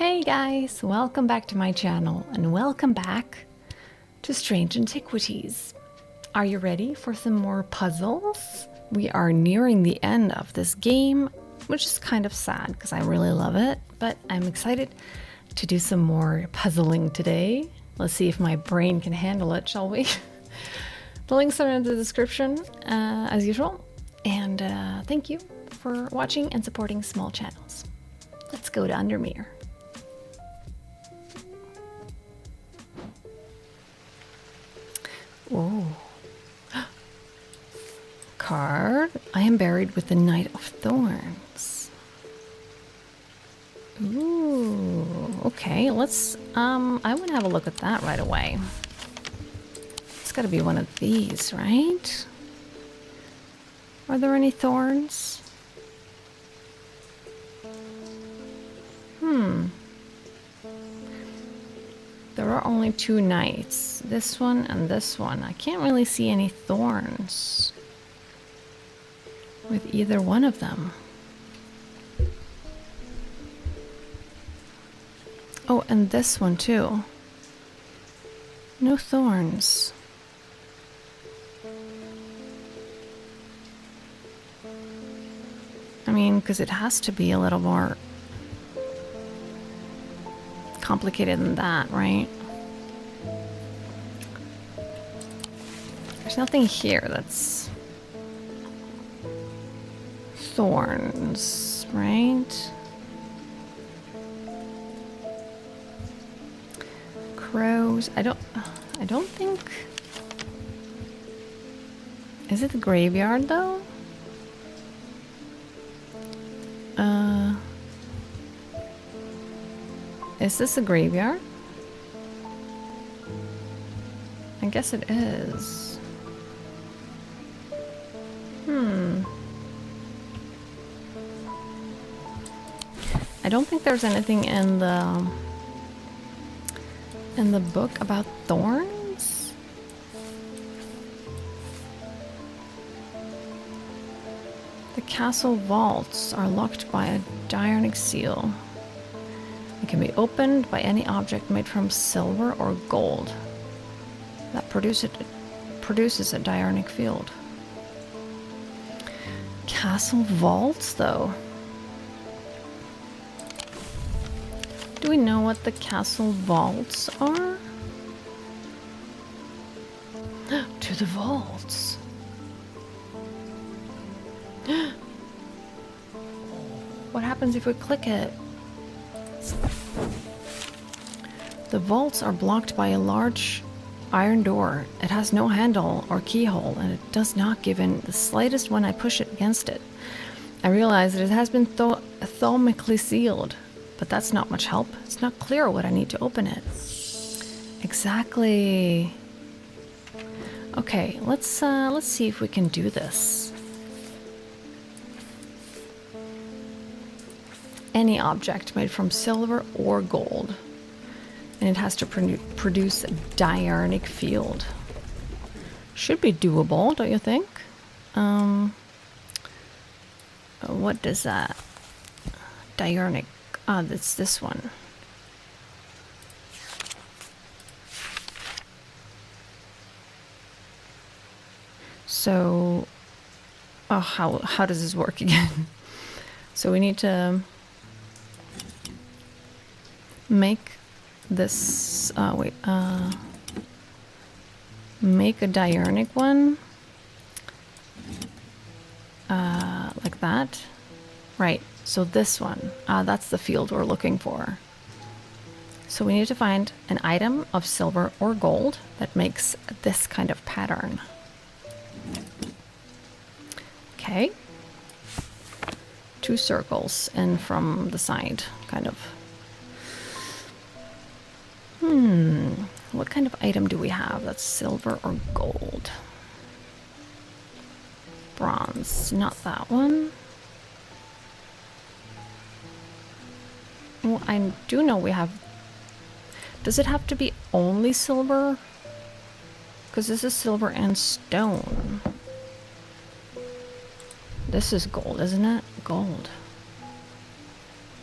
Hey guys, welcome back to my channel and welcome back to Strange Antiquities. Are you ready for some more puzzles? We are nearing the end of this game, which is kind of sad because I really love it, but I'm excited to do some more puzzling today. Let's see if my brain can handle it, shall we? The links are in the description as usual, and thank you for watching and supporting small channels. Let's go to Undermere. Oh. Card. I am buried with the Knight of Thorns. Ooh. Okay, let's I want to have a look at that right away. It's got to be one of these, right? Are there any thorns? There are only two knights, this one and this one. I can't really see any thorns with either one of them. Oh, and this one too. No thorns. I mean, because it has to be a little more complicated than that, right? There's nothing here that's thorns, right? Crows. I don't think. Is it the graveyard though? Is this a graveyard? I guess it is. I don't think there's anything in the book about thorns. The castle vaults are locked by a diarnic seal. It can be opened by any object made from silver or gold that produces a diarnic field. Castle vaults, though. Do we know what the castle vaults are? To the vaults. What happens if we click it? The vaults are blocked by a large iron door. It has no handle or keyhole, and it does not give in the slightest when I push it against it. I realize that it has been thaumatically sealed, but that's not much help. It's not clear what I need to open it. Exactly. Okay, let's see if we can do this. Any object made from silver or gold. And it has to produce a diarnic field. Should be doable, don't you think? What does that? Diarnic. Ah, that's this one. So, oh, how does this work again? So we need to make this, make a diarnic one, like that, right? So this one, that's the field we're looking for. So we need to find an item of silver or gold that makes this kind of pattern. Okay. 2 circles and from the side, kind of. What kind of item do we have that's silver or gold? Bronze, not that one. Well, I do know we have... Does it have to be only silver? Because this is silver and stone. This is gold, isn't it? Gold.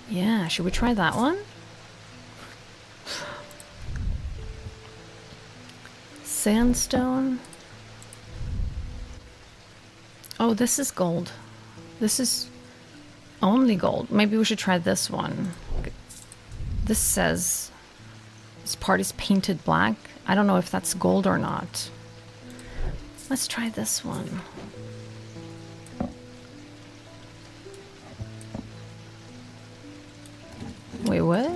Yeah, should we try that one? Sandstone. Oh, this is gold. This is only gold. Maybe we should try this one. This says this part is painted black. I don't know if that's gold or not. Let's try this one. Wait, what?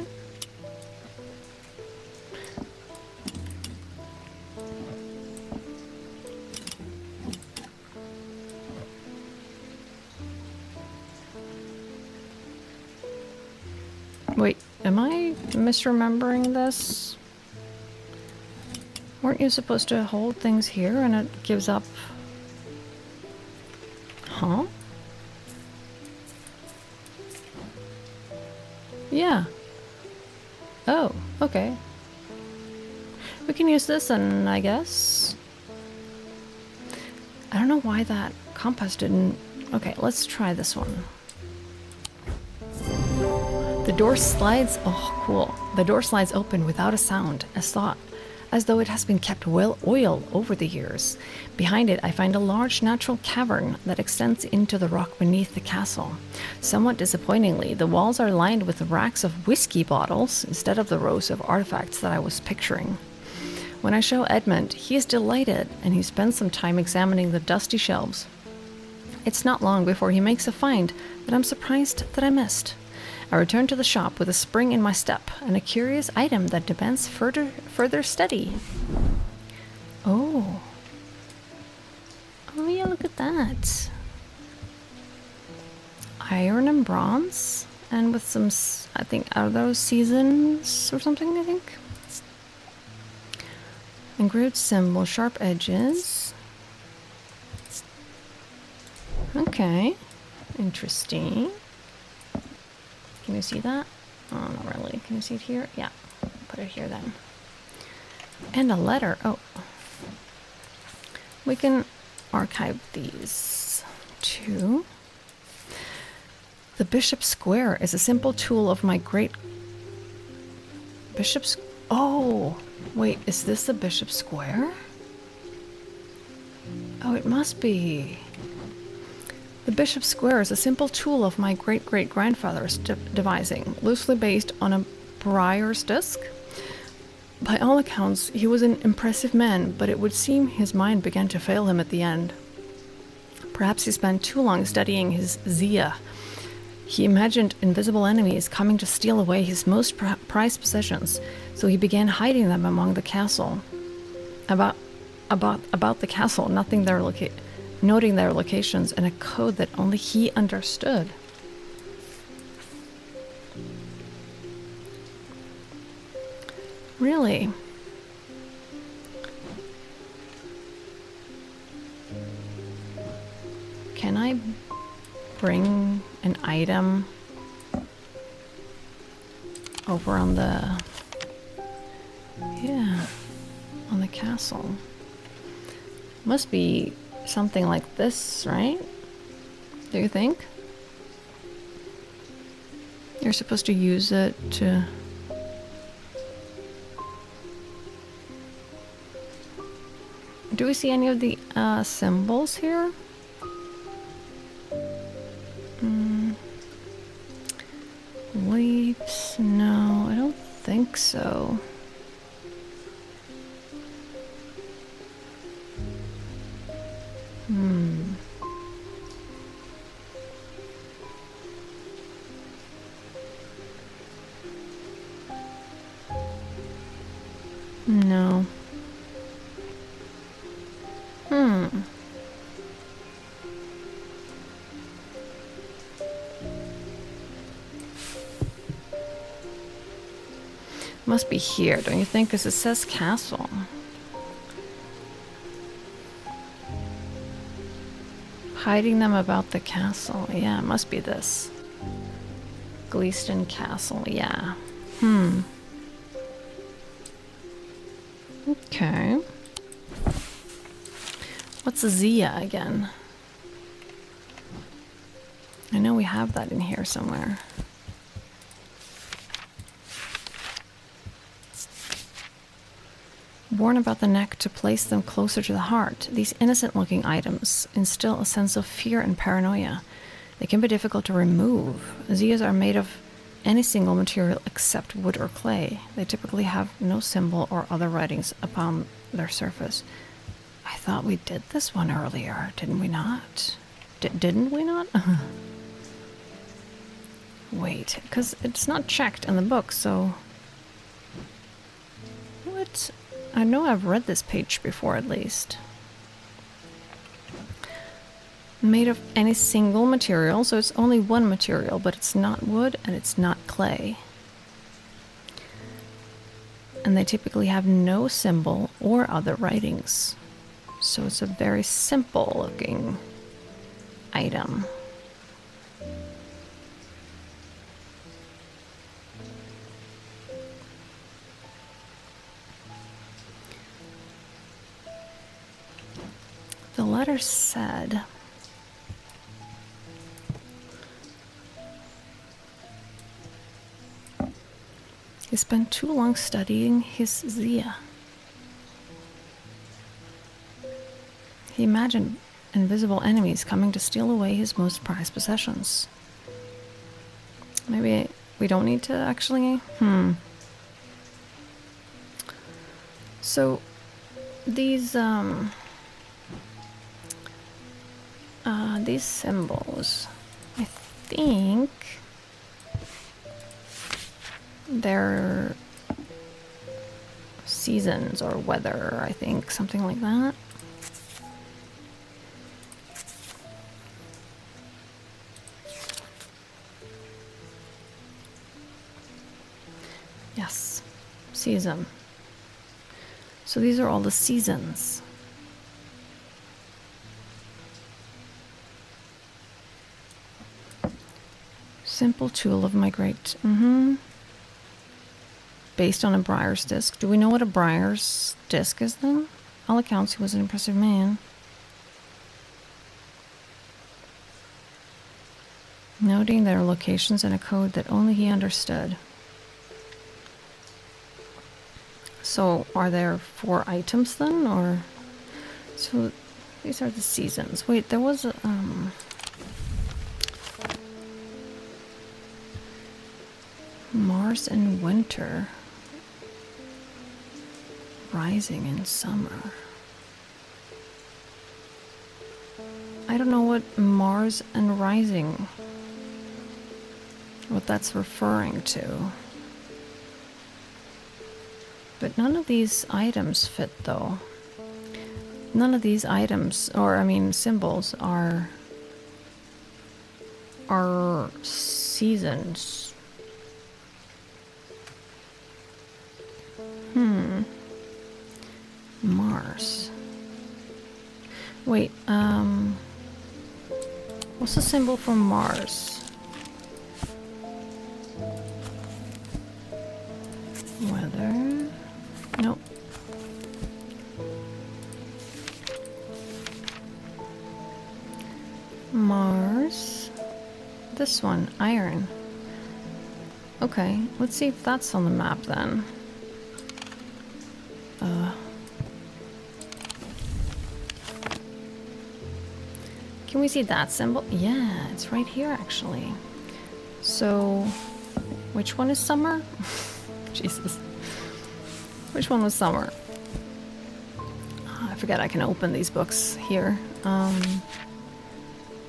Wait, am I misremembering this? Weren't you supposed to hold things here and it gives up? Huh? Yeah. Oh, okay. We can use this then, I guess. I don't know why that compass didn't... Okay, let's try this one. The door slides... Oh, cool. The door slides open without a sound, as though it has been kept well oiled over the years. Behind it, I find a large natural cavern that extends into the rock beneath the castle. Somewhat disappointingly, the walls are lined with racks of whiskey bottles instead of the rows of artifacts that I was picturing. When I show Edmund, he is delighted, and he spends some time examining the dusty shelves. It's not long before he makes a find that I'm surprised that I missed. I return to the shop with a spring in my step and a curious item that demands further study. Oh. Oh yeah, look at that. Iron and bronze, and with some, I think, are those seasons or something, I think? Engraved symbol, sharp edges. Okay. Interesting. Can you see that? Oh, not really. Can you see it here? Yeah. Put it here then. And a letter. Oh. We can archive these too. The Bishop's Square is a simple tool of my great... Bishop's... Oh! Wait, is this the Bishop's Square? Oh, it must be. The Bishop's Square is a simple tool of my great-great-grandfather's devising, loosely based on a briar's disc. By all accounts, he was an impressive man, but it would seem his mind began to fail him at the end. Perhaps he spent too long studying his Zia. He imagined invisible enemies coming to steal away his most prized possessions, so he began hiding them among the castle. About the castle, noting their locations in a code that only he understood. Really? Can I bring an item over on the... Yeah, on the castle? Must be something like this, right? Do you think? You're supposed to use it to... Do we see any of the symbols here? Leaves? No, I don't think so. No. Must be here, don't you think? Because it says castle. Hiding them about the castle. Yeah, it must be this. Gleaston Castle, yeah. Okay. What's a Zia again? I know we have that in here somewhere. Worn about the neck to place them closer to the heart, these innocent-looking items instill a sense of fear and paranoia. They can be difficult to remove. Zias are made of any single material except wood or clay. They typically have no symbol or other writings upon their surface. I thought we did this one earlier, didn't we not? Didn't we not? Wait, because it's not checked in the book, so... What? I know I've read this page before, at least. Made of any single material, so it's only one material, but it's not wood and it's not clay. And they typically have no symbol or other writings. So it's a very simple looking item. The letter said, he spent too long studying his Zia. He imagined invisible enemies coming to steal away his most prized possessions. Maybe we don't need to actually... So, these symbols, I think they're seasons or weather, I think, something like that. Yes, season. So these are all the seasons. Simple tool of my great... Based on a briar's disc. Do we know what a briar's disc is then? All accounts, he was an impressive man. Noting their locations in a code that only he understood. So, are there 4 items then, or... So, these are the seasons. Wait, there was a, Mars in winter. Rising in summer. I don't know what Mars and rising... what that's referring to. But none of these items fit, though. None of these items, or I mean symbols, are seasons. Mars. Wait, what's the symbol for Mars? Weather. Nope. Mars. This one, iron. Okay, let's see if that's on the map then. Can we see that symbol? Yeah, it's right here actually. So, which one is summer? Jesus. Which one was summer? Oh, I forget I can open these books here.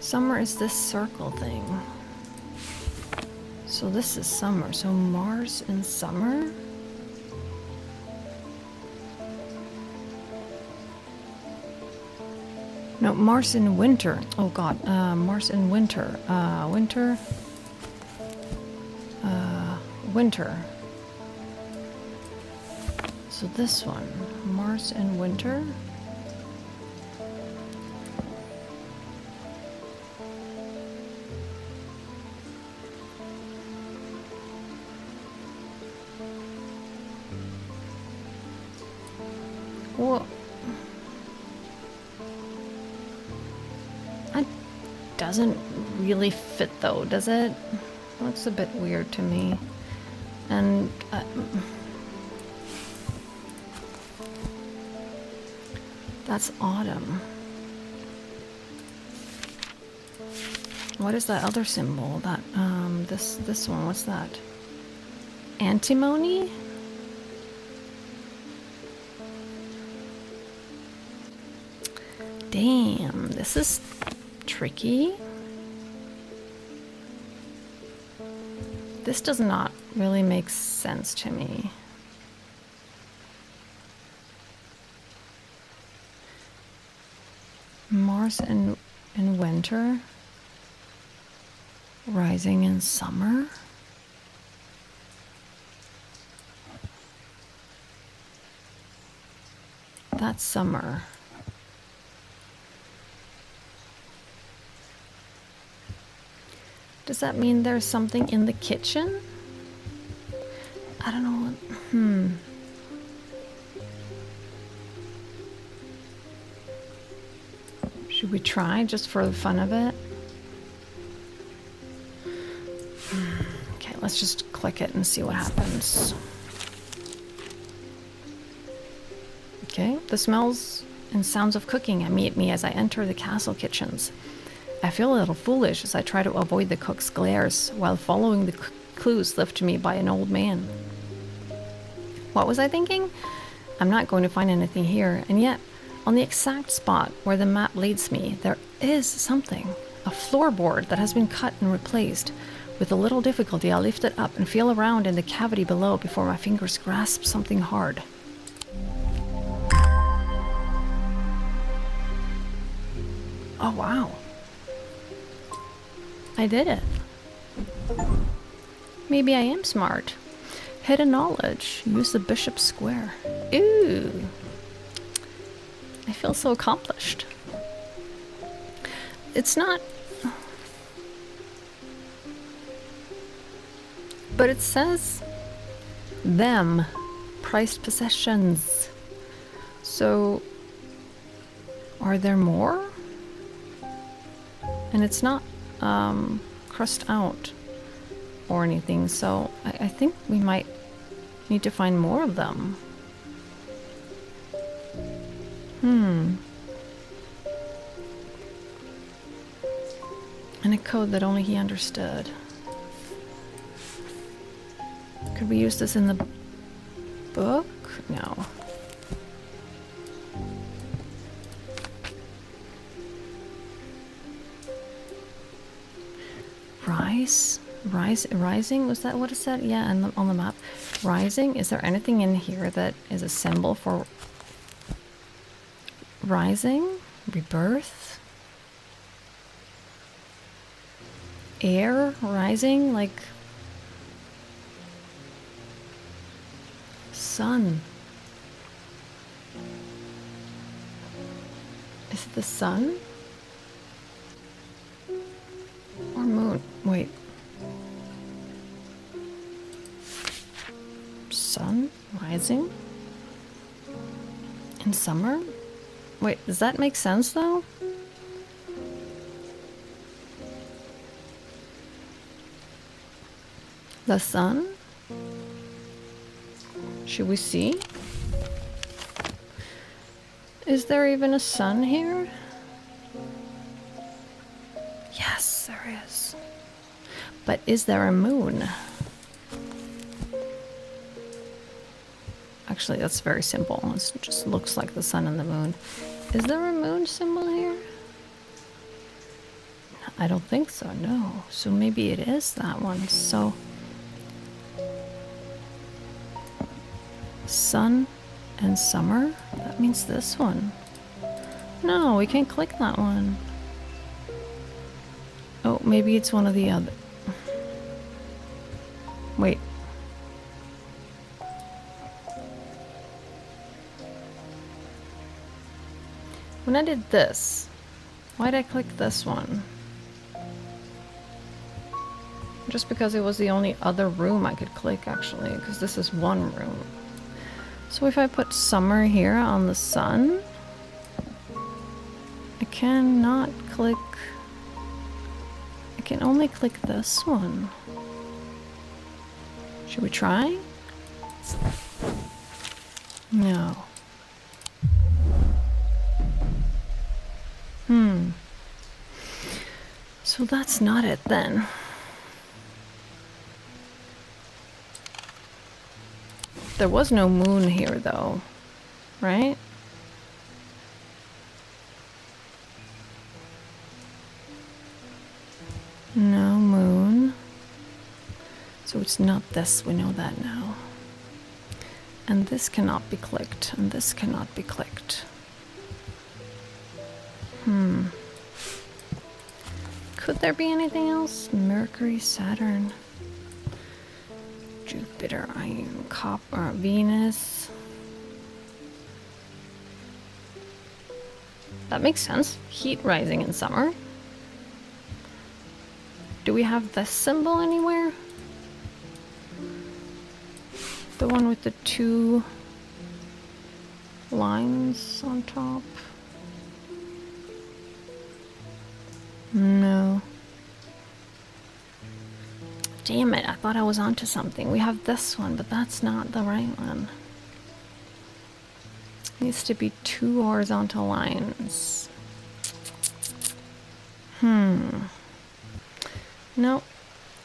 Summer is this circle thing. So this is summer. So Mars in summer? No, Mars in winter. Oh god, Mars in winter. Winter. Winter. So this one, Mars in winter. Well, that doesn't really fit though, does it? Looks a bit weird to me. And That's autumn. What is that other symbol? That this one, what's that? Antimony? Damn, this is tricky. This does not really make sense to me. Mars in winter, rising in summer. That's summer. Does that mean there's something in the kitchen? I don't know what, Should we try just for the fun of it? Okay, let's just click it and see what happens. Okay, the smells and sounds of cooking meet me as I enter the castle kitchens. I feel a little foolish as I try to avoid the cook's glares while following the clues left to me by an old man. What was I thinking? I'm not going to find anything here, and yet, on the exact spot where the map leads me, there is something. A floorboard that has been cut and replaced. With a little difficulty, I lift it up and feel around in the cavity below before my fingers grasp something hard. Oh, wow. I did it. Maybe I am smart. Hidden knowledge. Use the bishop's square. Ooh. I feel so accomplished. It's not... But it says them. Prized possessions. So... Are there more? And it's not crossed out or anything, so I think we might need to find more of them. And a code that only he understood. Could we use this in the book? No. Rising, was that what it said? Yeah, and on the map. Rising, is there anything in here that is a symbol for rising? Rebirth? Air rising, like sun. Is it the sun? Or moon? Wait. Sun rising in summer? Wait, does that make sense though? The sun? Should we see? Is there even a sun here? Yes, there is. But is there a moon? Actually, that's very simple. It just looks like the sun and the moon. Is there a moon symbol here? I don't think so, no. So maybe it is that one. So, sun and summer? That means this one. No, we can't click that one. Oh, maybe it's one of the other. Wait. When I did this, why did I click this one? Just because it was the only other room I could click, actually, because this is one room. So if I put summer here on the sun, I cannot click... I can only click this one. Should we try? So that's not it then. There was no moon here though, right? No moon. So it's not this, we know that now. And this cannot be clicked, and this cannot be clicked. Could there be anything else? Mercury, Saturn, Jupiter, Iron, Copper, Venus. That makes sense. Heat rising in summer. Do we have this symbol anywhere? The one with the two lines on top? No. Damn it, I thought I was onto something. We have this one, but that's not the right one. Needs to be two horizontal lines. No,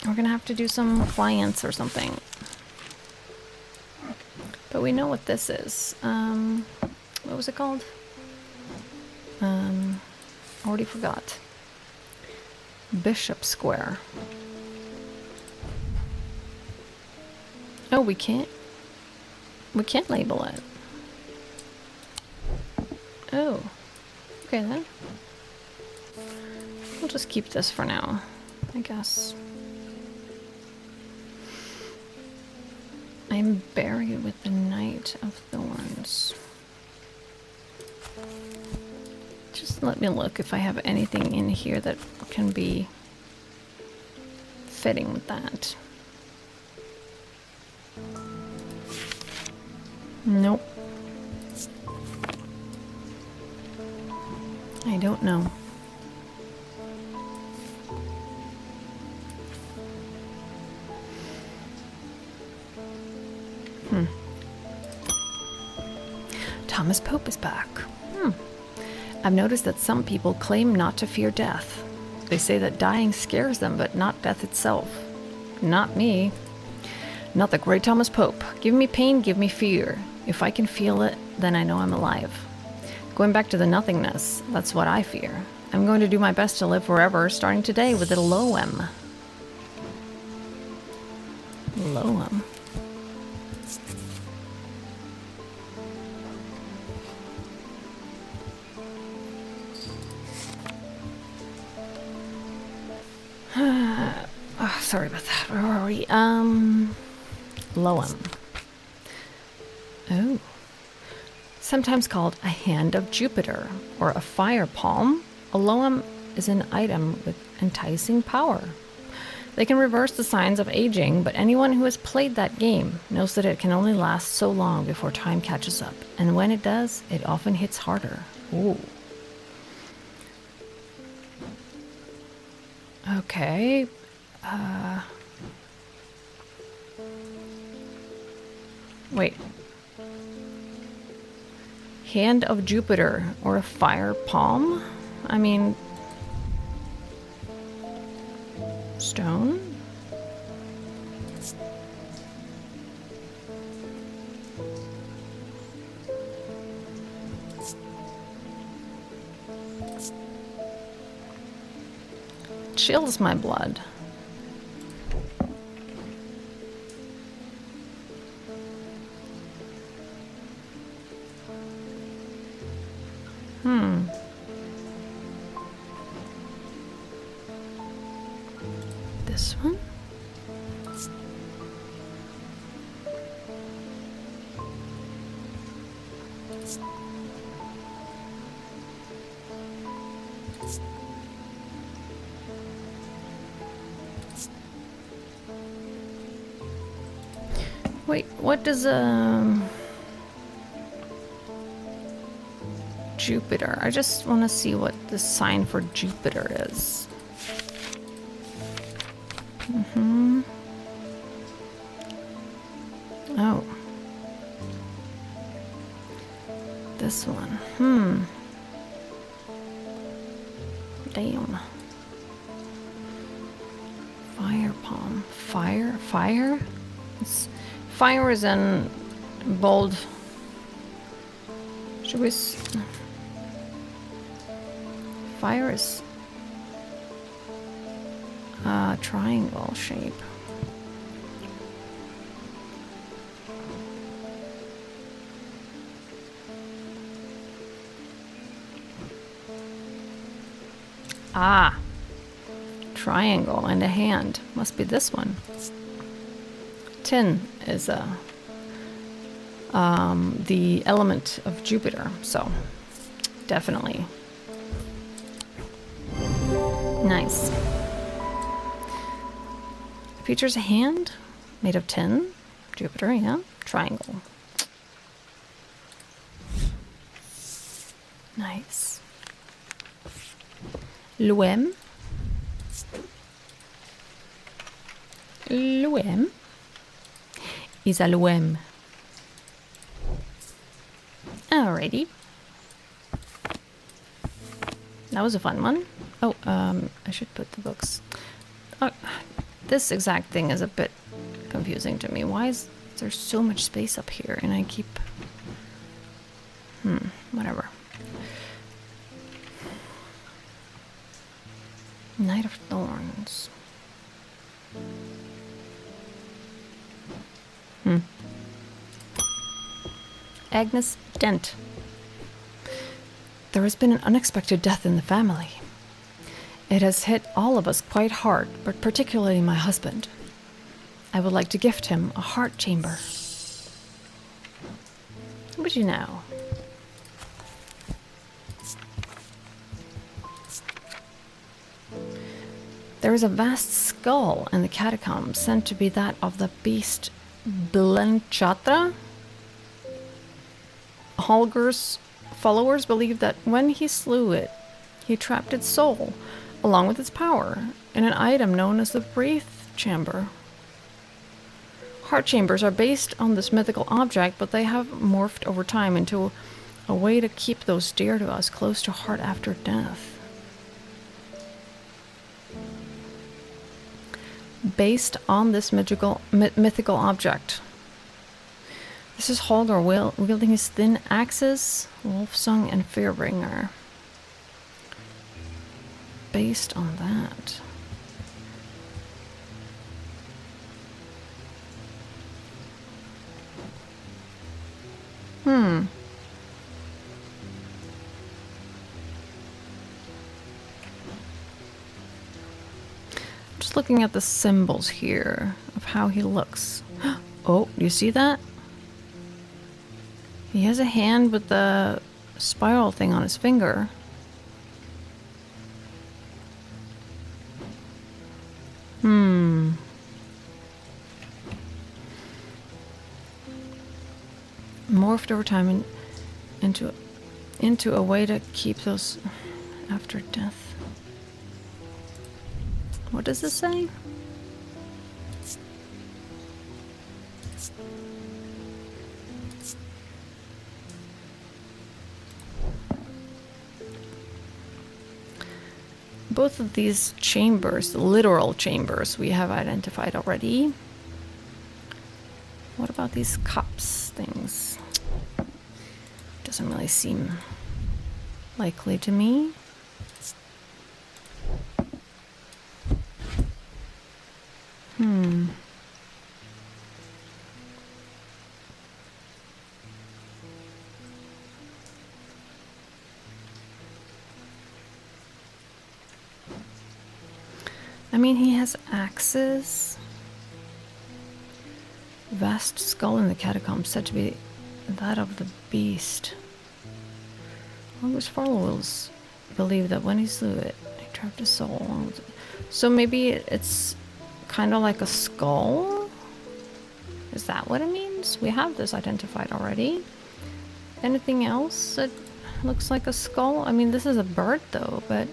we're gonna have to do some clients or something. But we know what this is. What was it called? Already forgot. Bishop Square. Oh, we can't label it. Oh, okay then. We'll just keep this for now, I guess. I'm buried with the Knight of Thorns. Just let me look if I have anything in here that can be fitting with that. Nope. I don't know. Thomas Pope is back. I've noticed that some people claim not to fear death. They say that dying scares them, but not death itself. Not me. Not the great Thomas Pope. Give me pain, give me fear. If I can feel it, then I know I'm alive. Going back to the nothingness, that's what I fear. I'm going to do my best to live forever, starting today with a low M. Low M. Oh, sorry about that. Where are we? Loam. Oh. Sometimes called a hand of Jupiter or a fire palm, a loam is an item with enticing power. They can reverse the signs of aging, but anyone who has played that game knows that it can only last so long before time catches up. And when it does, it often hits harder. Ooh. Okay. Wait. Hand of Jupiter or a fire palm? I mean, stone? Chills my blood. This one? Wait, what does Jupiter? I just want to see what the sign for Jupiter is. Oh. This one. Damn. palm. Fire? Fire? Fire is in bold. Should we... Fire is... triangle shape. Ah, triangle and a hand. Must be this one. Tin is the element of Jupiter, so definitely. Nice. Features a hand made of tin. Jupiter, yeah. Triangle. Nice. Luem. Luem. Is a luem. Alrighty. That was a fun one. Oh, I should put the books. Oh, this exact thing is a bit confusing to me. Why is there so much space up here? And I keep... whatever. Knight of Thorns. Agnes Dent. There has been an unexpected death in the family. It has hit all of us quite hard, but particularly my husband. I would like to gift him a heart chamber. Would you know? There is a vast skull in the catacombs, said to be that of the beast Blenchatra. Holger's followers believe that when he slew it, he trapped its soul, along with its power, in an item known as the Wraith Chamber. Heart chambers are based on this mythical object, but they have morphed over time into a way to keep those dear to us close to heart after death. Based on this mythical object. This is Holger wielding his thin axes, Wolfsong and Fearbringer. Based on that. Just looking at the symbols here of how he looks. Oh, you see that? He has a hand with the spiral thing on his finger. Morphed over time into a way to keep those after death. What does this say? Both of these chambers, the literal chambers, we have identified already. What about these cups things? Doesn't really seem likely to me. I mean, he has axes. Vast skull in the catacombs, said to be that of the beast. Holger's followers believe that when he slew it, he trapped his soul along with it. So maybe it's kind of like a skull? Is that what it means? We have this identified already. Anything else that looks like a skull? I mean, this is a bird though, but...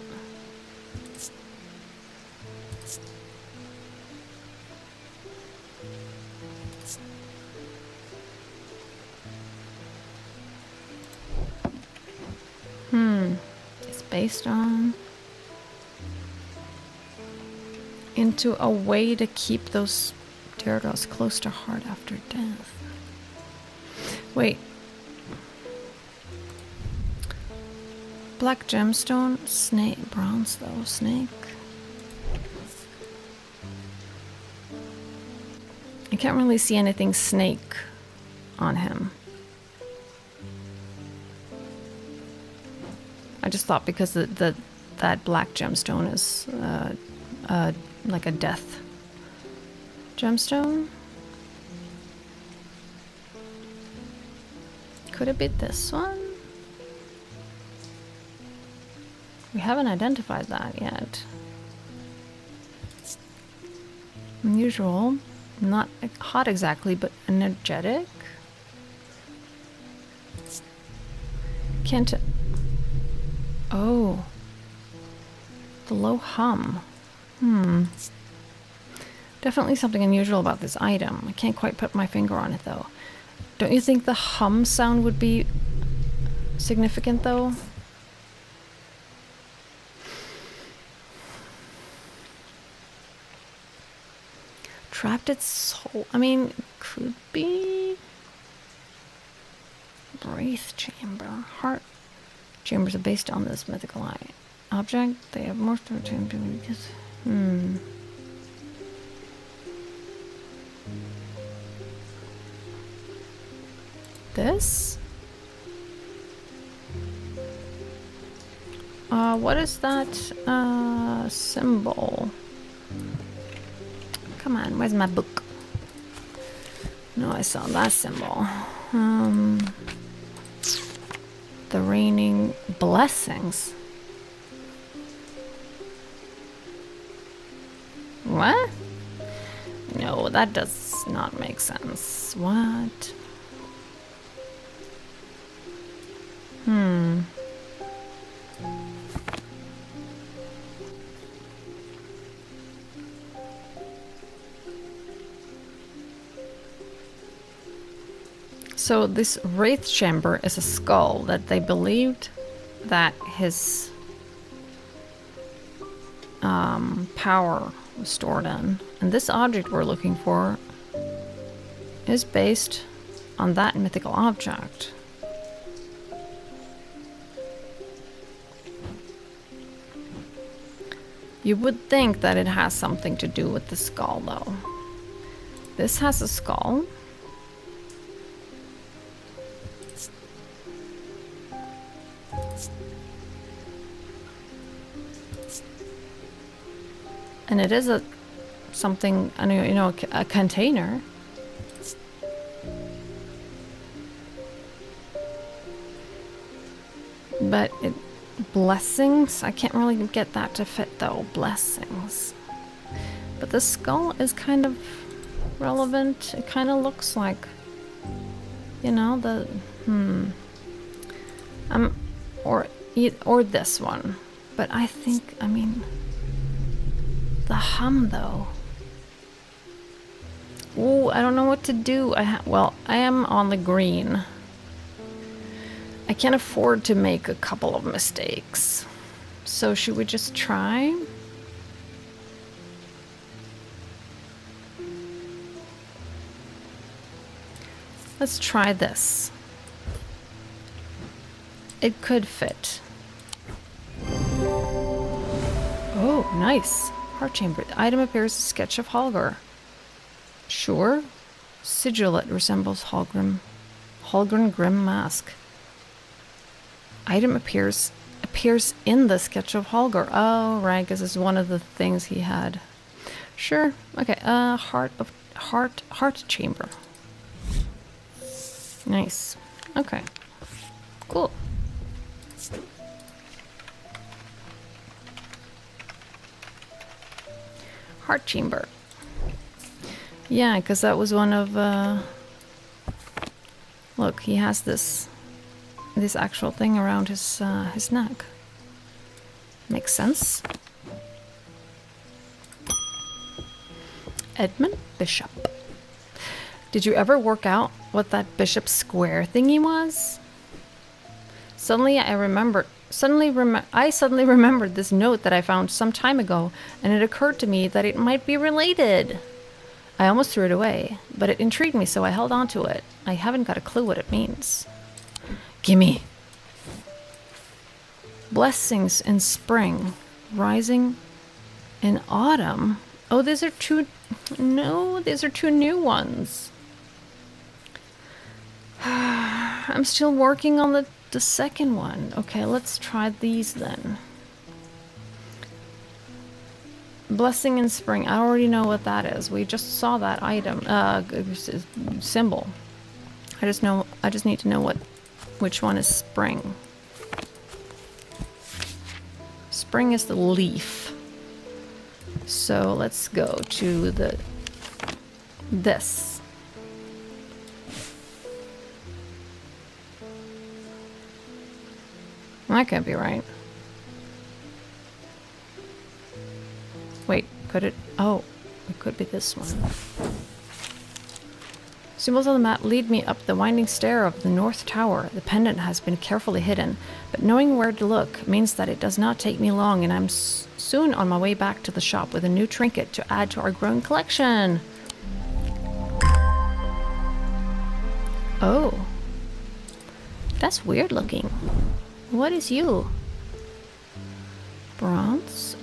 It's based on... into a way to keep those Gyarados close to heart after death. Wait. Black gemstone, snake, bronze though, snake. I can't really see anything snake on him. I just thought because that black gemstone is like a death gemstone. Could it be this one? We haven't identified that yet. Unusual. Not hot exactly, but energetic. Can't... Oh. The low hum. Definitely something unusual about this item. I can't quite put my finger on it, though. Don't you think the hum sound would be significant, though? Trapped its soul. I mean, could be... Wraith chamber. Heart chambers are based on this mythical object. They have more time because... This? What is that symbol? Come on, where's my book? No, I saw that symbol. The raining blessings. What? No, that does not make sense. What? So this Wraith chamber is a skull that they believed that his power was stored in. And this object we're looking for is based on that mythical object. You would think that it has something to do with the skull, though. This has a skull. And it is a something, I know, you know, a container. But it, blessings, I can't really get that to fit though. Blessings. But the skull is kind of relevant. It kind of looks like, you know, the or this one. But I think, I mean, the hum though. Ooh, I don't know what to do. Well, I am on the green. I can't afford to make a couple of mistakes. So should we just try? Let's try this. It could fit. Oh, nice. Heart chamber. The item appears as a sketch of Holger. Sure. Sigillet resembles Holgrim Grim Mask. Item appears in the sketch of Holger. Oh, right, because it's one of the things he had. Sure. Okay. Heart chamber. Nice. Okay. Cool. Heart chamber. Yeah, because that was one of, look, he has this actual thing around his neck. Makes sense. Edmund Bishop. Did you ever work out what that Bishop Square thingy was? Suddenly I remembered I suddenly remembered this note that I found some time ago, and it occurred to me that it might be related. I almost threw it away, but it intrigued me, so I held on to it. I haven't got a clue what it means. Gimme. Blessings in spring, rising in autumn. Oh, these are two... No, these are two new ones. I'm still working on the second one. Okay, let's try these then. Blessing in spring. I already know what that is. We just saw that item, symbol. I just need to know which one is spring. Spring is the leaf. So let's go to this. That can't be right. Wait, could it? Oh, it could be this one. Symbols on the map lead me up the winding stair of the North Tower. The pendant has been carefully hidden, but knowing where to look means that it does not take me long, and I'm soon on my way back to the shop with a new trinket to add to our growing collection. Oh. That's weird looking. What is you? Bronze,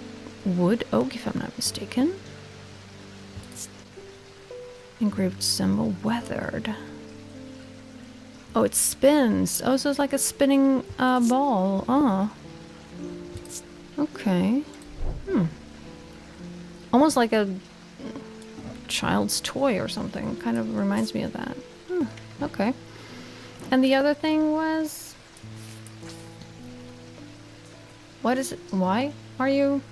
wood oak, if I'm not mistaken. Engraved symbol, weathered. Oh, it spins. Oh, so it's like a spinning ball. Oh. Okay. Almost like a child's toy or something. Kind of reminds me of that. Okay. And the other thing was... What is it? Why are you...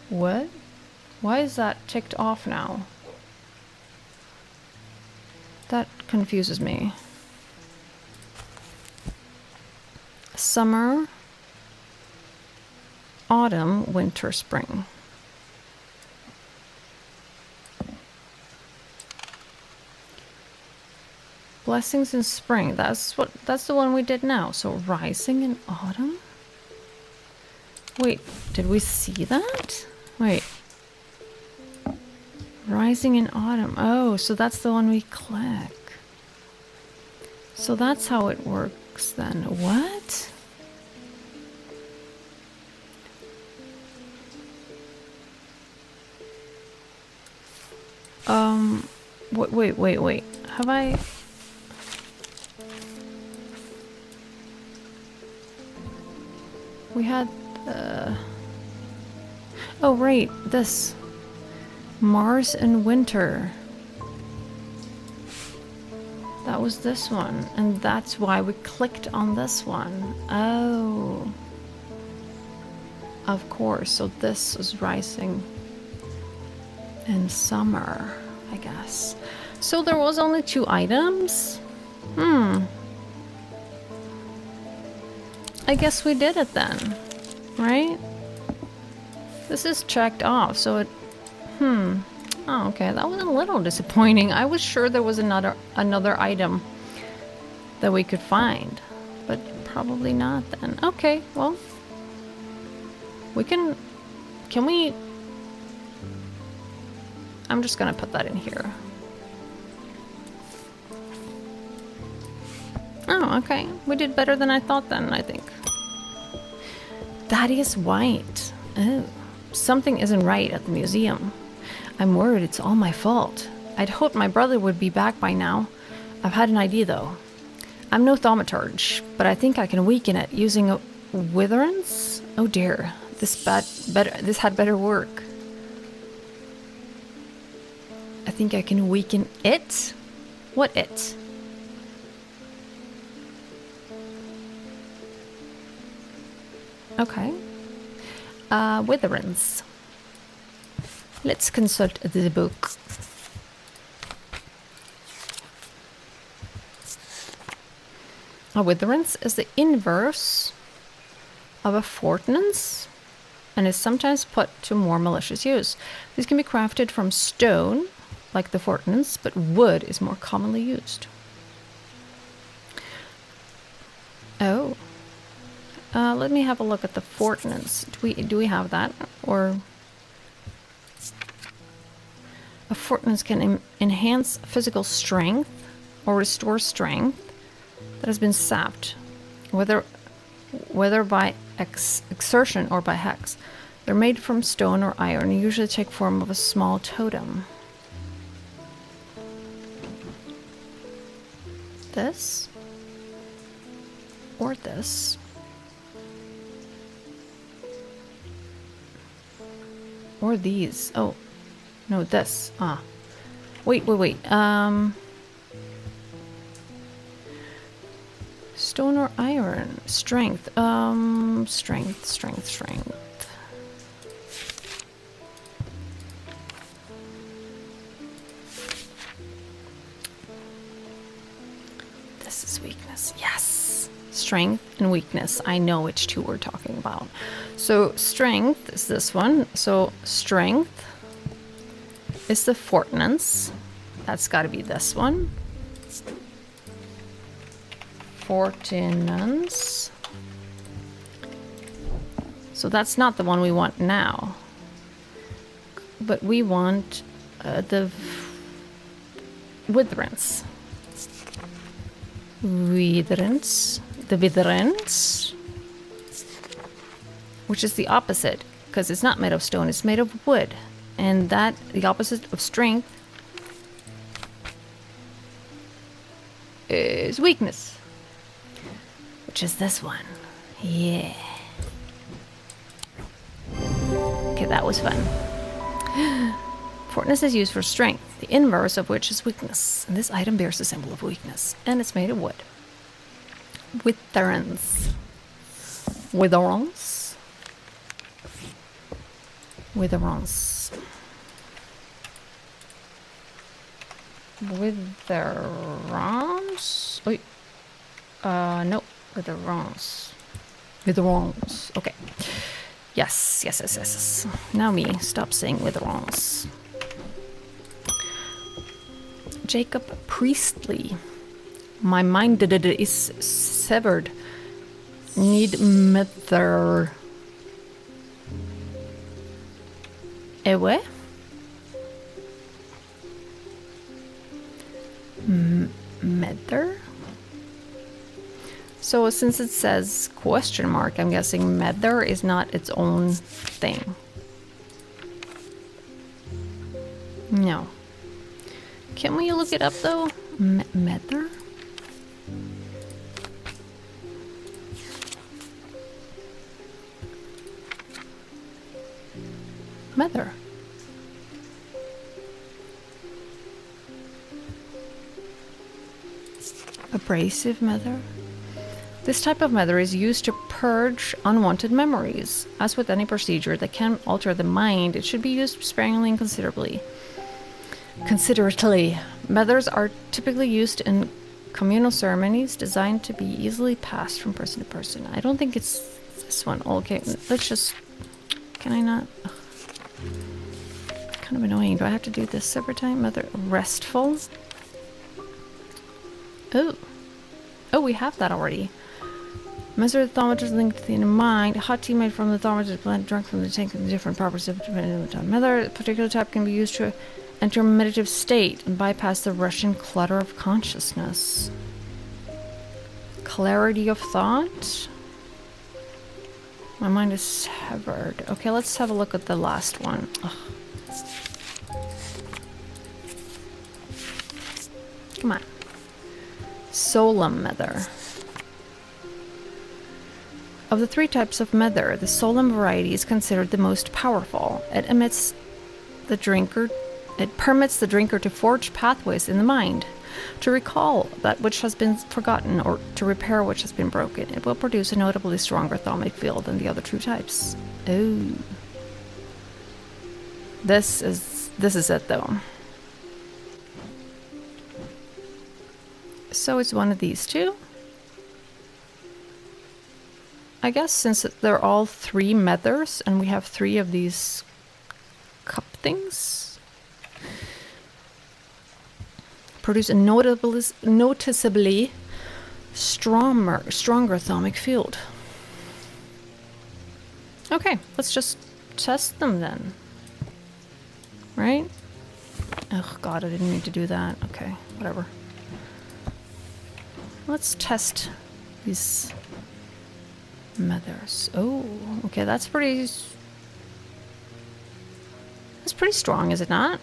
What? Why is that ticked off now? That confuses me. Summer, autumn, winter, spring. Blessings in spring. That's the one we did now. So rising in autumn? Wait, did we see that? Wait. Rising in autumn. Oh, so that's the one we click. So that's how it works then. What? Wait. Have I... We had... Oh, right. This. Mars in winter. That was this one. And that's why we clicked on this one. Oh. Of course. So this is rising in summer, I guess. So there was only 2 items? I guess we did it then. Right? This is checked off, so it... Oh, okay. That was a little disappointing. I was sure there was another item that we could find. But probably not then. Okay, well... We can... Can we... I'm just gonna put that in here. Oh, okay. We did better than I thought then, I think. That is white. Oh. Something isn't right at the museum. I'm worried it's all my fault. I'd hoped my brother would be back by now. I've had an idea though. I'm no thaumaturge, but I think I can weaken it using a witherance? Oh dear, this had better work. I think I can weaken it? What it? Okay. Witherance. Let's consult the book. A witherance is the inverse of a fortance and is sometimes put to more malicious use. These can be crafted from stone, like the fortance, but wood is more commonly used. Oh. Let me have a look at the fortnance. Do we have that? Or a fortnance can enhance physical strength or restore strength that has been sapped, whether by exertion or by hex. They're made from stone or iron and usually take form of a small totem. This or this. Or these. Oh, no, this. Ah. Wait. Stone or iron? Strength. Strength. This is weakness. Yes. Strength and weakness. I know which two we're talking about. So strength is this one. So strength is the fortnance. That's got to be this one. Fortinance. So that's not the one we want now. But we want the witherance. The witherance. Which is the opposite. Because it's not made of stone, it's made of wood. And that, the opposite of strength, is weakness. Which is this one. Yeah. Okay, that was fun. Fortness is used for strength, the inverse of which is weakness. And this item bears the symbol of weakness. And it's made of wood. Witherance. Witherance. Witherance. Witherance? Wait. No. Witherance. Witherance. Okay. Yes. Now me. Stop saying witherance. Jacob Priestley. My mind is severed. Need mether. Ewe? Mether? So since it says question mark, I'm guessing mether is not its own thing. No. Can we look it up though? Mether? Mether. Abrasive mether. This type of mether is used to purge unwanted memories. As with any procedure that can alter the mind, it should be used sparingly and considerately. Methers are typically used in communal ceremonies designed to be easily passed from person to person. I don't think it's this one. Okay, let's just... Can I not? Ugh. Kind of annoying. Do I have to do this every time? Mether. Restful. Oh. Oh, we have that already. Measure the thermometer is linked to the inner mind. Hot tea made from the thermometer is blended, drunk from the tank, and the different properties of the time. Another particular type can be used to enter a meditative state and bypass the rushing clutter of consciousness. Clarity of thought. My mind is severed. Okay, let's have a look at the last one. Ugh. Come on. Solemn mether. Of the three types of mether, the solemn variety is considered the most powerful. It permits the drinker to forge pathways in the mind, to recall that which has been forgotten or to repair which has been broken. It will produce a notably stronger thaumic field than the other two types. Oh. This is it though. So it's one of these two. I guess since they're all three methers and we have three of these cup things, produce a noticeably stronger thaumic field. Okay, let's just test them then. Right? Oh god, I didn't mean to do that. Okay, whatever. Let's test these mothers. Oh, okay, that's pretty strong, is it not?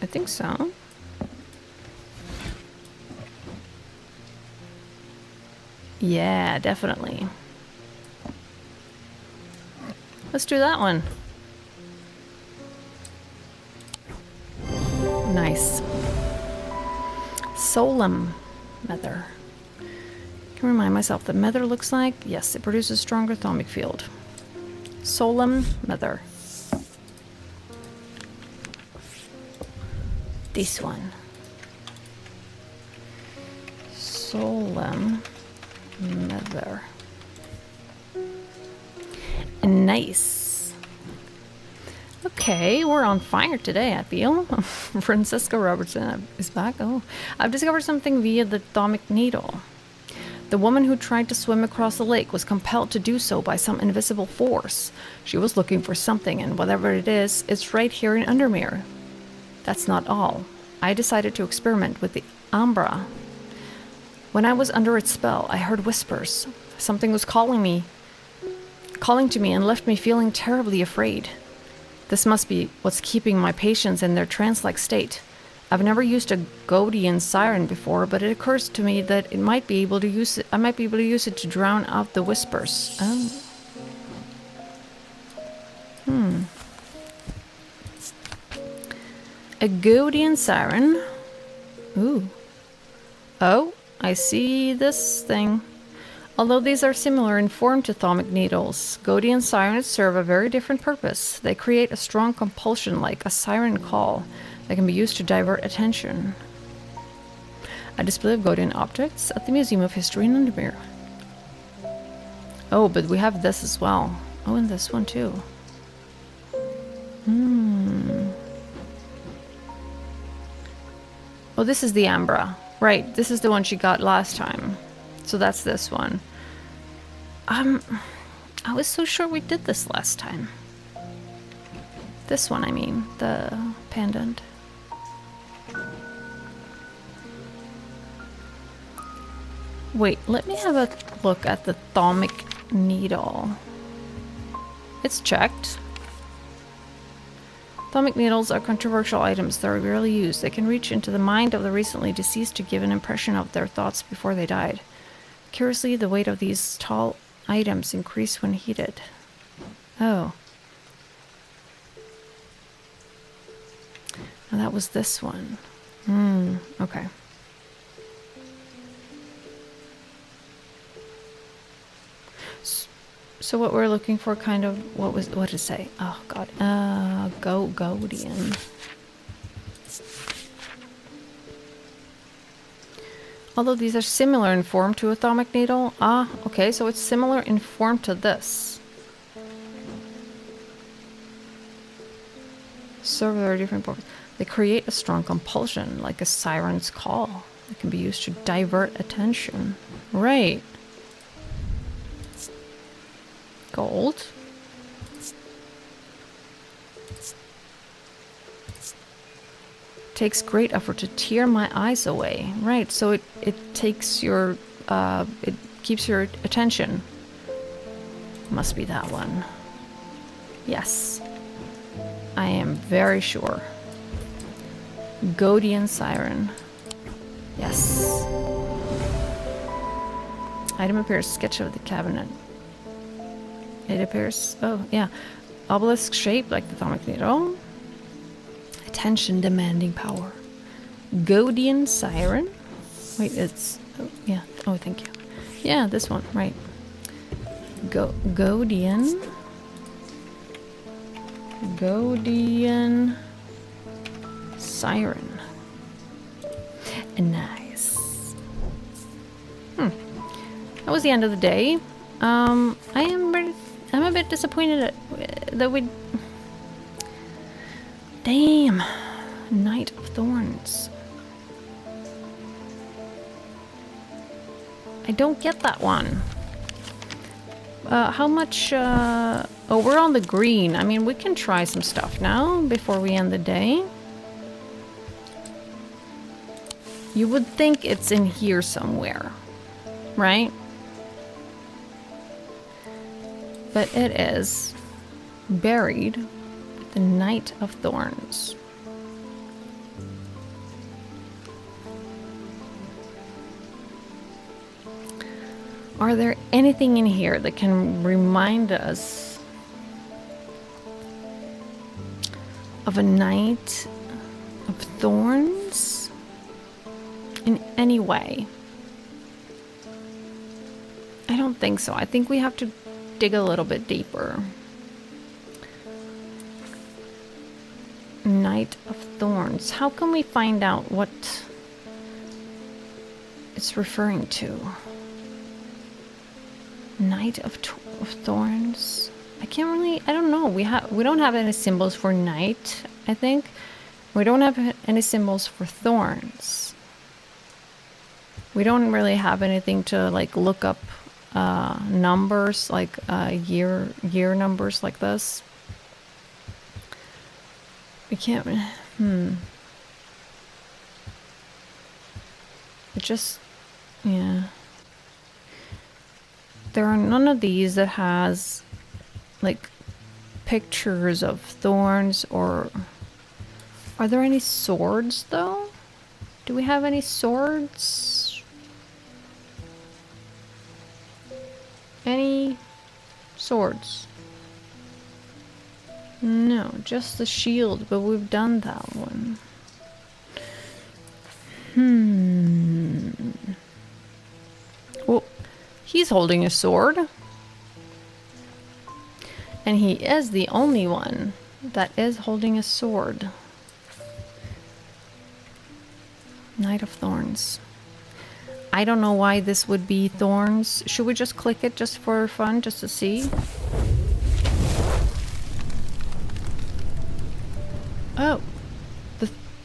I think so. Yeah, definitely. Let's do that one. Nice. Solemn Mether. Can remind myself what Mether looks like. Yes, it produces stronger thermic field. Solemn Mether. This one. Solemn Mether. Nice. Okay, we're on fire today, I feel. Francesca Robertson is back. Oh, I've discovered something via the Thaumic Needle. The woman who tried to swim across the lake was compelled to do so by some invisible force. She was looking for something, and whatever it is, it's right here in Undermere. That's not all. I decided to experiment with the Ambra. When I was under its spell, I heard whispers. Something was calling to me and left me feeling terribly afraid. This must be what's keeping my patients in their trance-like state. I've never used a Godian siren before, but it occurs to me that I might be able to use it to drown out the whispers. Oh. A Godian siren. Ooh. Oh, I see this thing. Although these are similar in form to Thaumic Needles, Godian sirens serve a very different purpose. They create a strong compulsion like a siren call that can be used to divert attention. A display of Godian objects at the Museum of History in Undermere. Oh, but we have this as well. Oh, and this one too. Oh, this is the Ambra. Right, this is the one she got last time. So that's this one. I was so sure we did this last time. This one, I mean, the pendant. Wait, let me have a look at the Thaumic Needle. It's checked. Thaumic needles are controversial items that are rarely used. They can reach into the mind of the recently deceased to give an impression of their thoughts before they died. Curiously, the weight of these tall items increase when heated. Oh. Now that was this one. Okay. So what we're looking for kind of, what did it say? Oh god. Godian. Although these are similar in form to a Thaumic Needle. Ah, okay, so it's similar in form to this. Serve a very different purpose. They create a strong compulsion, like a siren's call. It can be used to divert attention. Right. Gold. Takes great effort to tear my eyes away. Right, so it takes your it keeps your attention. Must be that one. Yes. I am very sure. Godian siren. Yes. Item appears sketch of the cabinet. It appears, oh yeah, obelisk shaped like the Thaumic Needle. Attention demanding power. Godian siren. Wait, it's, oh yeah, oh thank you. Yeah, this one, right. Godian siren. Nice. That was the end of the day. I'm a bit disappointed that we... Damn. Knight of Thorns. I don't get that one. How much? Oh, we're on the green. I mean, we can try some stuff now before we end the day. You would think it's in here somewhere, right? But it is buried with the Knight of Thorns. Are there anything in here that can remind us of a Knight of Thorns in any way? I don't think so. I think we have to dig a little bit deeper. Knight of Thorns. How can we find out what it's referring to? Knight of Thorns. I can't really. I don't know. We don't have any symbols for knight. I think we don't have any symbols for thorns. We don't really have anything to like look up numbers, like year numbers like this. We can't. It just, yeah. There are none of these that has like pictures of thorns, or are there any swords though? Do we have any swords? Any swords? No, just the shield, but we've done that one. Well, he's holding a sword. And he is the only one that is holding a sword. Knight of Thorns. I don't know why this would be thorns. Should we just click it just for fun, just to see? Oh.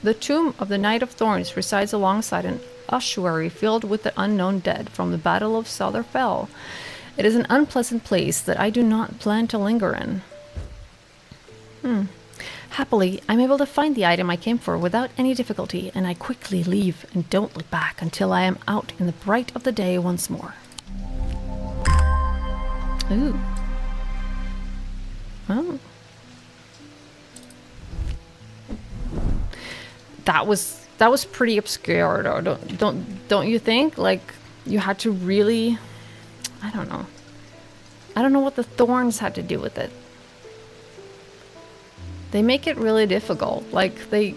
The tomb of the Knight of Thorns resides alongside an ossuary filled with the unknown dead from the Battle of Sotherfell. It is an unpleasant place that I do not plan to linger in. Happily, I'm able to find the item I came for without any difficulty, and I quickly leave and don't look back until I am out in the bright of the day once more. Ooh. Oh. That was pretty obscure, though. Don't you think? Like, you had to really, I don't know. I don't know what the thorns had to do with it. They make it really difficult. Like, they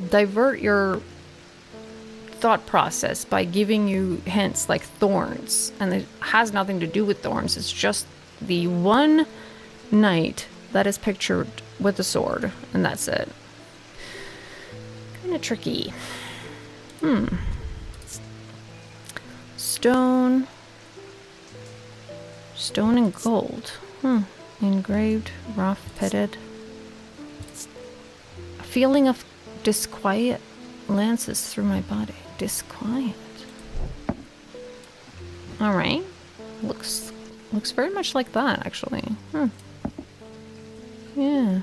divert your thought process by giving you hints like thorns, and it has nothing to do with thorns. It's just the one knight that is pictured with a sword, and that's it. Kind of tricky. Stone and gold. Engraved, rough, pitted. A feeling of disquiet lances through my body. Disquiet. All right. Looks very much like that, actually. Yeah.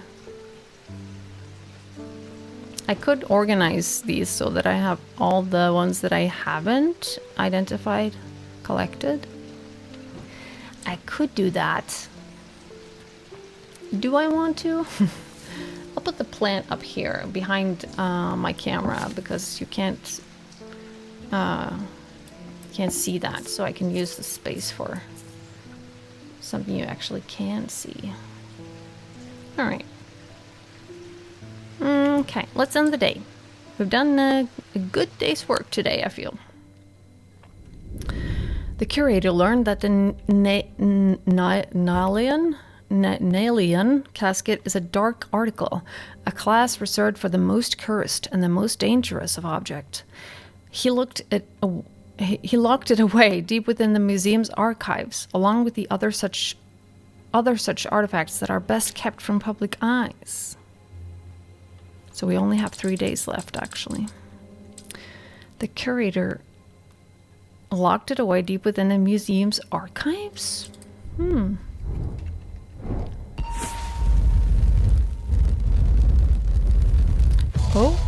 I could organize these so that I have all the ones that I haven't identified, collected. I could do that. Do I want to? I'll put the plant up here behind my camera because you can't see that, so I can use the space for something you actually can see. All right. Okay, let's end the day. We've done a good day's work today, I feel. The curator learned that the Nalian casket is a dark article, a class reserved for the most cursed and the most dangerous of objects. He locked it away deep within the museum's archives, along with the other such artifacts that are best kept from public eyes. So we only have 3 days left, actually. The curator locked it away deep within the museum's archives? Hmm. Oh.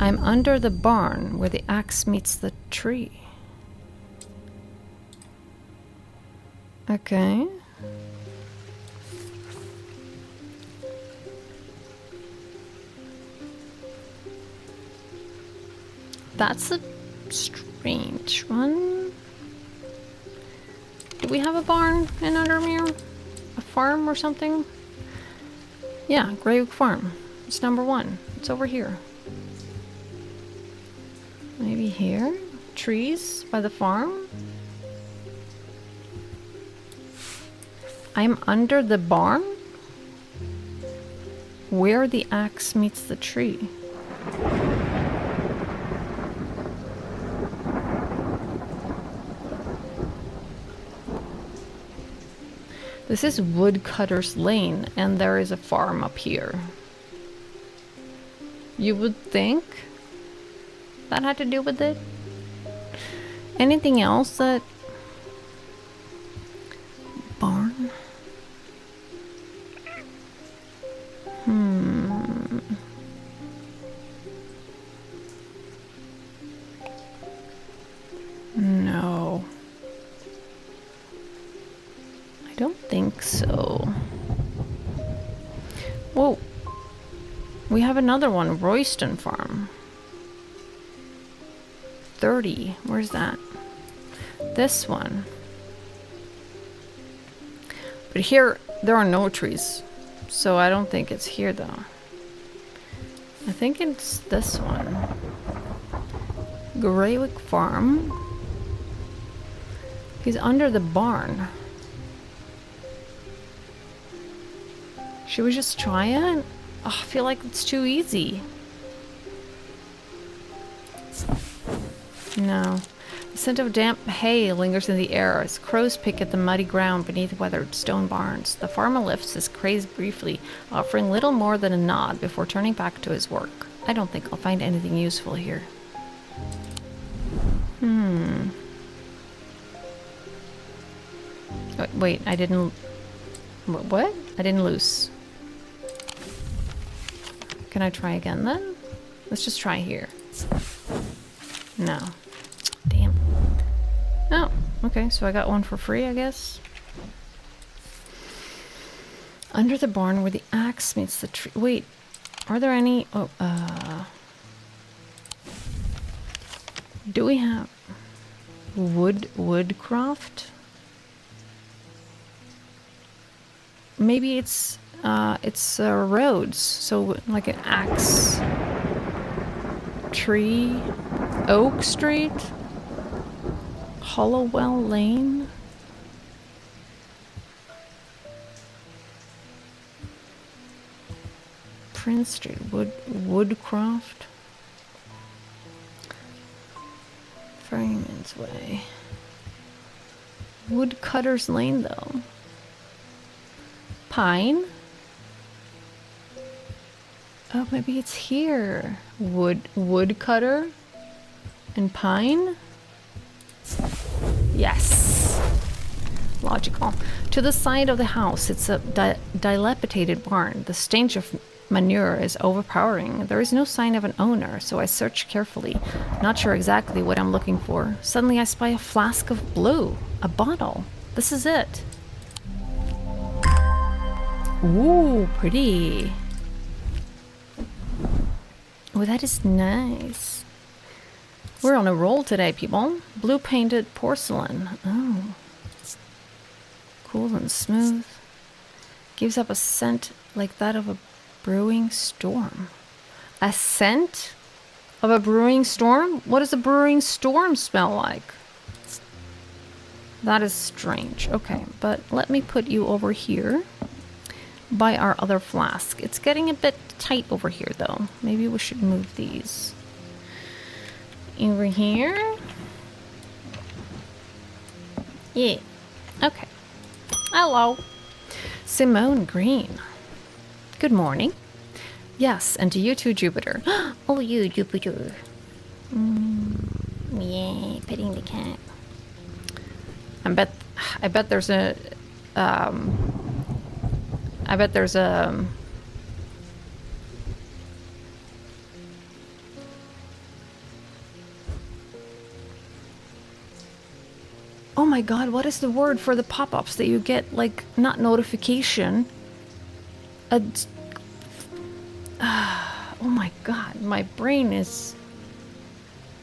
I'm under the barn where the axe meets the tree. Okay. That's a strange one. Do we have a barn in Undermere? A farm or something? Yeah, Greywood Farm. It's number 1. It's over here. Maybe here? Trees by the farm? I'm under the barn? Where the axe meets the tree. This is Woodcutter's Lane, and there is a farm up here. You would think that had to do with it? Anything else that... Barn? No. I don't think so. Whoa. We have another one, Royston Farm. 30. Where's that? This one. But here, there are no trees. So I don't think it's here, though. I think it's this one. Greywick Farm. He's under the barn. Should we just try it? Oh, I feel like it's too easy. No. The scent of damp hay lingers in the air as crows pick at the muddy ground beneath weathered stone barns. The farmer lifts his craze briefly, offering little more than a nod before turning back to his work. I don't think I'll find anything useful here. Wait, I didn't... What? I didn't lose. Can I try again then? Let's just try here. No. Damn. Oh, okay, so I got one for free, I guess. Under the barn where the axe meets the tree. Wait, are there any... Oh, do we have... Woodcroft? Maybe it's roads, so like an axe tree, Oak Street, Hollowell Lane. Prince Street, Woodcroft, Ferryman's Way, Woodcutter's Lane though. Pine? Oh, maybe it's here. Woodcutter and Pine? Yes. Logical. To the side of the house, it's a dilapidated barn. The stench of manure is overpowering. There is no sign of an owner, so I search carefully, not sure exactly what I'm looking for. Suddenly I spy a flask of blue. A bottle. This is it. Ooh, pretty. Oh, that is nice. We're on a roll today, people. Blue painted porcelain. Oh. Cool and smooth. Gives up a scent like that of a brewing storm. A scent of a brewing storm? What does a brewing storm smell like? That is strange. Okay, but let me put you over here by our other flask. It's getting a bit tight over here though. Maybe we should move these over here. Yeah. Okay. Hello. Simone Green. Good morning. Yes, and to you too, Jupiter. Oh, you, Jupiter. Yay, petting the cat. I bet there's a, I bet there's a, oh my god, what is the word for the pop-ups that you get, like, not notification? Oh my god, my brain is...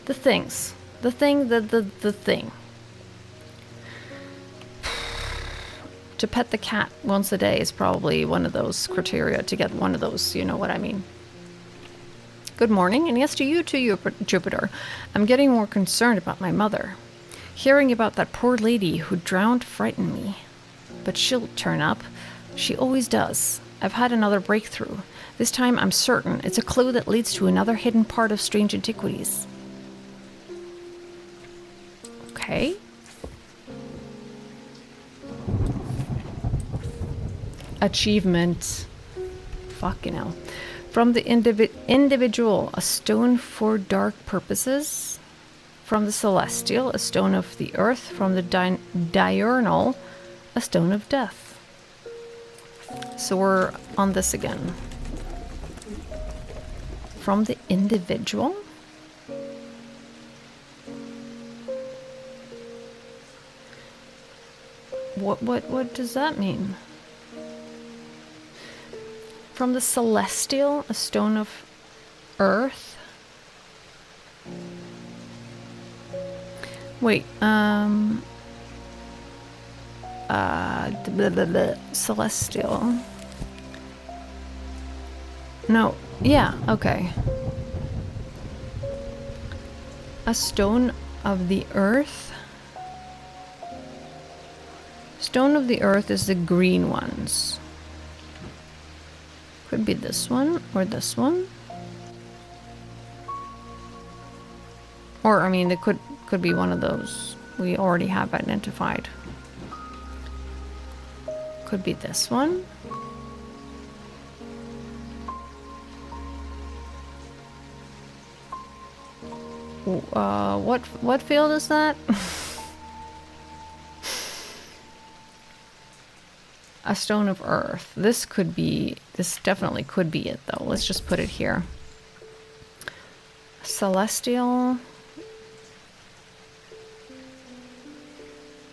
The things. The thing. To pet the cat once a day is probably one of those criteria to get one of those, you know what I mean. Good morning, and yes to you too, Jupiter. I'm getting more concerned about my mother. Hearing about that poor lady who drowned frightened me. But she'll turn up. She always does. I've had another breakthrough. This time I'm certain it's a clue that leads to another hidden part of Strange Antiquities. Okay. Achievement. Fucking hell. From the individual, a stone for dark purposes. From the celestial, a stone of the earth. From the diurnal, a stone of death. So we're on this again. From the individual? What does that mean? From the celestial, a stone of earth. Wait, celestial. No, yeah, okay. A stone of the earth. Stone of the earth is the green ones. Could be this one or this one. Or, I mean, it could be one of those we already have identified. Could be this one. What field is that? A stone of earth. This definitely could be it though. Let's just put it here. Celestial.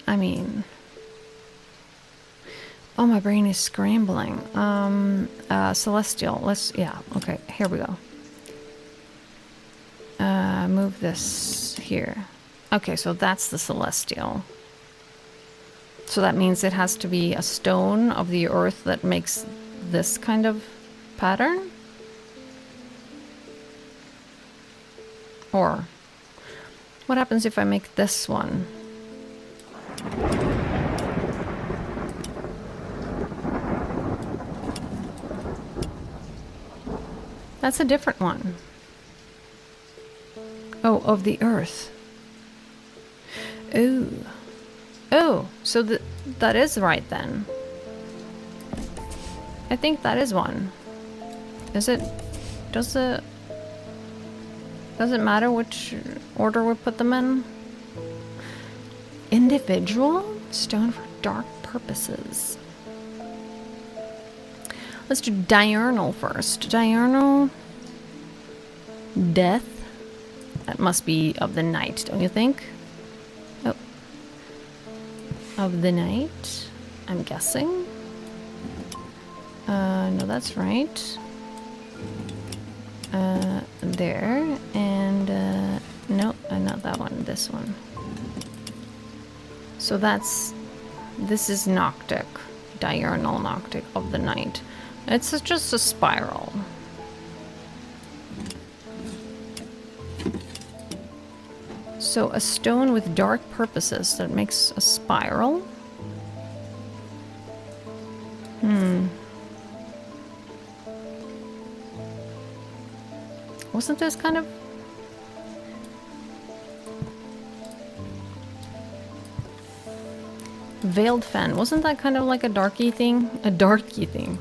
I mean, oh, my brain is scrambling. Celestial. Yeah, okay, here we go. Move this here. Okay, so that's the celestial. So that means it has to be a stone of the earth that makes this kind of pattern? Or what happens if I make this one? That's a different one. Oh, of the earth. Ooh. Oh, so that is right then. I think that is one. Is it? Does it matter which order we put them in? Individual? Stone for dark purposes. Let's do diurnal first. Diurnal. Death. That must be of the night, don't you think? Oh. Of the night, I'm guessing. No, that's right. There, and no, not that one, this one. So this is Noctic, diurnal Noctic of the night. It's just a spiral. So a stone with dark purposes that makes a spiral. Wasn't this kind of... Veiled Fen, wasn't that kind of like a darky thing? A darky thing.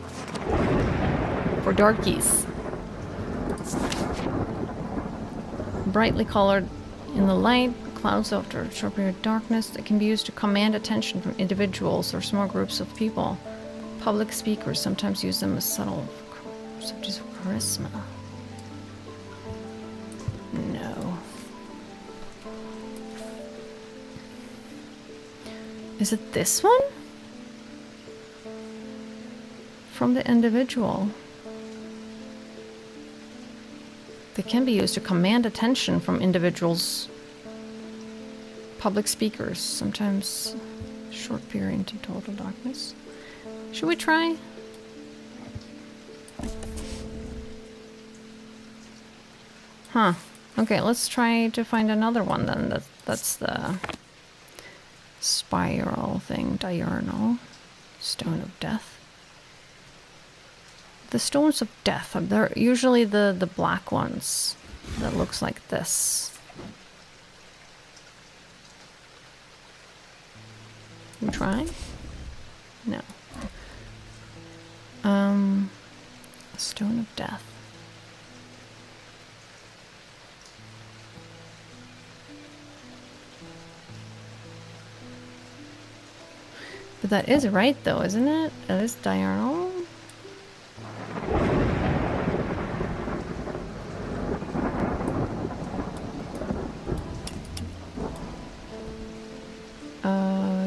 For darkies. Brightly colored In the light, clouds after a short period of darkness, it can be used to command attention from individuals or small groups of people. Public speakers sometimes use them as subtle subjects of charisma. No. Is it this one? From the individual. They can be used to command attention from individuals. Public speakers, sometimes short period into total darkness. Should we try? Huh. Okay, let's try to find another one then. That's the spiral thing. Diurnal. Stone of Death. The stones of death, they're usually the black ones that looks like this. We try? No. Stone of Death. But that is right though, isn't it? That is diurnal.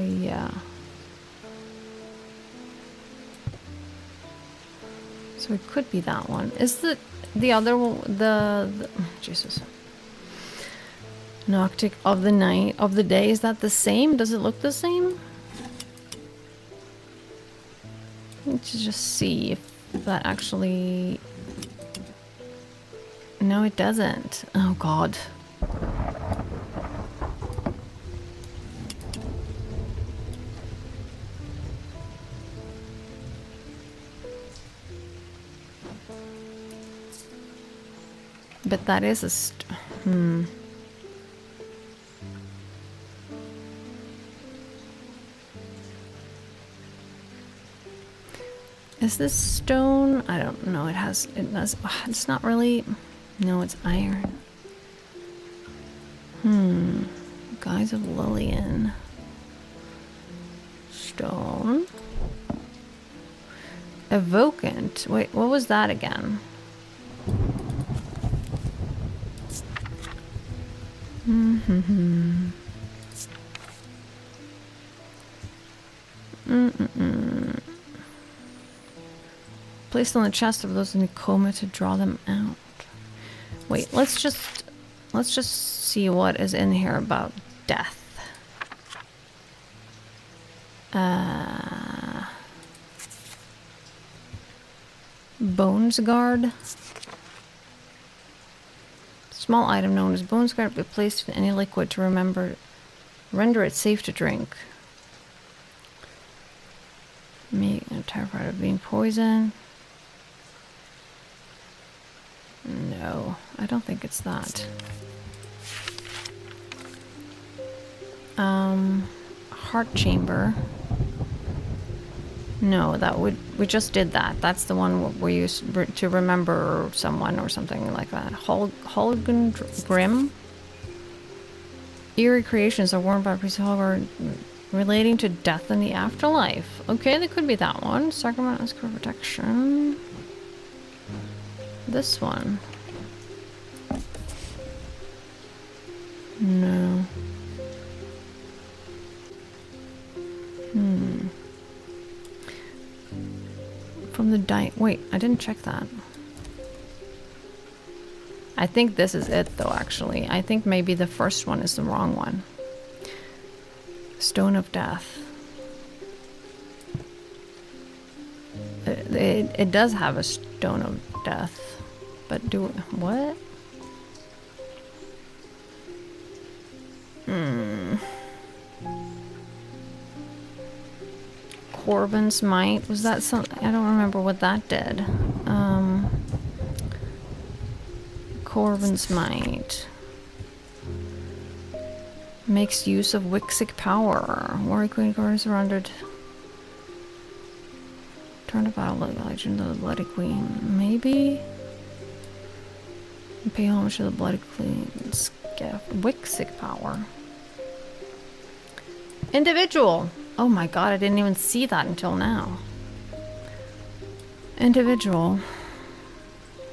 Yeah. So it could be that one. Is the other one, the Jesus. Noctic of the night, of the day, is that the same? Does it look the same? Let's just see if that actually... No, it doesn't. Oh god. But that is a Is this stone? I don't know. It has, it's not really, no, it's iron. Guise of Lillian. Stone. Evocant. Wait, what was that again? Placed on the chest of those in a coma to draw them out. Wait, let's just see what is in here about death. Bones Guard. Small item known as Bones Guard, but placed in any liquid to render it safe to drink. Me, I'm terrified of being poisoned. No, I don't think it's that. Heart chamber. No, we just did that. That's the one we used to remember someone or something like that. Holgen Grim. Eerie creations are worn by priest Holger relating to death in the afterlife. Okay, that could be that one. Sacrament as protection. This one. No. From the wait, I didn't check that. I think this is it though, actually. I think maybe the first one is the wrong one. Stone of Death. It does have a Stone of Death. But what? Corvin's Might. Was that something? I don't remember what that did. Corvin's Might. Makes use of Wixic power. Warrior Queen Guard is surrounded. Turn to battle like Legend of the Bloody Queen. Maybe? Pay homage to the Bloody Queen's Gift. Wixic power. Individual. Oh my god, I didn't even see that until now. Individual.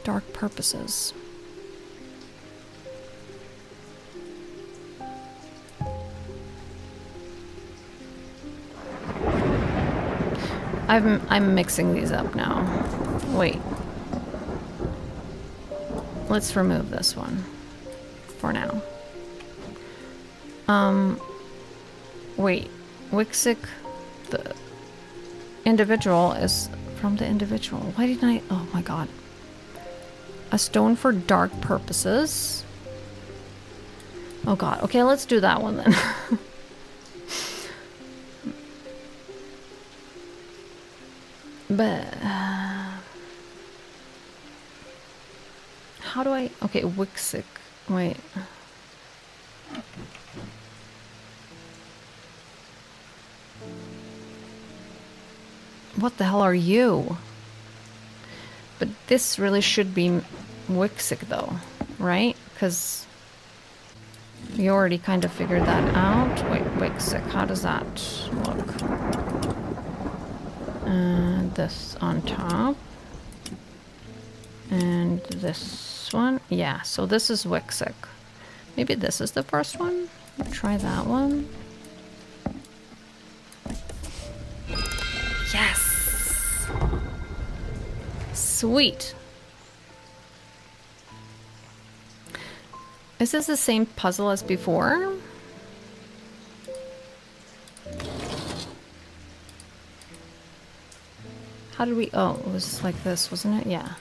Dark purposes. I'm mixing these up now. Wait. Let's remove this one for now. Wait. Wixic, the individual is from the individual. Why didn't I? Oh my god. A stone for dark purposes. Oh god. Okay, let's do that one then. But how do I? Okay, Wixic. Wait. What the hell are you? But this really should be Wixic though, right? Because you already kind of figured that out. Wait, Wixic, how does that look? This on top. And this one. Yeah, so this is Wixic. Maybe this is the first one? Try that one. Yes! Sweet! Is this the same puzzle as before? How did we... Oh, it was like this, wasn't it? Yeah.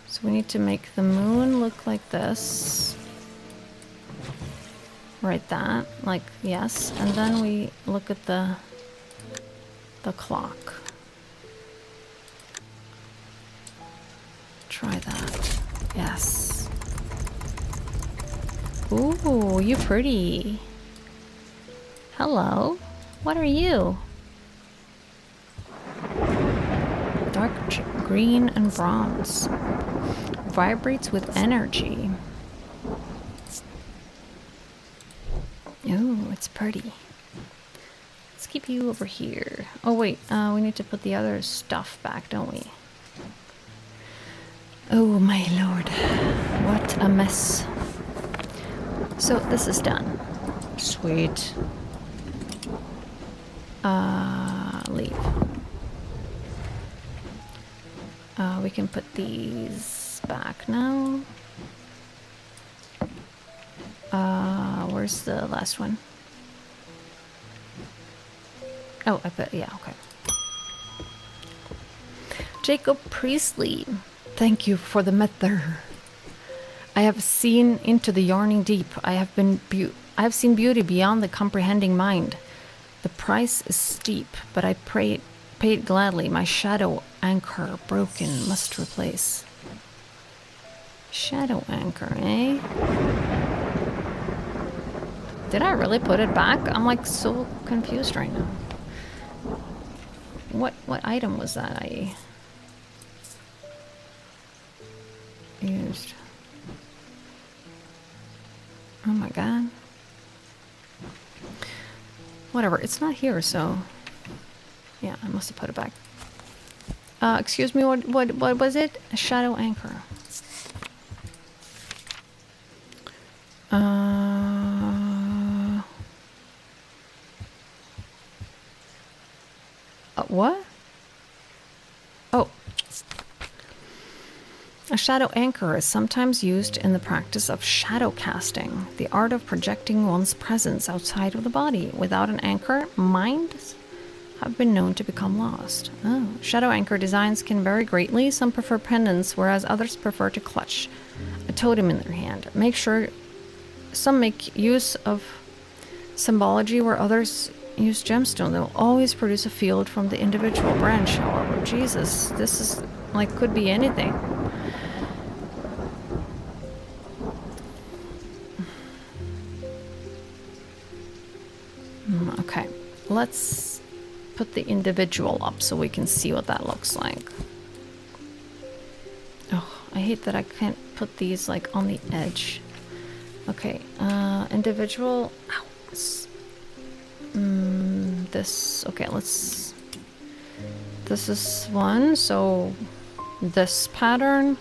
So we need to make the moon look like this. Right, that. Like, yes. And then we look at the clock. Try that. Yes. Ooh, you pretty. Hello. What are you? Dark green and bronze. Vibrates with energy. Ooh, it's pretty. Let's keep you over here. Oh wait, we need to put the other stuff back, don't we? Oh my lord. What a mess. So this is done. Sweet. Leave. We can put these back now. Where's the last one? Oh, I put, yeah, okay. Jacob Priestley, thank you for the mether. I have seen into the yarning deep. I have seen beauty beyond the comprehending mind. The price is steep, but I paid gladly. My shadow anchor broken must replace. Shadow anchor, eh? Did I really put it back? I'm like so confused right now. What item was that I used? Oh my god. Whatever, it's not here, so yeah, I must have put it back. Excuse me, what was it? A shadow anchor. What? Oh. A shadow anchor is sometimes used in the practice of shadow casting, the art of projecting one's presence outside of the body. Without an anchor, minds have been known to become lost. Oh. Shadow anchor designs can vary greatly. Some prefer pendants, whereas others prefer to clutch a totem in their hand. Make sure some make use of symbology where others use gemstone. They will always produce a field from the individual branch, however. Jesus, this is like could be anything. Okay, let's put the individual up so we can see what that looks like. Oh, I hate that I can't put these like on the edge. Okay, individual. Ow. This. Okay, let's. This is one, so this pattern.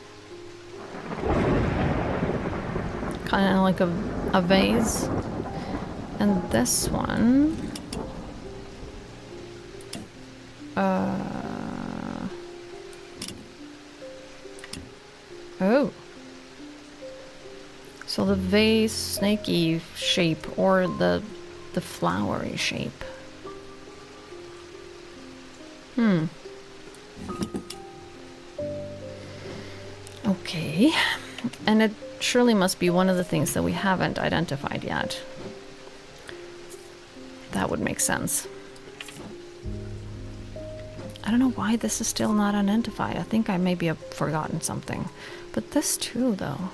Kind of like a vase. And this one. Oh. So the vase snaky shape or the flowery shape. Okay. And it surely must be one of the things that we haven't identified yet. That would make sense. I don't know why this is still not identified. I think I maybe have forgotten something. But this too, though.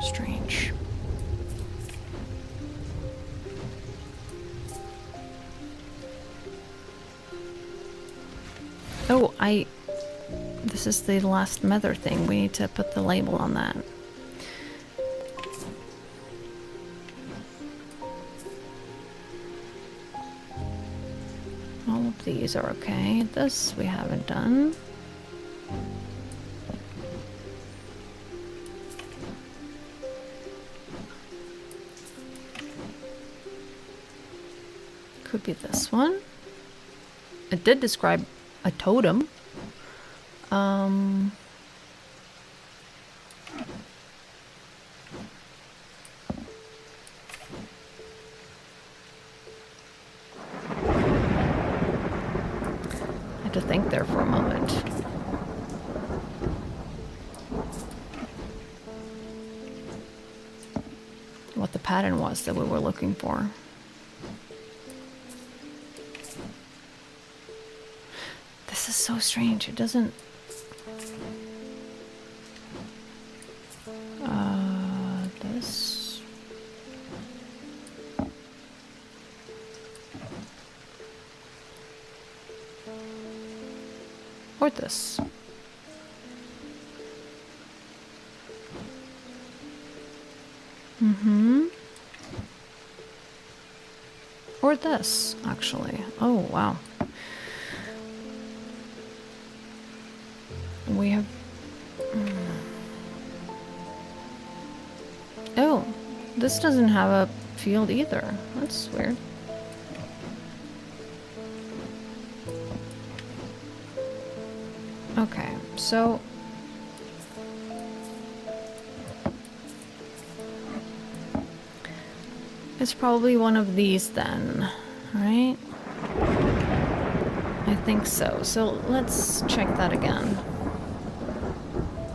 Strange. Oh, this is the last Mether thing. We need to put the label on that. All of these are okay. This we haven't done. Could be this one. It did describe a totem. I had to think there for a moment. What the pattern was that we were looking for. This is so strange. It doesn't... this... Or this. Or this, actually. Oh, wow. We have... Oh, this doesn't have a field either. That's weird. Okay, so... it's probably one of these then, right? I think so. So let's check that again.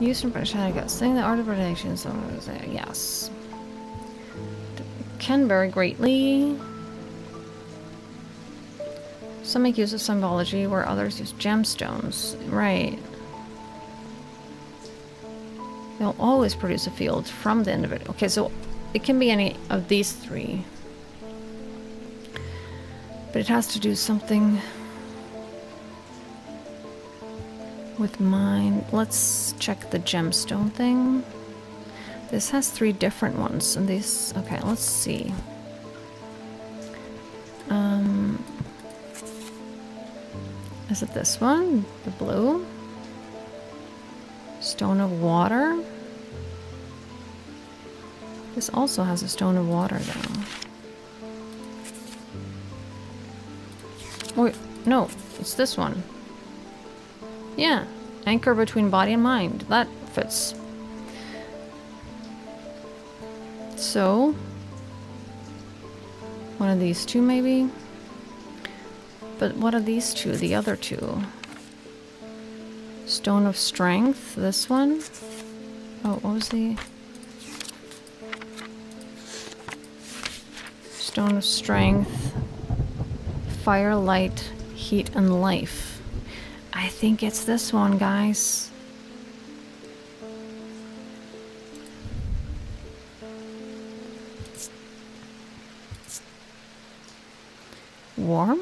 Use from British Haggis. Saying the art of predation, so I'm going to say yes. Can vary greatly. Some make use of symbology where others use gemstones. Right. They'll always produce a field from the individual. Okay, so it can be any of these three. But it has to do something with mine. Let's check the gemstone thing. This has 3 different ones, and these... okay, let's see. Is it this one? The blue? Stone of water? This also has a stone of water, though. Wait, no, it's this one. Yeah, anchor between body and mind. That fits. So, one of these two, maybe? But what are these two? The other two? Stone of Strength, this one? Oh, what was the... Stone of Strength, Fire, Light, Heat, and Life. I think it's this one, guys. Warm?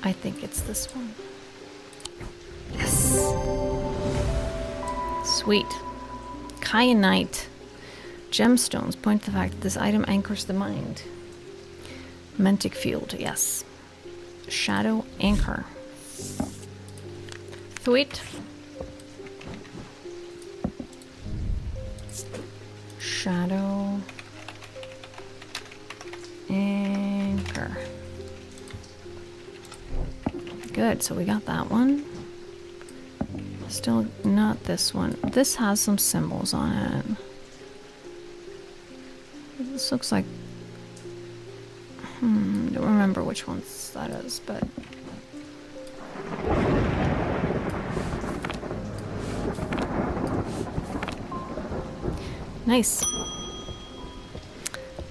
I think it's this one. Yes. Sweet. Kyanite. Gemstones point to the fact that this item anchors the mind. Mantic field, yes. Shadow anchor. Sweet. Shadow anchor. Good, so we got that one. Still not this one. This has some symbols on it. This looks like... don't remember which ones that is, but... Nice.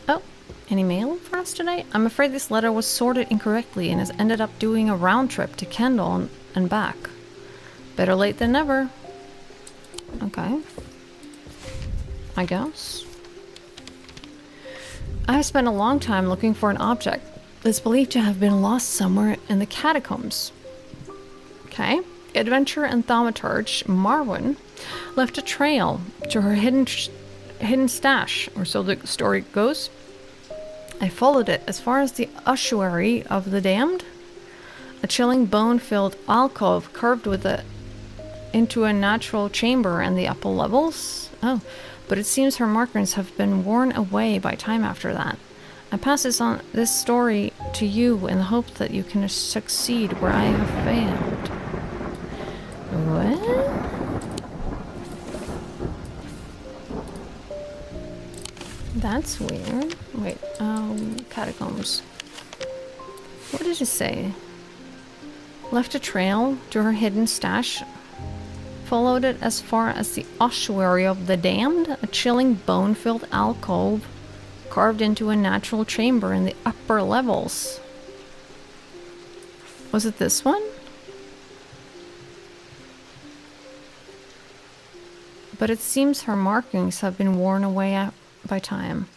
Oh, any mail for us today? I'm afraid this letter was sorted incorrectly and has ended up doing a round trip to Kendall and back. Better late than never. Okay. I guess. I have spent a long time looking for an object that's believed to have been lost somewhere in the catacombs. Okay. Adventurer and thaumaturge Marwyn left a trail to her hidden stash, or so the story goes. I followed it as far as the ossuary of the damned, a chilling bone-filled alcove carved into a natural chamber in the upper levels. Oh, but it seems her markings have been worn away by time after that. I pass this story to you in the hope that you can succeed where I have failed. What? That's weird. Wait, catacombs. What did it say? Left a trail to her hidden stash. Followed it as far as the ossuary of the damned, a chilling bone-filled alcove carved into a natural chamber in the upper levels. Was it this one? But it seems her markings have been worn away by time.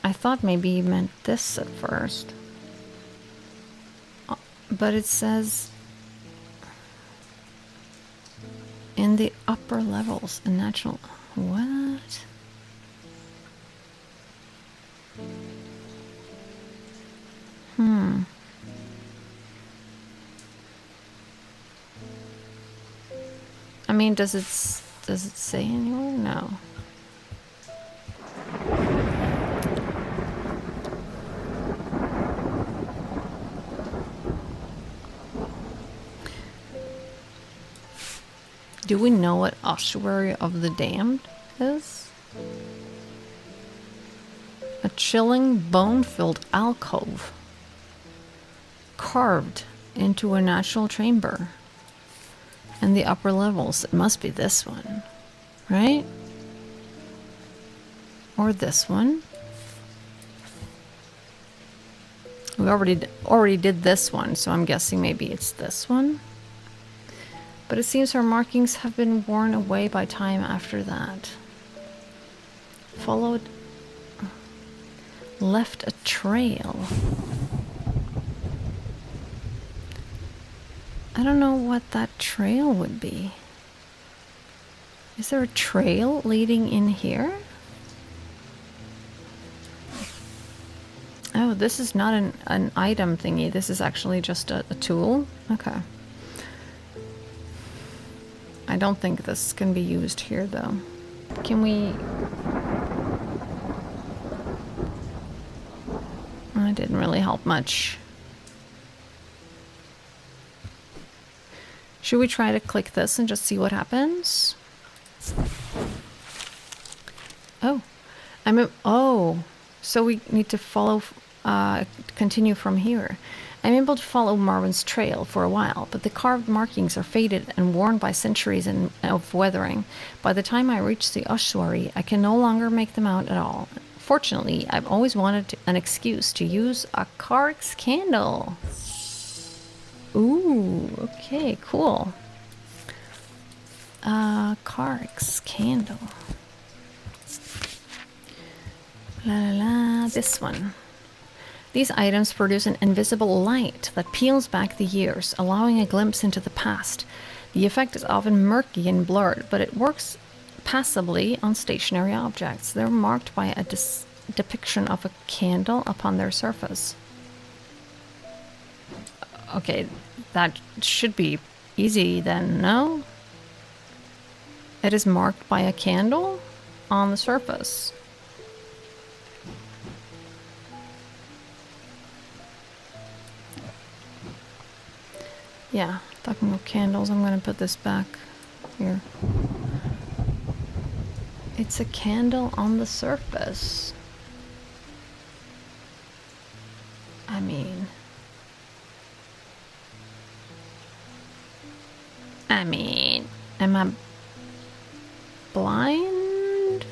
I thought maybe he meant this at first. But it says in the upper levels, a natural... What? I mean, does it say anywhere? No. Do we know what ossuary of the damned is? A chilling bone-filled alcove carved into a natural chamber in the upper levels. It must be this one, right? Or this one. We already did this one, so I'm guessing maybe it's this one. But it seems her markings have been worn away by time after that. Followed... Left a trail. I don't know what that trail would be. Is there a trail leading in here? Oh, this is not an item thingy. This is actually just a tool. Okay. I don't think this can be used here, though. Can we... That didn't really help much. Should we try to click this and just see what happens? Oh. Oh. So we need to follow... continue from here. I'm able to follow Marwyn's trail for a while, but the carved markings are faded and worn by centuries of weathering. By the time I reach the ossuary, I can no longer make them out at all. Fortunately, I've always wanted an excuse to use a Carx candle. Ooh, okay, cool. Carrick's candle. La la la, this one. These items produce an invisible light that peels back the years, allowing a glimpse into the past. The effect is often murky and blurred, but it works passably on stationary objects. They're marked by a depiction of a candle upon their surface. Okay, that should be easy then, no? It is marked by a candle on the surface. Yeah, talking about candles, I'm gonna put this back here. It's a candle on the surface. I mean, am I blind?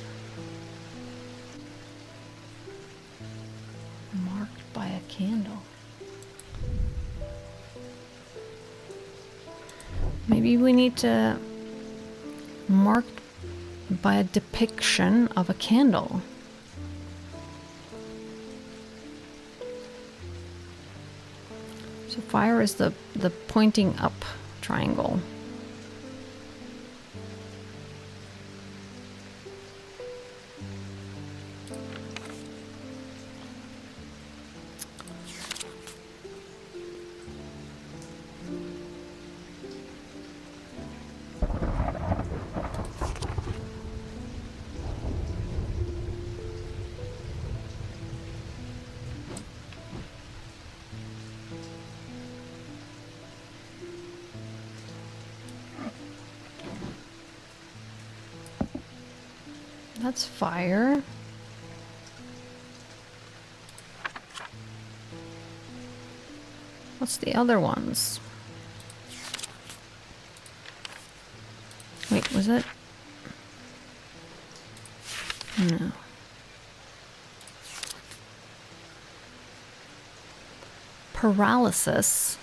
Marked by a candle. Maybe we need to mark by a depiction of a candle. So fire is the pointing up triangle. That's fire. What's the other ones? Wait, was it? No. Paralysis.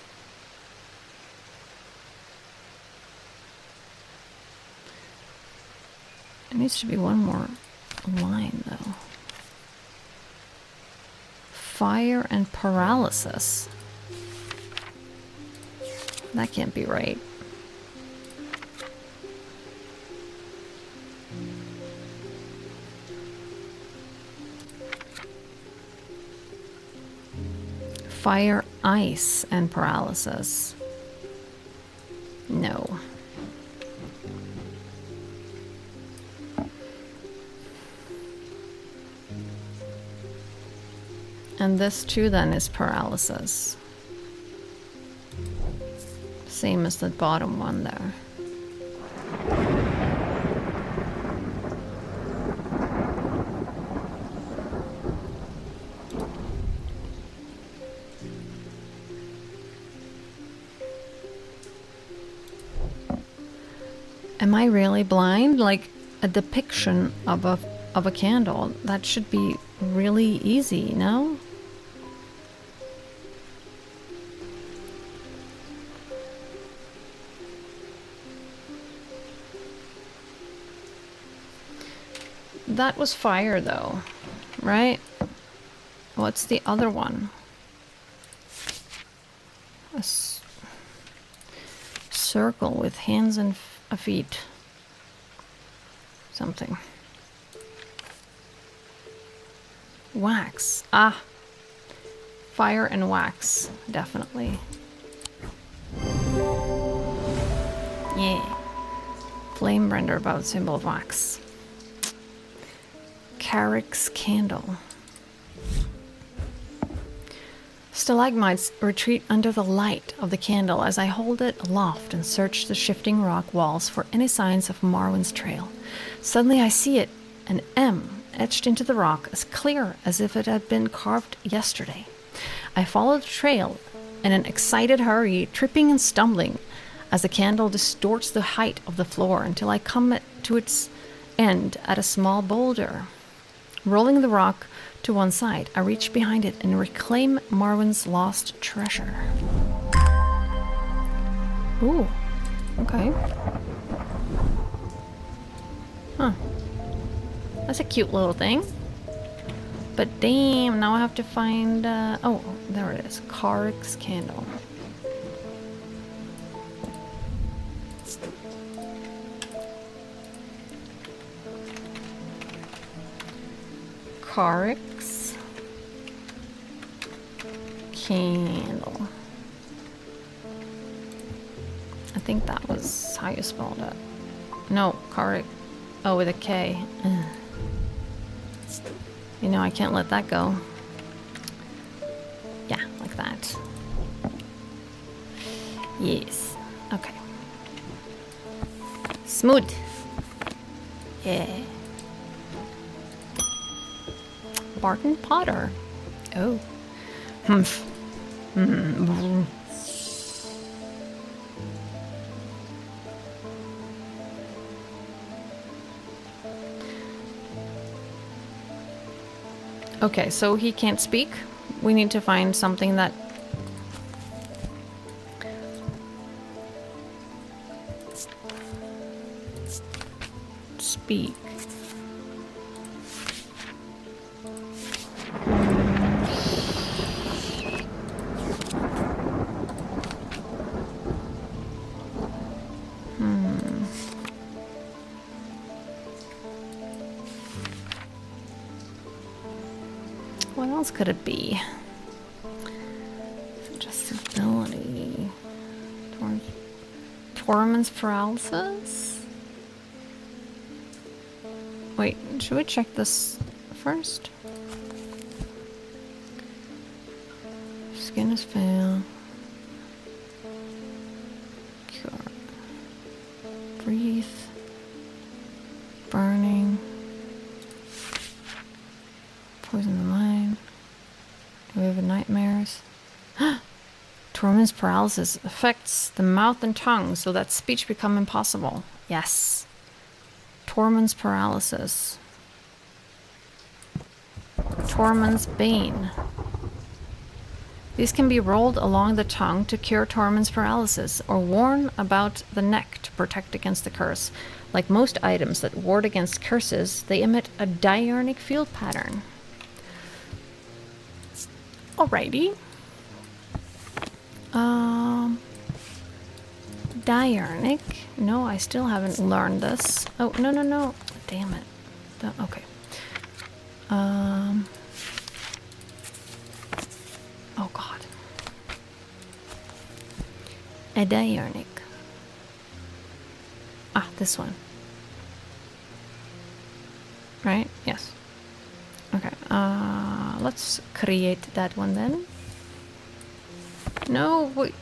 There needs to be one more line, though. Fire and paralysis. That can't be right. Fire, ice, and paralysis. No. And this too then is paralysis. Same as the bottom one there. Am I really blind? Like a depiction of a candle. That should be really easy, no? That was fire though, right? What's the other one? A circle with hands and feet. Something. Wax. Ah. Fire and wax, definitely. Yeah. Flame render about symbol of wax. Carrick's candle. Stalagmites retreat under the light of the candle as I hold it aloft and search the shifting rock walls for any signs of Marwyn's trail. Suddenly I see it, an M etched into the rock, as clear as if it had been carved yesterday. I follow the trail in an excited hurry, tripping and stumbling as the candle distorts the height of the floor until I come to its end at a small boulder. Rolling the rock to one side, I reach behind it and reclaim Marwyn's lost treasure. Ooh, okay. Huh. That's a cute little thing. But damn, now I have to find, oh, there it is. Carrick's candle. Carrick's candle. I think that was how you spelled it. No, Carrick. Oh, with a K. Ugh. You know, I can't let that go. Yeah, like that. Yes. Okay. Smooth. Yeah. Barton Potter. Oh. Humph. Mm. Okay, so he can't speak. We need to find something that... speak. What else could it be? Suggestibility. Tormund's paralysis? Wait, should we check this first? Skin is fail. Cure. Breathe. Burning. Poison the mind. Vivid nightmares. Tormund's paralysis affects the mouth and tongue so that speech become impossible. Yes. Tormund's paralysis. Tormund's bane. These can be rolled along the tongue to cure Tormund's paralysis, or worn about the neck to protect against the curse. Like most items that ward against curses, they emit a diurnic field pattern. Alrighty. Diurnic. No, I still haven't learned this. Oh, no, no, no. Damn it. Okay. Oh, God. A diurnic. Ah, this one. Right? Yes. Okay. Let's create that one then. No, wait.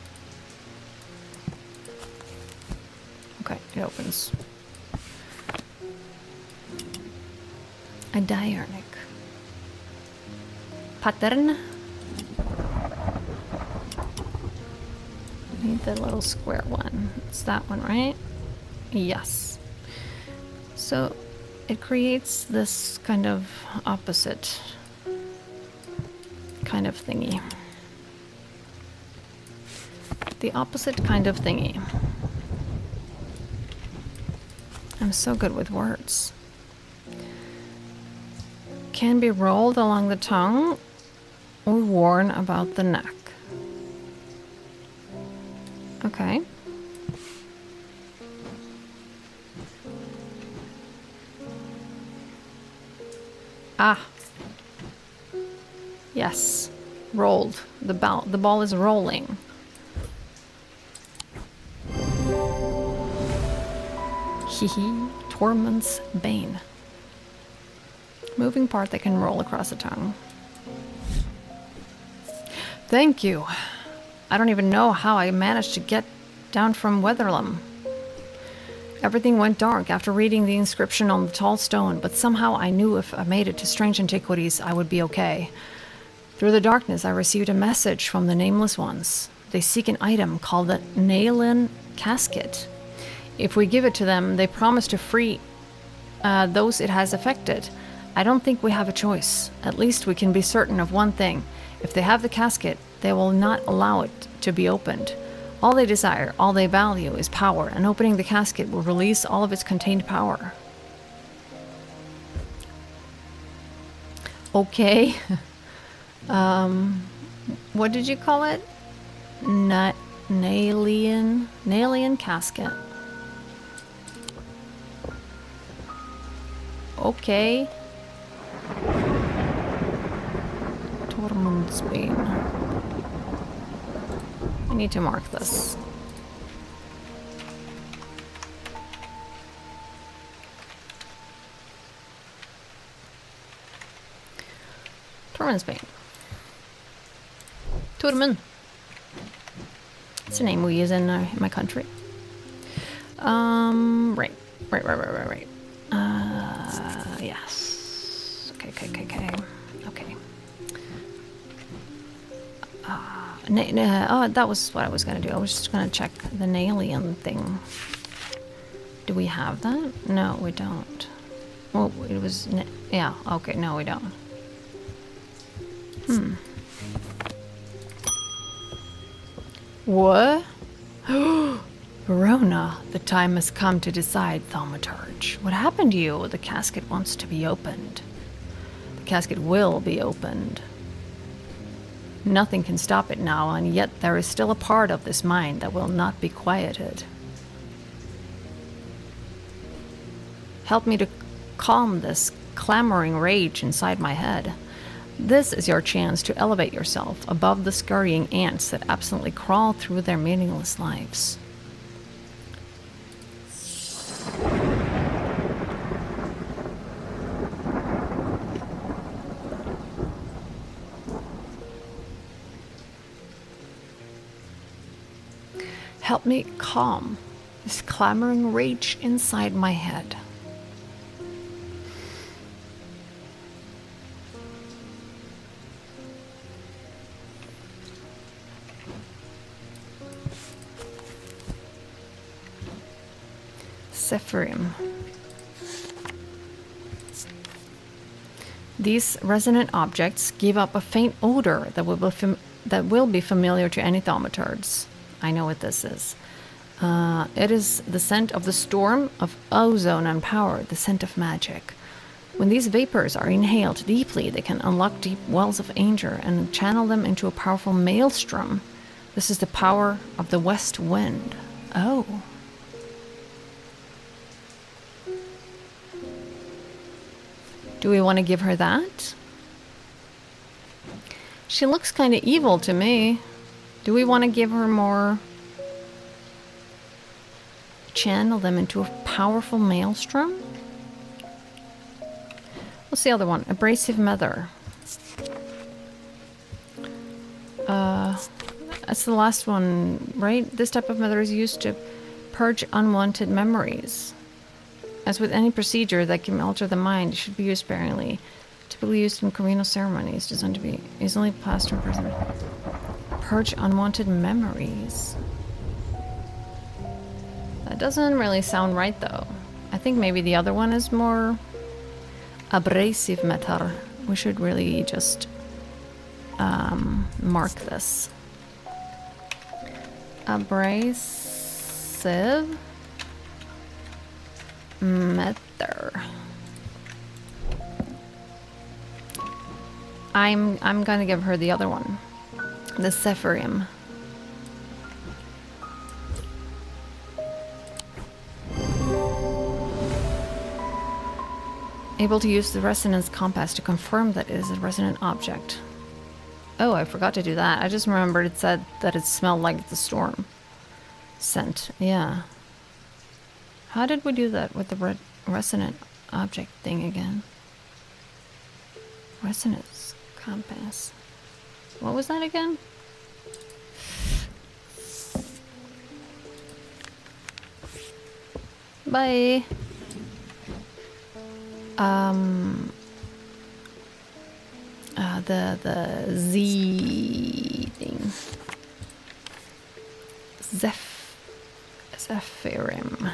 Okay, it opens. A diurnic. Pattern. I need the little square one. It's that one, right? Yes. So it creates this kind of opposite kind of thingy. The opposite kind of thingy. I'm so good with words. Can be rolled along the tongue or worn about the neck. Okay. Ah. Yes. Rolled. The ball is rolling. Hehe. Tormund's bane. Moving part that can roll across the tongue. Thank you. I don't even know how I managed to get down from Weatherlam. Everything went dark after reading the inscription on the tall stone, but somehow I knew if I made it to Strange Antiquities, I would be okay. Through the darkness, I received a message from the Nameless Ones. They seek an item called the Naelin Casket. If we give it to them, they promise to free those it has affected. I don't think we have a choice. At least we can be certain of one thing. If they have the casket, they will not allow it to be opened. All they desire, all they value is power, and opening the casket will release all of its contained power. Okay. What did you call it? Nalian casket. Okay. Tormundsbane. I need to mark this. Tormundsbane. Tormund. It's a name we use in my country. Right. Yes. Okay. Oh, that was what I was gonna do. I was just gonna check the Nalian thing. Do we have that? No, we don't. Well, it was... yeah, okay, no, we don't. What? Verona, the time has come to decide, Thaumaturge. What happened to you? The casket wants to be opened. The casket will be opened. Nothing can stop it now, and yet there is still a part of this mind that will not be quieted. Help me to calm this clamoring rage inside my head. This is your chance to elevate yourself above the scurrying ants that absently crawl through their meaningless lives. Help me calm this clamoring rage inside my head. Sephirim. These resonant objects give up a faint odor that will be familiar to any thaumaturgs. I know what this is. It is the scent of the storm of ozone and power, the scent of magic. When these vapors are inhaled deeply, they can unlock deep wells of anger and channel them into a powerful maelstrom. This is the power of the west wind. Oh. Do we want to give her that? She looks kind of evil to me. Do we want to give her more? Channel them into a powerful maelstrom? What's the other one? Abrasive Mother. That's the last one, right? This type of mother is used to purge unwanted memories. As with any procedure that can alter the mind, it should be used sparingly. Typically used in communal ceremonies, designed to be easily passed to a person. Purge unwanted memories. That doesn't really sound right, though. I think maybe the other one is more abrasive matter. We should really just mark this. Abrasive matter. I'm gonna give her the other one, the Sephirim. Able to use the resonance compass to confirm that it is a resonant object. Oh, I forgot to do that. I just remembered it said that it smelled like the storm scent. Yeah. How did we do that with the resonant object thing again? Resonance compass. What was that again? Bye. The Z thing. Sephirim.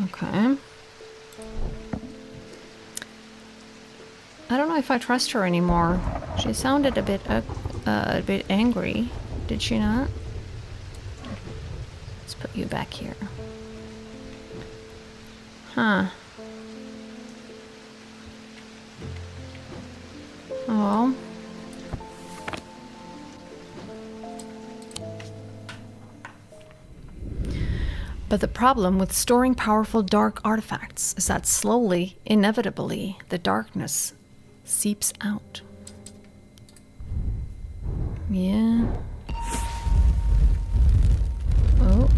Okay. I don't know if I trust her anymore. She sounded a bit angry. Did she not? Let's put you back here. Huh. Oh. But the problem with storing powerful dark artifacts is that slowly, inevitably, the darkness seeps out. Yeah. Oh.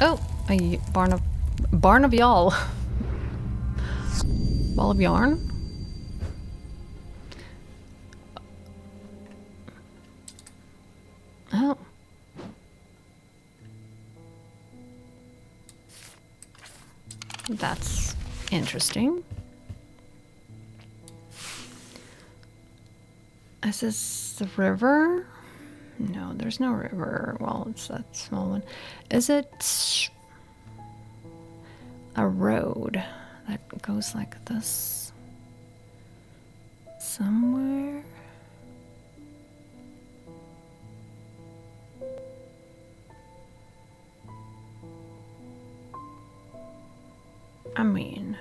Oh, a barn of y'all. Ball of yarn. Oh. That's interesting. Is this the river? No, there's no river. Well, it's that small one. Is it a road that goes like this? Somewhere? I mean...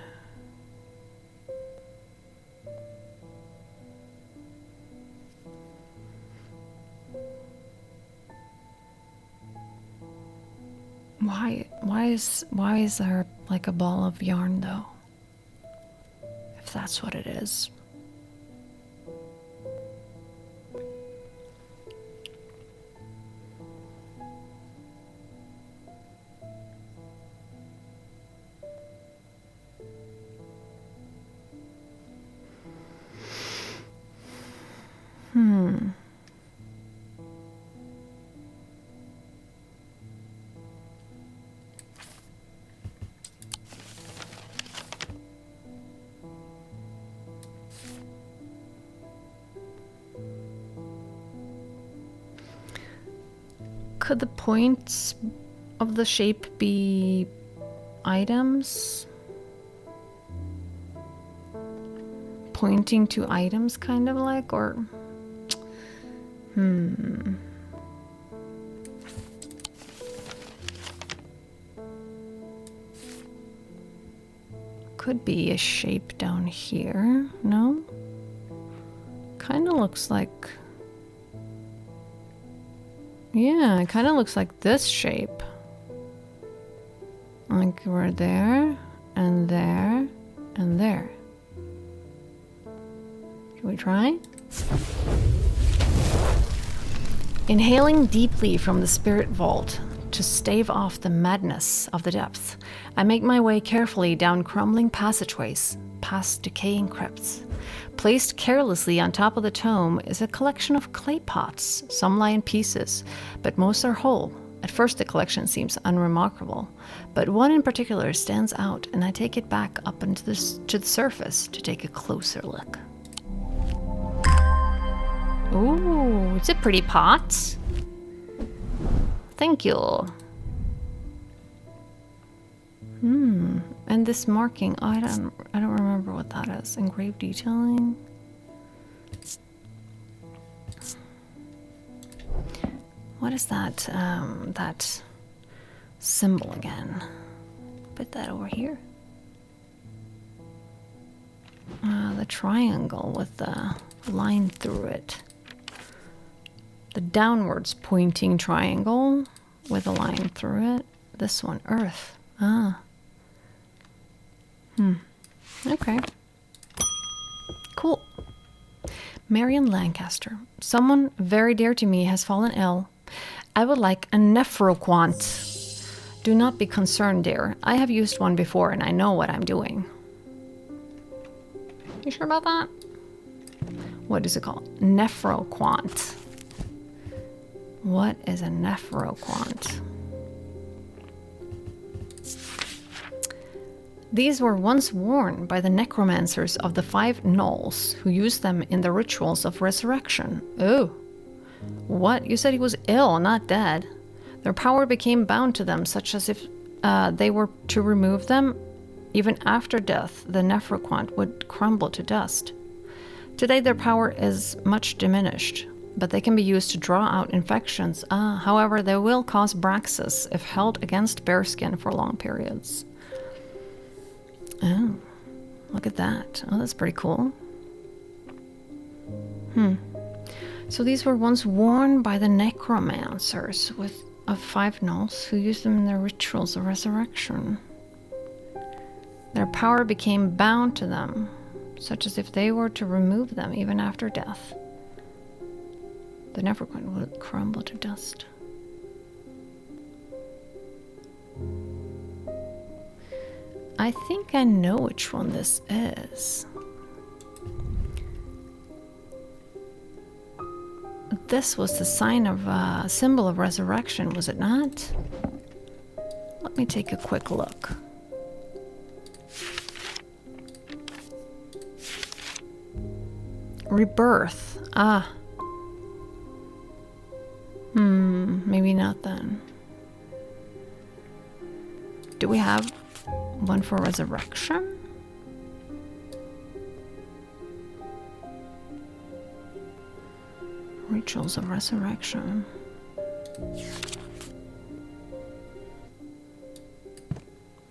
Why is there like a ball of yarn though? If that's what it is. Could the points of the shape be items? Pointing to items, kind of like, or... Could be a shape down here, no? Kind of looks like... Yeah, it kind of looks like this shape. Like we're there, and there, and there. Can we try? Inhaling deeply from the spirit vault to stave off the madness of the depths, I make my way carefully down crumbling passageways, past decaying crypts. Placed carelessly on top of the tome is a collection of clay pots. Some lie in pieces, but most are whole. At first the collection seems unremarkable, but one in particular stands out, and I take it back up into to the surface to take a closer look. Ooh, it's a pretty pot. Thank you. And this marking, I don't remember what that is. Engraved detailing. What is that? That symbol again. Put that over here. The triangle with the line through it. The downwards pointing triangle with a line through it. This one, Earth. Ah. Okay. Cool. Marion Lancaster. Someone very dear to me has fallen ill. I would like a nephroquant. Do not be concerned, dear. I have used one before and I know what I'm doing. You sure about that? What is it called? Nephroquant. What is a nephroquant? These were once worn by the necromancers of the 5 Knolls, who used them in the rituals of resurrection. Oh. What? You said he was ill, not dead. Their power became bound to them, such as if they were to remove them. Even after death, the nephroquant would crumble to dust. Today their power is much diminished. but they can be used to draw out infections. However, they will cause Braxis if held against bearskin for long periods. Oh, look at that. Oh, that's pretty cool. So these were once worn by the necromancers of 5 nulls who used them in their rituals of resurrection. Their power became bound to them, such as if they were to remove them even after death. The Neverquent would crumble to dust. I think I know which one this is. This was the sign of symbol of resurrection, was it not? Let me take a quick look. Rebirth. Maybe not then. Do we have one for resurrection? Rituals of resurrection.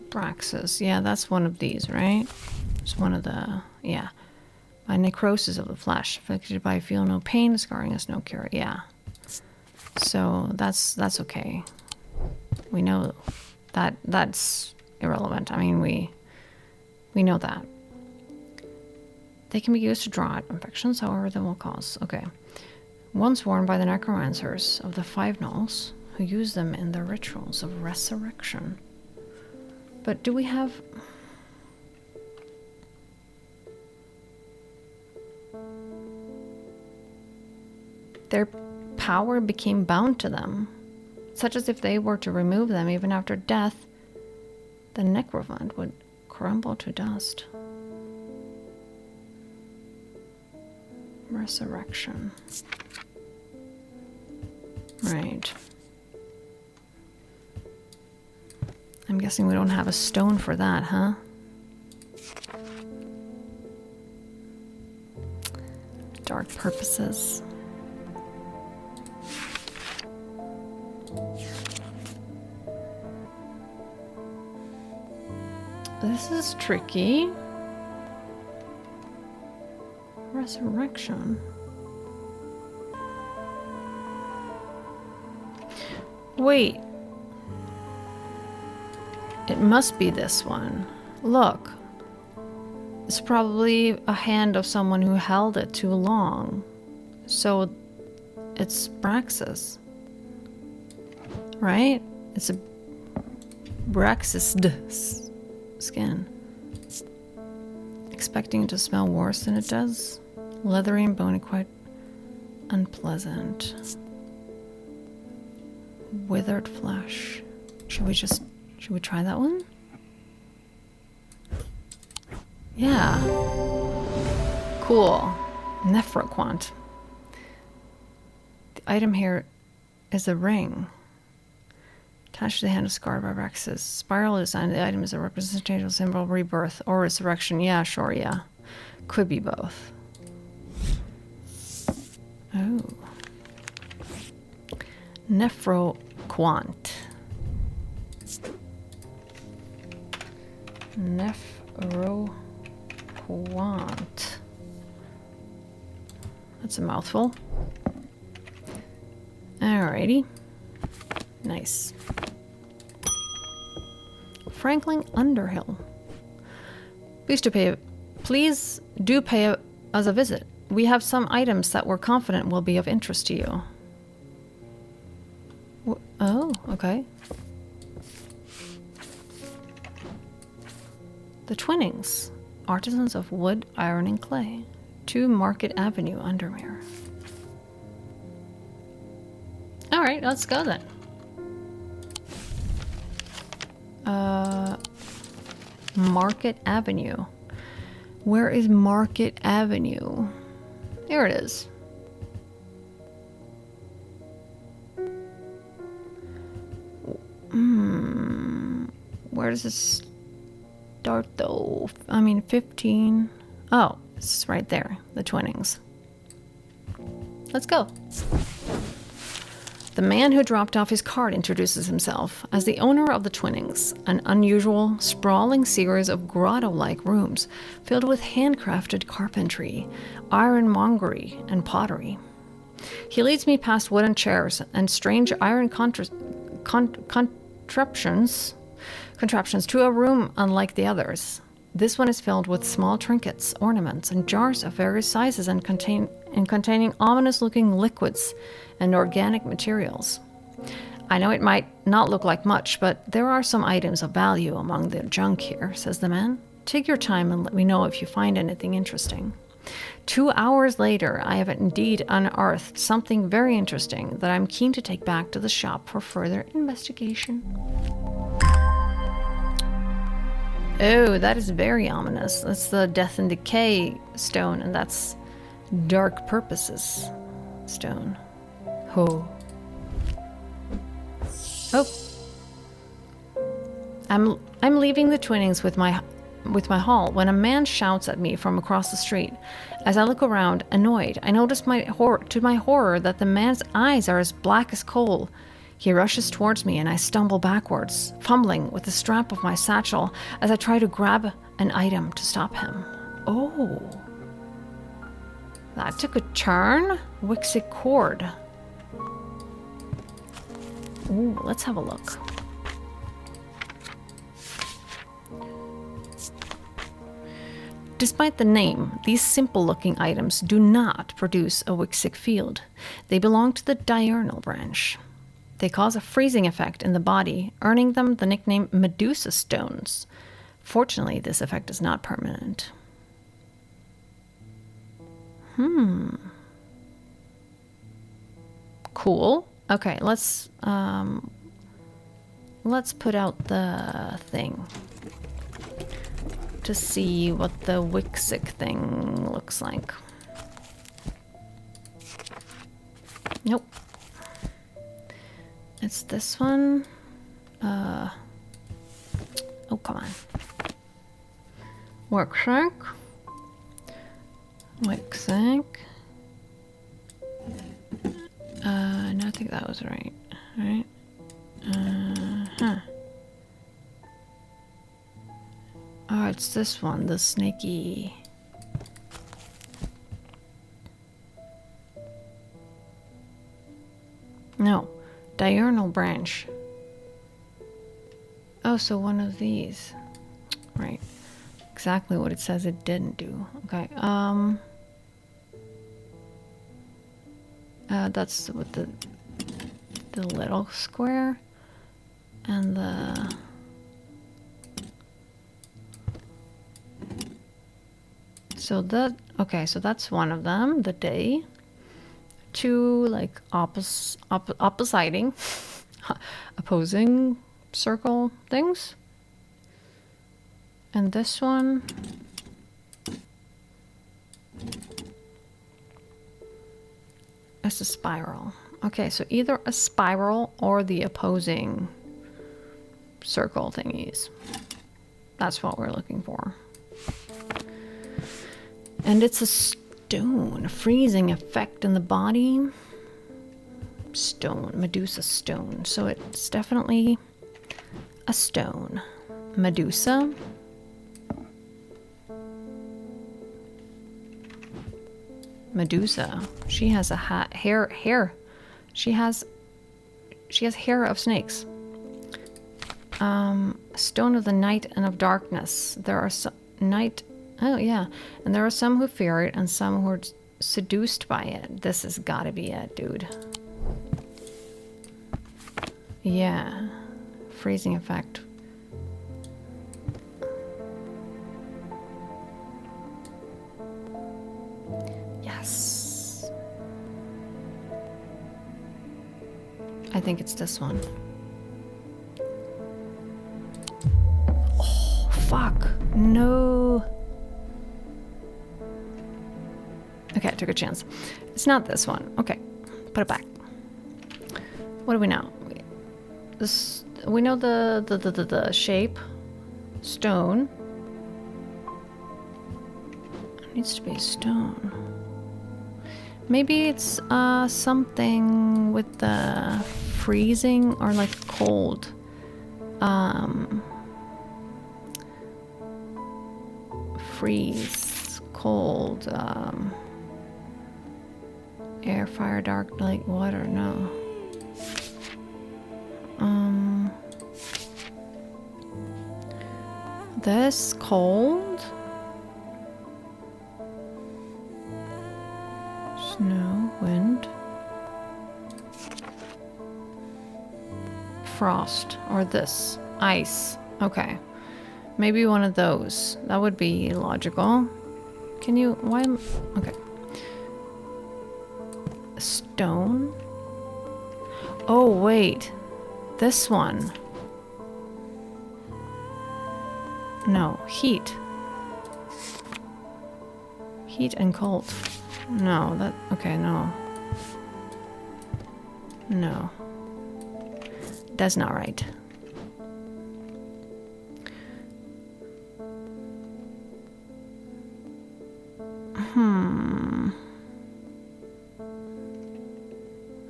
Braxis. Yeah, that's one of these, right? It's one of the, yeah. By necrosis of the flesh, afflicted by feel no pain, scarring has no cure. Yeah. So that's okay. We know that that's irrelevant. I mean, we know that. They can be used to draw out infections, however they will cause. Okay. Once worn by the necromancers of the 5 nulls, who use them in their rituals of resurrection. But do we have... Their power became bound to them, such as if they were to remove them even after death, the necrophant would crumble to dust. Resurrection. Right. I'm guessing we don't have a stone for that, huh? Dark purposes. This is tricky. Resurrection. Wait. It must be this one. Look. It's probably a hand of someone who held it too long. So it's Braxis. Right? It's a Braxis skin. Expecting it to smell worse than it does. Leathery and bony, quite unpleasant. Withered flesh. Should we try that one? Yeah. Cool. Nephroquant. The item here is a ring. Attached to the hand of scarred by Braxis. Spiral design. The item is a representative symbol of rebirth or resurrection. Yeah, sure, yeah. Could be both. Oh. Nephroquant. Nephroquant. That's a mouthful. Alrighty. Nice. Franklin Underhill. Please do pay us a visit. We have some items that we're confident will be of interest to you. Oh, okay. The Twinnings, artisans of wood, iron, and clay. 2 Market Avenue, Undermere. All right, let's go then. Market Avenue. Where is Market Avenue? Here it is. Where does this start though? I mean, 15. Oh, it's right there. The Twinnings. Let's go. The man who dropped off his card introduces himself as the owner of the Twinnings, an unusual, sprawling series of grotto-like rooms filled with handcrafted carpentry, ironmongery, and pottery. He leads me past wooden chairs and strange iron contraptions to a room unlike the others. This one is filled with small trinkets, ornaments, and jars of various sizes and containing ominous-looking liquids and organic materials. I know it might not look like much, but there are some items of value among the junk here, says the man. Take your time and let me know if you find anything interesting. 2 hours later, I have indeed unearthed something very interesting that I'm keen to take back to the shop for further investigation. Oh, that is very ominous. That's the Death and Decay stone, and that's Dark Purposes stone. Oh. Oh. I'm leaving the Twinnings with my haul when a man shouts at me from across the street. As I look around, annoyed, I notice to my horror that the man's eyes are as black as coal. He rushes towards me and I stumble backwards, fumbling with the strap of my satchel as I try to grab an item to stop him. Oh. That took a turn. Wixic cord. Ooh, let's have a look. Despite the name, these simple-looking items do not produce a Wixic field. They belong to the diurnal branch. They cause a freezing effect in the body, earning them the nickname Medusa stones. Fortunately, this effect is not permanent. Cool. Okay, let's put out the thing to see what the Wixic thing looks like. Nope. It's this one. Oh, come on. Wixic. No, I think that was right. Right? Oh, it's this one, the snaky. No, diurnal branch. Oh, so one of these. Right. Exactly what it says it didn't do. Okay, that's with the little square and the so that's one of them, the day. Two like opposing circle things. And this one is a spiral. Okay, so either a spiral or the opposing circle thingies. That's what we're looking for. And it's a stone, a freezing effect in the body. Stone, Medusa stone. So it's definitely a stone. Medusa. Medusa. She has a hair. She has hair of snakes. Stone of the night and of darkness. There are some Oh yeah, and there are some who fear it and some who are seduced by it. This has got to be it, dude. Yeah, freezing effect. Yes. I think it's this one. Oh, fuck. No. Okay, I took a chance. It's not this one. Okay, put it back. What do we know? We know the shape. Stone. It needs to be stone. Maybe it's something with the freezing or like cold. Freeze, cold, air, fire, dark, light, water, no. This cold? Snow, wind. Frost, or this, ice. Okay. Maybe one of those. That would be logical. Can you, why, okay. Stone? Oh, wait. This one. No, heat. Heat and cold. No, that, okay, no. No. That's not right.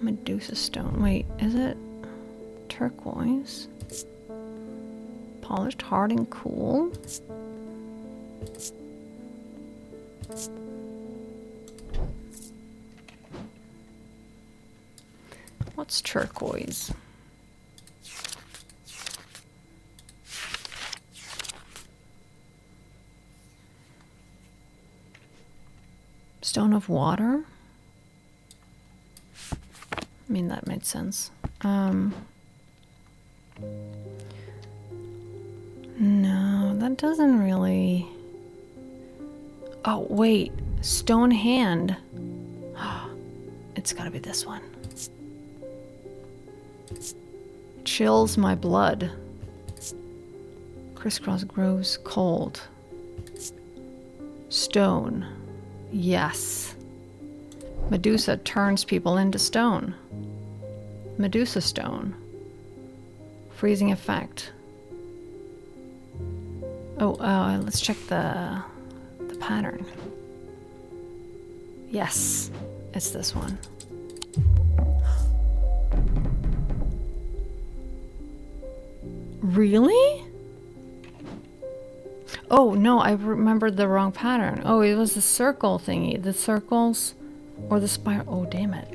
Medusa stone. Wait, is it turquoise? Polished, hard, and cool. What's turquoise? Stone of water? I mean, that made sense. No, that doesn't really... Oh, wait. Stone hand. It's gotta be this one. Chills my blood. Crisscross grows cold. Stone. Yes. Medusa turns people into stone. Medusa stone. Freezing effect. Oh, let's check the pattern. Yes, it's this one. Really? Oh, no, I remembered the wrong pattern. Oh, it was the circle thingy. The circles or the spiral. Oh, damn it.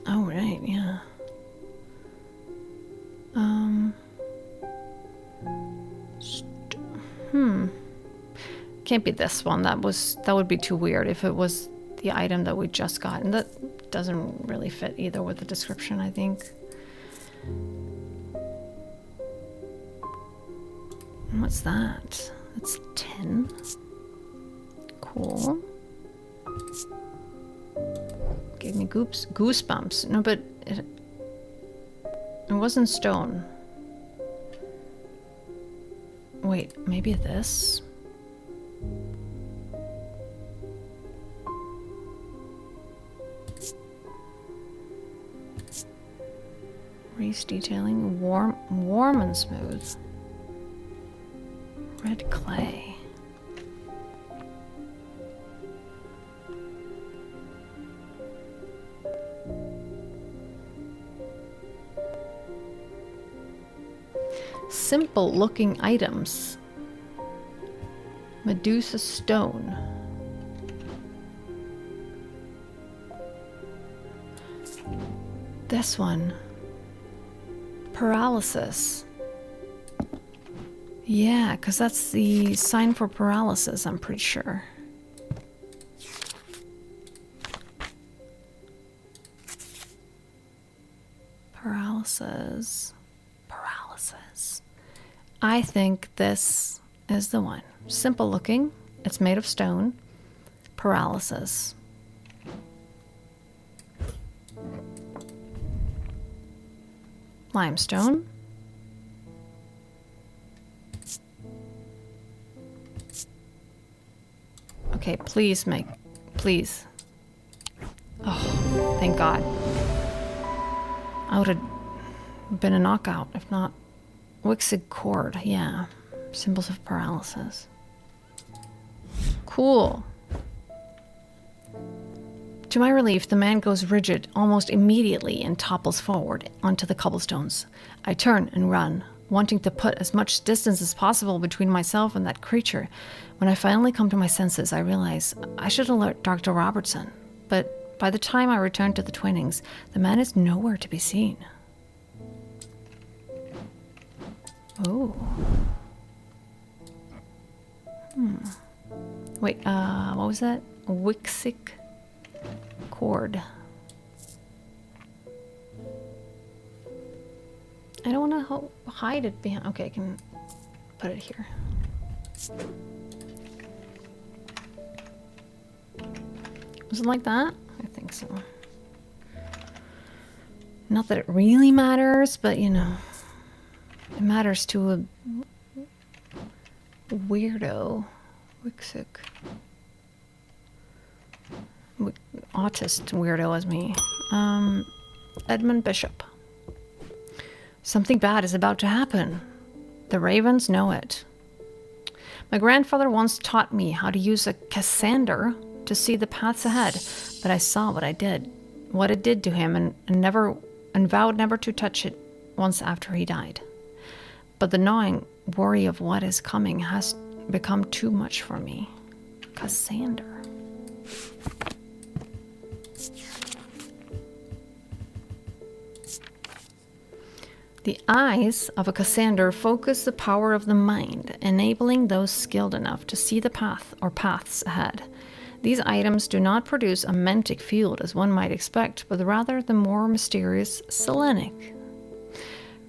Oh, right, yeah. Can't be this one. That would be too weird if it was the item that we just got. And that doesn't really fit either with the description, I think. What's that? That's tin. Cool. Gave me goosebumps. No, but it wasn't stone. Wait, maybe this? Reese detailing, warm and smooth. Red clay. Simple looking items. Medusa stone. This one. Paralysis. Yeah, because that's the sign for paralysis, I'm pretty sure. Paralysis. Paralysis. I think this is the one. Simple looking. It's made of stone. Paralysis. Limestone. Okay, please make, please. Oh, thank God. I would have been a knockout, if not. Wixig cord, yeah. Symbols of paralysis. Cool. To my relief, the man goes rigid almost immediately and topples forward onto the cobblestones. I turn and run, wanting to put as much distance as possible between myself and that creature. When I finally come to my senses, I realize I should alert Dr. Robertson. But by the time I return to the Twinnings, the man is nowhere to be seen. Oh. Wait, what was that? Wixic cord. I don't want to hide it behind. Okay, I can put it here. Was it like that? I think so. Not that it really matters, but you know, it matters to a weirdo. Wixic. Autist weirdo as me. Edmund Bishop. Something bad is about to happen. The ravens know it. My grandfather once taught me how to use a Cassander to see the paths ahead, but I saw what it did to him, and vowed never to touch it once after he died. But the gnawing worry of what is coming has become too much for me. Cassander. The eyes of a Cassander focus the power of the mind, enabling those skilled enough to see the path or paths ahead. These items do not produce a mentic field as one might expect, but rather the more mysterious selenic.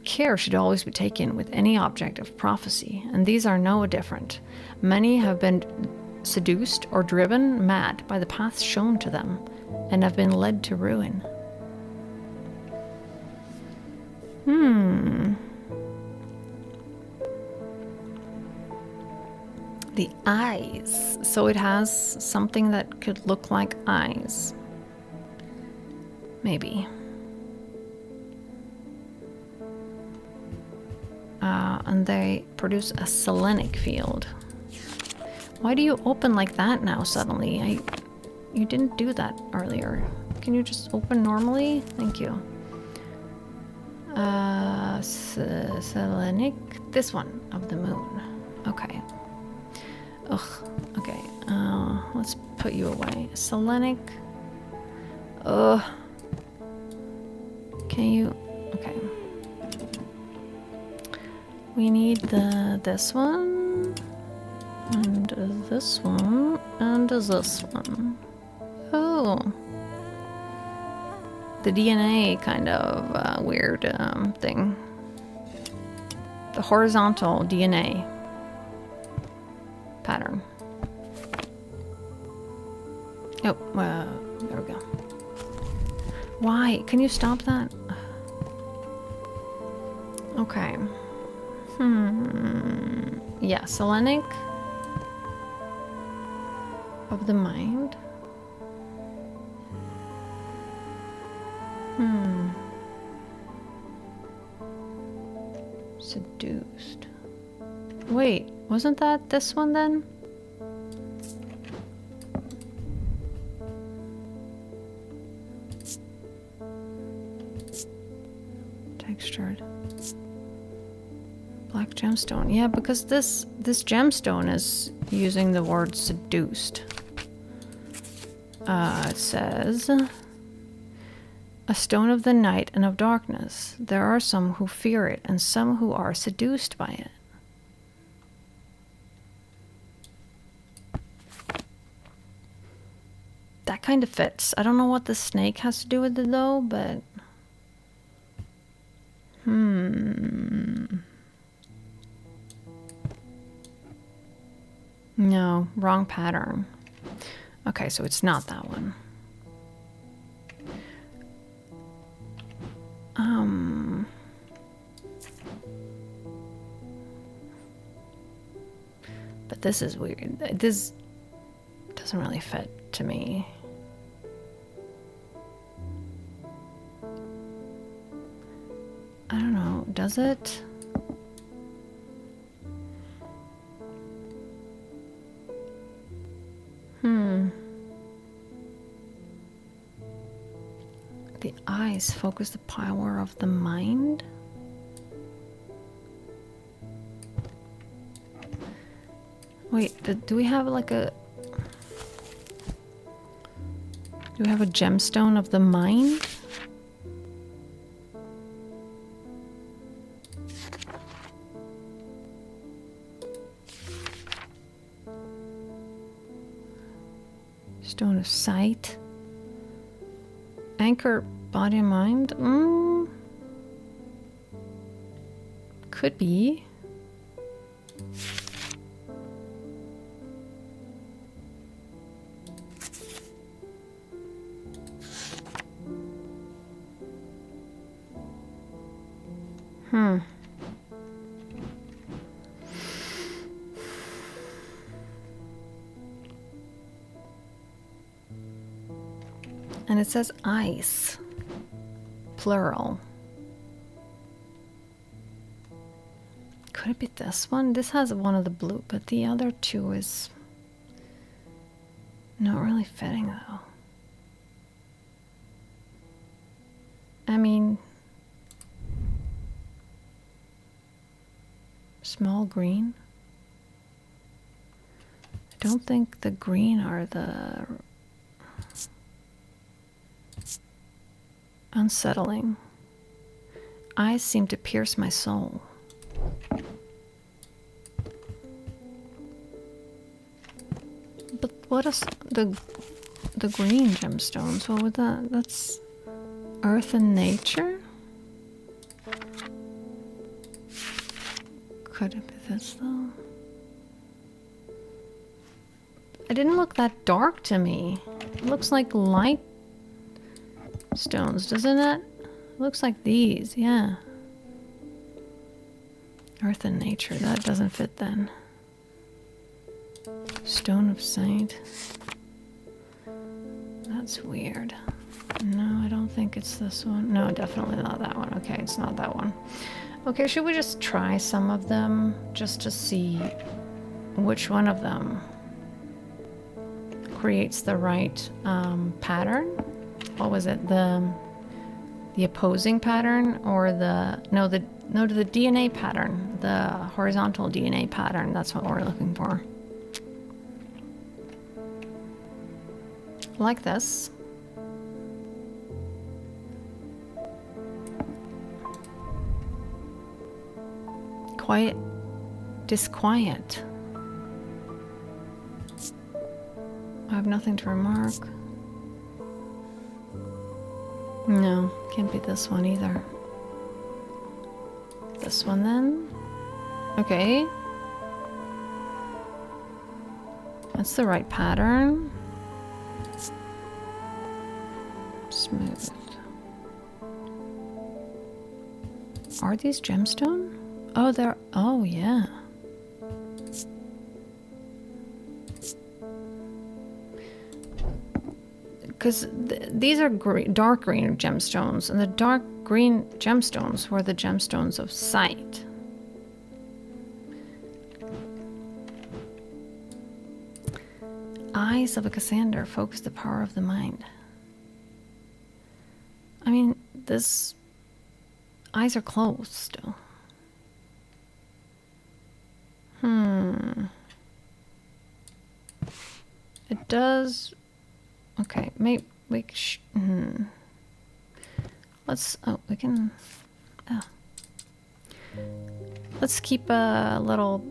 Care should always be taken with any object of prophecy, and these are no different. Many have been seduced or driven mad by the paths shown to them, and have been led to ruin. The eyes. So it has something that could look like eyes. Maybe. And they produce a selenic field. Why do you open like that now suddenly? You didn't do that earlier. Can you just open normally? Thank you. Selenic. This one of the moon. Okay. Ugh. Okay. Let's put you away. Selenic. Ugh. Can you? Okay. We need this one, and this one, and this one. Oh. The DNA kind of weird thing. The horizontal DNA pattern. Oh, there we go. Why? Can you stop that? Okay. Yeah, selenic of the mind. Seduced. Wait, wasn't that this one then? Textured. Black gemstone. Yeah, because this gemstone is using the word seduced. It says, a stone of the night and of darkness. There are some who fear it and some who are seduced by it. That kind of fits. I don't know what the snake has to do with it though, but... No, wrong pattern. Okay, so it's not that one. But this is weird. This doesn't really fit to me. I don't know, does it? The eyes focus the power of the mind. Wait, do we have like a... Do we have a gemstone of the mind? Stone of sight. Anchor body and mind. Could be. And it says ice, plural. Could it be this one? This has one of the blue, but the other two is not really fitting though. I mean, small green. I don't think the green are the unsettling. Eyes seem to pierce my soul. But what is the green gemstones? What would that? That's earth and nature? Could it be this though? It didn't look that dark to me. It looks like light stones, doesn't it? It looks like these, yeah. Earth and nature, that doesn't fit then. Stone of sight. That's weird. No, I don't think it's this one. No, definitely not that one. Okay, it's not that one. Okay, should we just try some of them just to see which one of them creates the right pattern? What was it? The opposing pattern or the DNA pattern, the horizontal DNA pattern. That's what we're looking for. Like this. Quiet, disquiet. I have nothing to remark. No, can't be this one either. This one then? Okay. That's the right pattern. Smooth. Are these gemstone? Oh, they're... Oh, yeah. Because these are dark green gemstones, and the dark green gemstones were the gemstones of sight. Eyes of a Cassander focus the power of the mind. I mean, this... Eyes are closed still. It does... Okay, maybe we let's... Oh, we can... Oh. Let's keep a little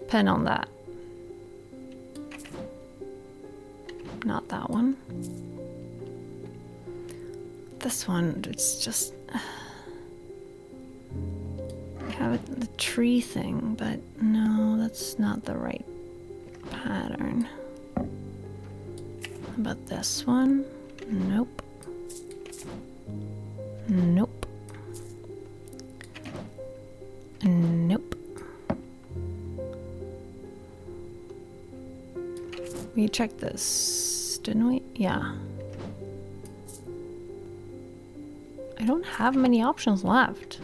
pen on that. Not that one. This one, it's just... We have the tree thing, but no, that's not the right pattern. How about this one? Nope. Nope. Nope. We checked this, didn't we? Yeah. I don't have many options left.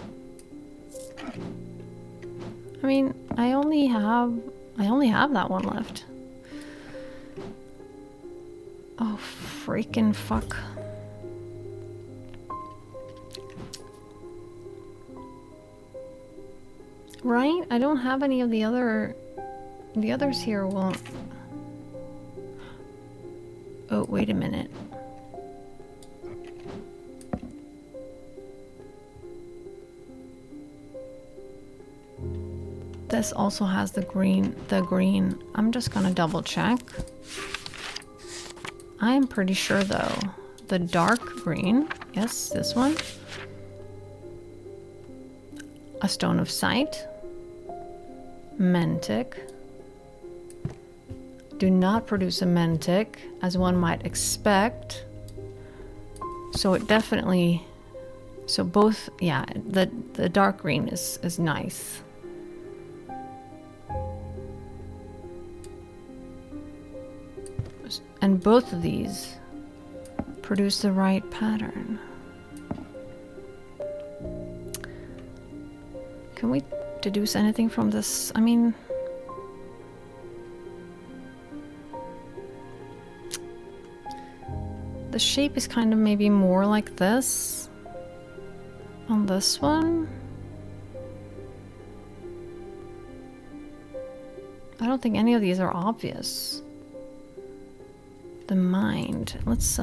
I mean, I only have that one left. Oh, freaking fuck. Right? I don't have any of the other... The others here won't... Oh, wait a minute. This also has the green, I'm just gonna double check. I am pretty sure though. The dark green, yes, this one. A stone of sight. Mantic. Do not produce a mantic, as one might expect. So it definitely, so both, yeah, the dark green is nice. And both of these produce the right pattern. Can we deduce anything from this? I mean... The shape is kind of maybe more like this on this one. I don't think any of these are obvious. The mind. Let's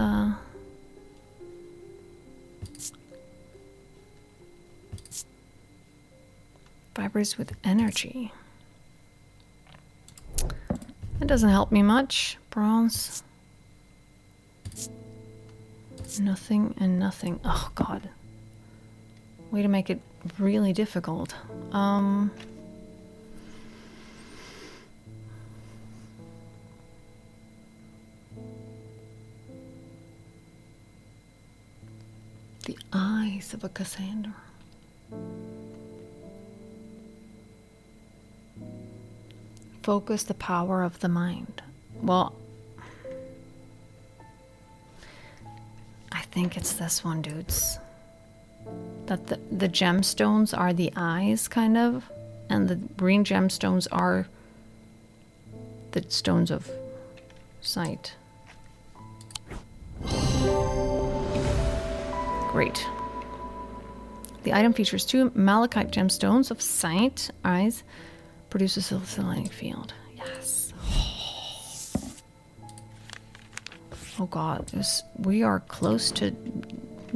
vibrates with energy. That doesn't help me much. Bronze. Nothing and nothing. Oh god. Way to make it really difficult. The eyes of a Cassandra. Focus the power of the mind. Well, I think it's this one, dudes. That the gemstones are the eyes, kind of, and the green gemstones are the stones of sight. Great. The item features 2 malachite gemstones of sight, eyes, produces a oscillating field. Yes. Oh god, we are close to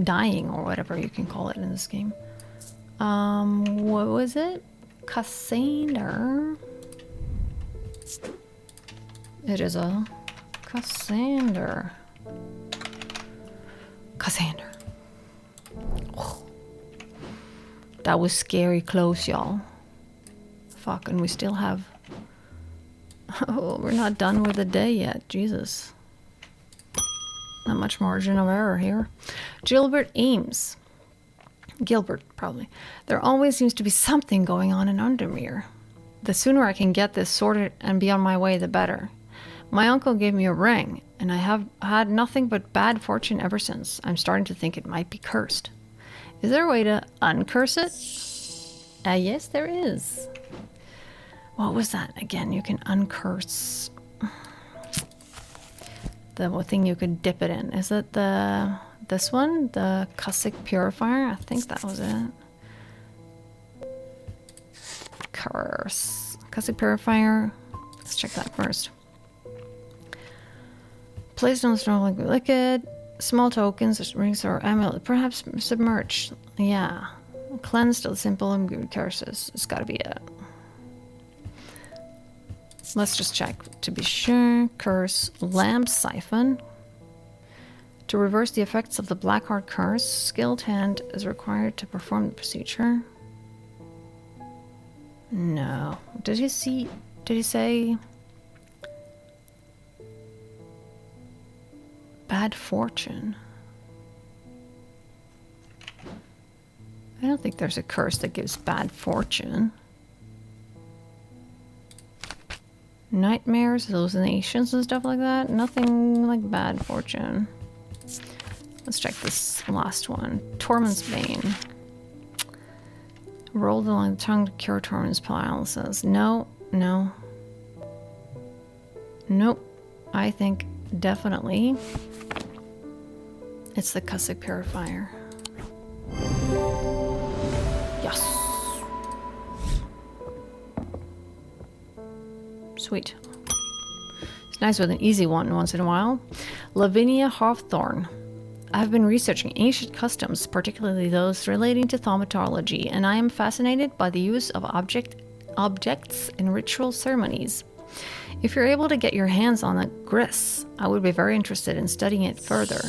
dying, or whatever you can call it in this game. What was it? Cassandra. It is a Cassandra. Cassandra. Oh. That was scary close, y'all. Fuck, and we still have... Oh, we're not done with the day yet. Jesus. Not much margin of error here. Gilbert Ames. Gilbert, probably. There always seems to be something going on in Undermere. The sooner I can get this sorted and be on my way, the better. My uncle gave me a ring, and I have had nothing but bad fortune ever since. I'm starting to think it might be cursed. Is there a way to uncurse it? Yes, there is. What was that? Again, you can uncurse... The thing you could dip it in. Is it this one? The Cussick Purifier? I think that was it. Curse. Cussick Purifier. Let's check that first. Placed on strong liquid. Small tokens, rings or amulet. Perhaps submerged. Yeah. Cleansed of simple and good curses. It's gotta be it. Let's just check to be sure. Curse. Lamp siphon. To reverse the effects of the Blackheart curse, skilled hand is required to perform the procedure. No. Did he say bad fortune? I don't think there's a curse that gives bad fortune. Nightmares, hallucinations, and stuff like that. Nothing like bad fortune. Let's check this last one. Torment's Bane. Rolled along the tongue to cure Torment's paralysis. No, no. Nope. I think definitely it's the Cussick Purifier. Yes. sweet. It's nice with an easy one once in a while. Lavinia Hawthorne. I've been researching ancient customs, particularly those relating to thaumatology, and I am fascinated by the use of objects in ritual ceremonies. If you're able to get your hands on a gris, I would be very interested in studying it further.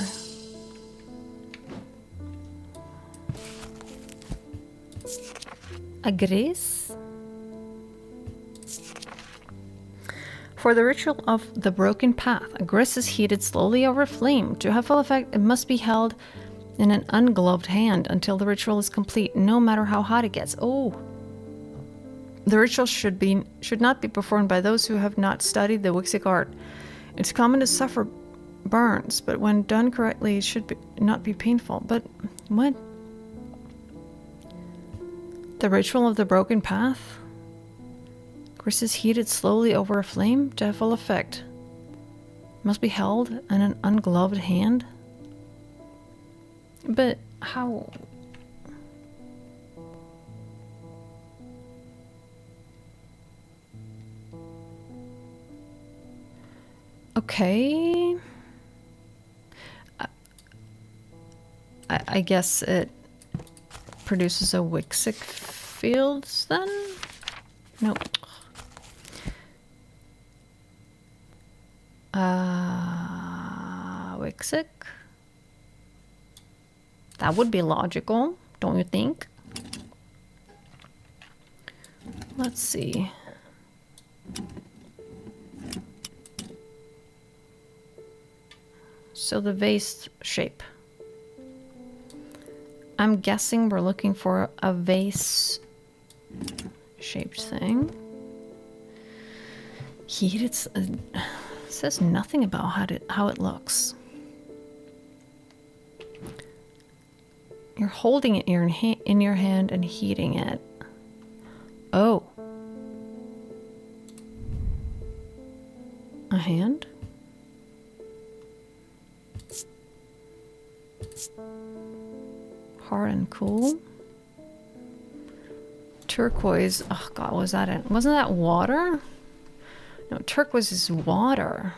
A gris? For the ritual of the broken path, a gris is heated slowly over a flame. To have full effect, it must be held in an ungloved hand until the ritual is complete, no matter how hot it gets. Oh! The ritual should not be performed by those who have not studied the Wixic art. It's common to suffer burns, but when done correctly, it should not be painful. But what? The ritual of the broken path? Gris is heated slowly over a flame to have full effect. Must be held in an ungloved hand. But how? Okay. I guess it produces a Wixic fields then? Nope. Wixic? That would be logical, don't you think? Let's see. So the vase shape. I'm guessing we're looking for a vase shaped thing. Heated. Says nothing about how it looks. You're holding it in your hand and heating it. Oh. A hand? Hard and cool. Turquoise. Oh god, was that it? Wasn't that water? No, turquoise is water.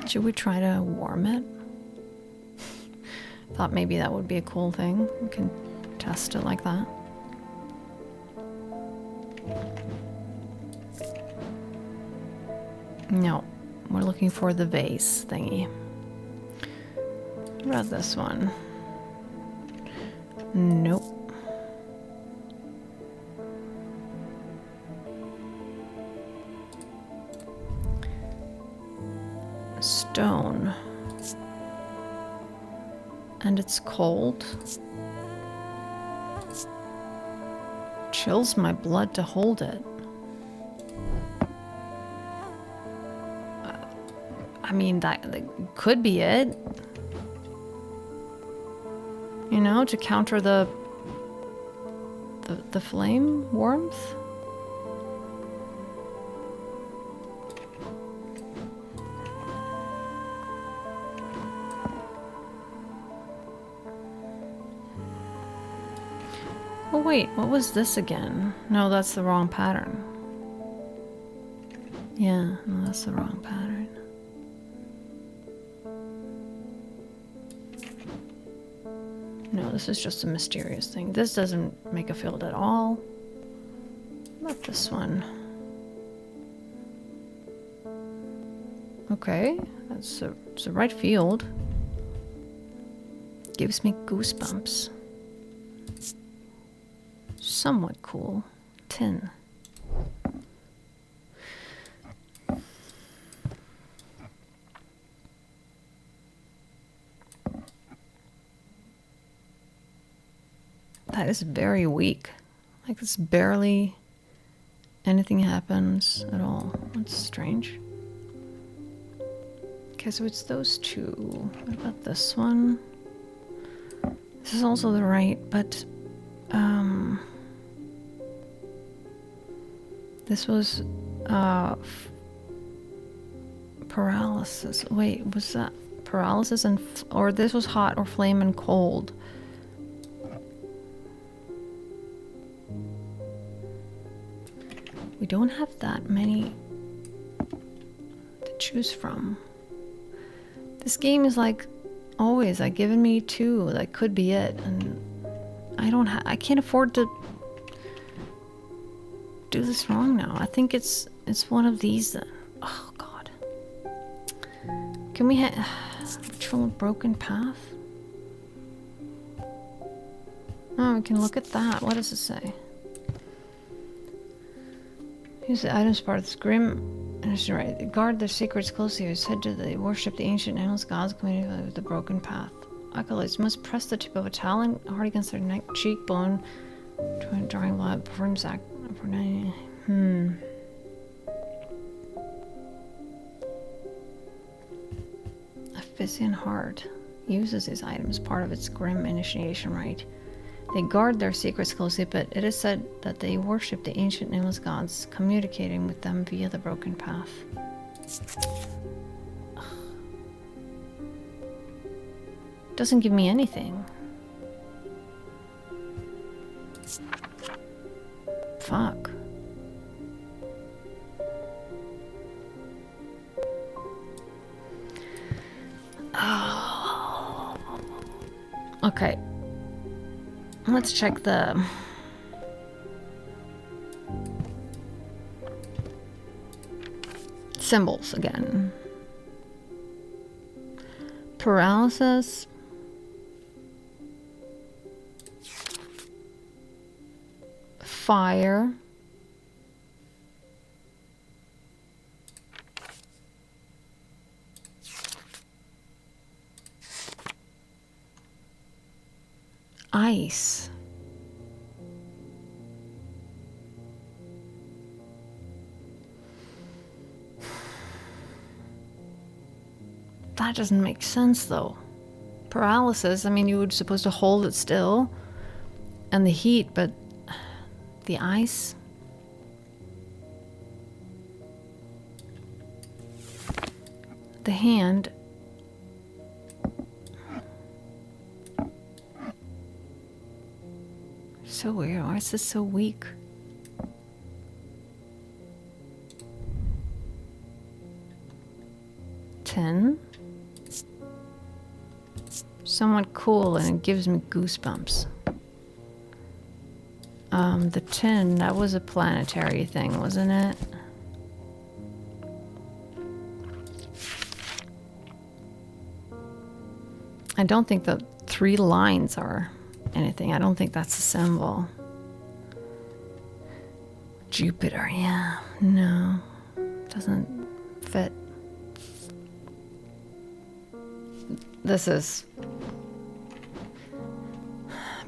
Should we try to warm it? Thought maybe that would be a cool thing. We can test it like that. No, we're looking for the vase thingy. What about this one? Nope. Stone. And it's cold. Chills my blood to hold it. I mean, that could be it. You know, to counter the flame warmth. Oh wait, what was this again? No, that's the wrong pattern. Yeah, no, that's the wrong pattern. No, this is just a mysterious thing. This doesn't make a field at all. What about this one? Okay, it's the right field. Gives me goosebumps. Somewhat cool. Tin. That is very weak. Like it's barely anything happens at all. That's strange. Okay, so it's those two. What about this one? This is also the right, but this was paralysis. Wait, was that paralysis and or this was hot or flame and cold? We don't have that many to choose from. This game is like always like giving me two. That could be it, and I can't afford to do this wrong now. I think it's one of these then. Oh god. Can we ritual broken path? Oh, we can look at that. What does it say? Use the items part of this grim. Right. Guard their secrets closely. It's said to they worship the ancient animals, gods, community with the broken path. Acolytes must press the tip of a talon hard against their neck, cheekbone, drawing blood. Performs act for 90. A Physian heart uses these items part of its grim initiation rite. They guard their secrets closely, but it is said that they worship the ancient nameless gods, communicating with them via the broken path. Ugh. Doesn't give me anything. Fuck. Oh. Okay. Let's check the symbols again. Paralysis. Fire. Ice. That doesn't make sense though. Paralysis, I mean, you were supposed to hold it still. And the heat, but the ice. The hand. So weird. Why is this so weak? Somewhat cool, and it gives me goosebumps. The tin, that was a planetary thing, wasn't it? I don't think the 3 lines are anything. I don't think that's a symbol. Jupiter, yeah. No. Doesn't fit. This is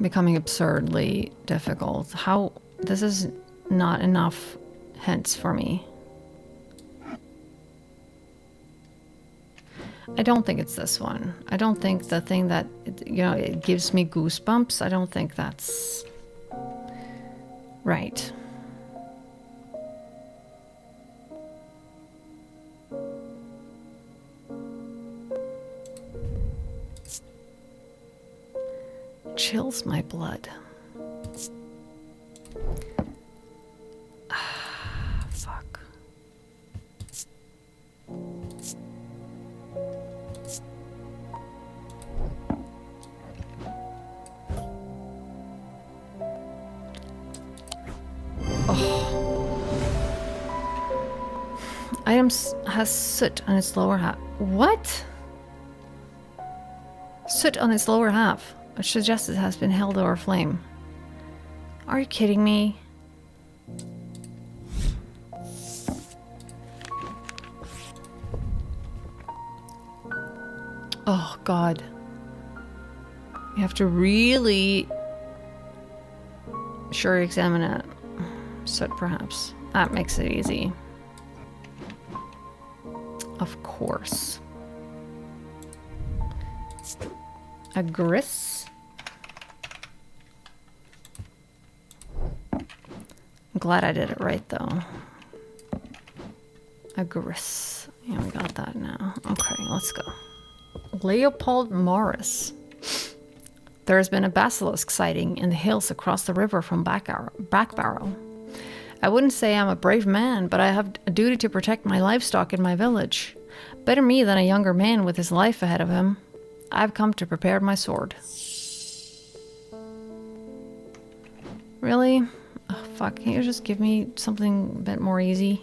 becoming absurdly difficult. How? This is not enough hints for me. I don't think it's this one. I don't think the thing that, you know, it gives me goosebumps. I don't think that's right. Chills my blood. Fuck. Oh. Item has soot on its lower half. What? Soot on its lower half, which suggests it has been held over flame. Are you kidding me? Oh, God. You have to really sure examine it. Soot, perhaps. That makes it easy. Of course. A gris. I'm glad I did it right, though. A gris. Yeah, we got that now. Okay, let's go. Leopold Morris. There has been a basilisk sighting in the hills across the river from Back Barrow. I wouldn't say I'm a brave man, but I have a duty to protect my livestock in my village. Better me than a younger man with his life ahead of him. I've come to prepare my sword. Really? Oh, fuck, can't you just give me something a bit more easy?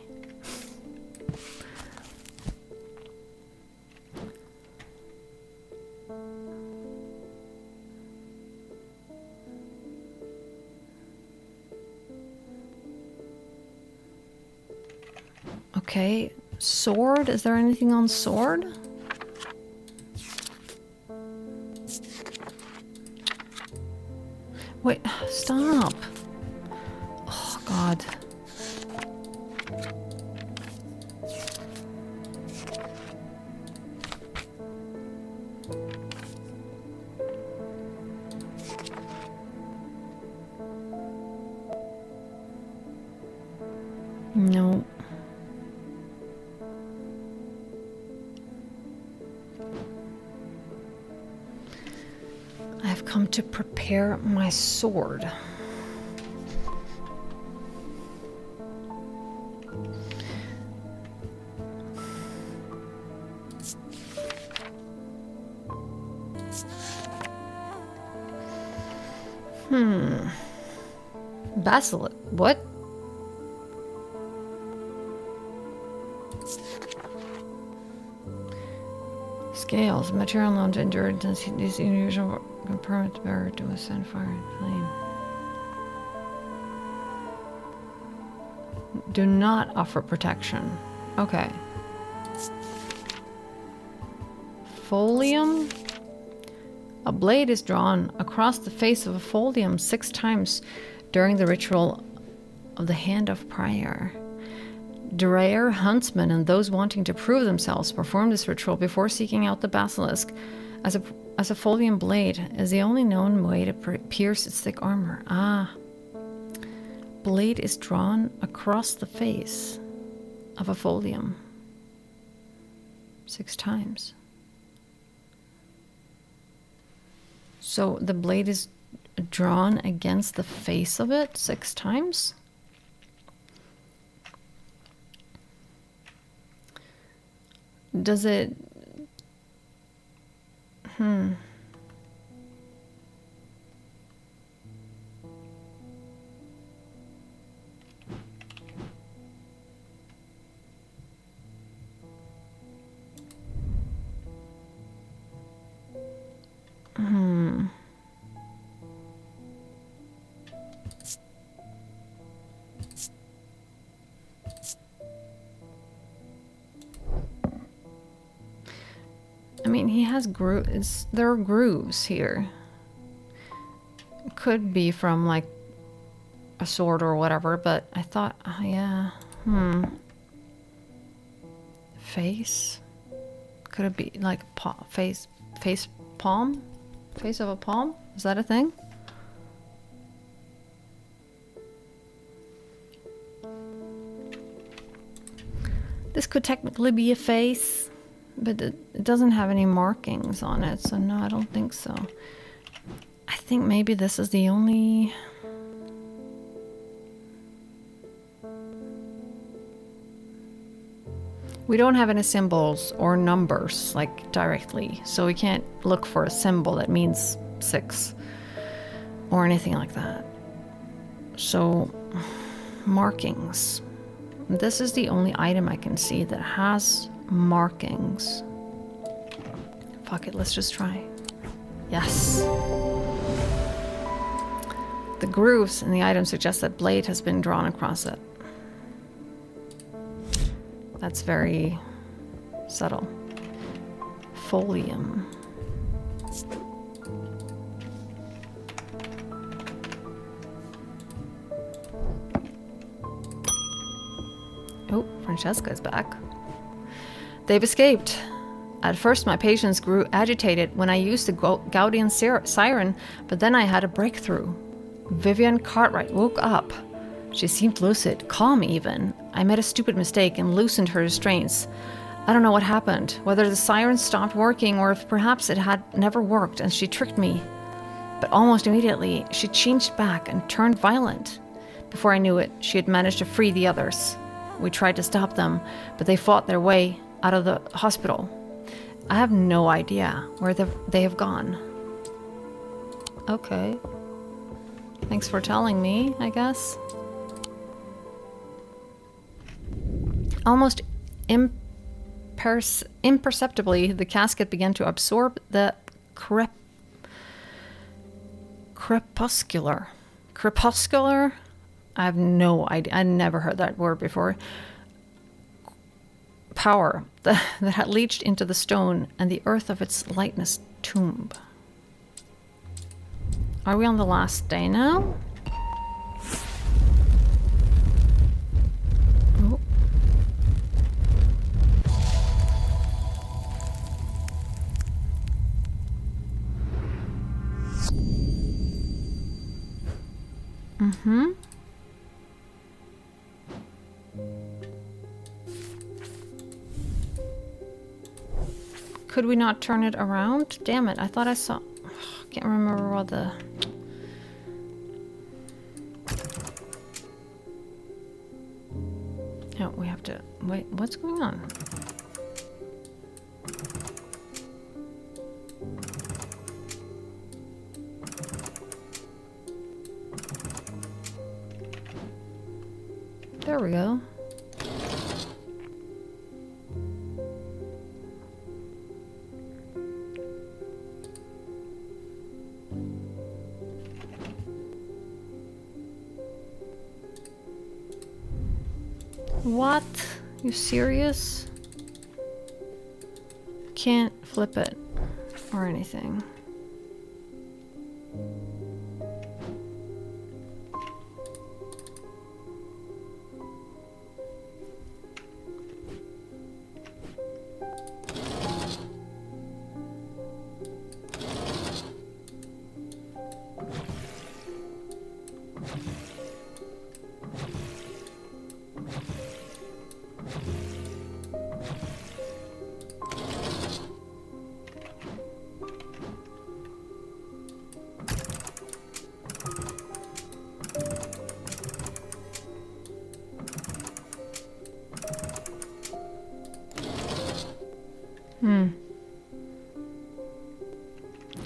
Okay, sword? Is there anything on sword? Wait, stop. Oh, God. No. I've come to prepare my sword. Basilisk. What? Scales. Material known to endure these unusual permanent bearer to ascend fire and flame. Do not offer protection. Okay. Folium. A blade is drawn across the face of a folium 6 times during the ritual of the Hand of Prior. Rare huntsmen and those wanting to prove themselves perform this ritual before seeking out the basilisk, as a folium blade is the only known way to pierce its thick armor. Ah. Blade is drawn across the face of a folium 6 times. So the blade is drawn against the face of it 6 times? Does it... I mean, he has grooves. There are grooves here. Could be from, like, a sword or whatever, but I thought, oh, yeah. Face? Could it be, like, face palm? Face of a palm? Is that a thing? This could technically be a face, but it doesn't have any markings on it, so no, I don't think so. I think maybe this is the only... We don't have any symbols or numbers, like, directly, so we can't look for a symbol that means 6 or anything like that. So, markings. This is the only item I can see that has markings. Fuck it, let's just try. Yes. The grooves in the item suggest that blade has been drawn across it. That's very subtle. Folium. Oh, Francesca's back. They've escaped. At first, my patients grew agitated when I used the Gaudian siren, but then I had a breakthrough. Vivian Cartwright woke up. She seemed lucid, calm even. I made a stupid mistake and loosened her restraints. I don't know what happened, whether the siren stopped working or if perhaps it had never worked and she tricked me. But almost immediately, she changed back and turned violent. Before I knew it, she had managed to free the others. We tried to stop them, but they fought their way out of the hospital. I have no idea where they have gone. Okay. Thanks for telling me, I guess. Almost imperceptibly, the casket began to absorb the crepuscular. Crepuscular? I have no idea. I never heard that word before. Power that had leached into the stone and the earth of its lightness tomb. Are we on the last day now? Oh. Mm-hmm. Could we not turn it around? Damn it, I thought I saw... Can't remember what the... No, we have to... Wait, what's going on? There we go. What? You serious? Can't flip it or anything.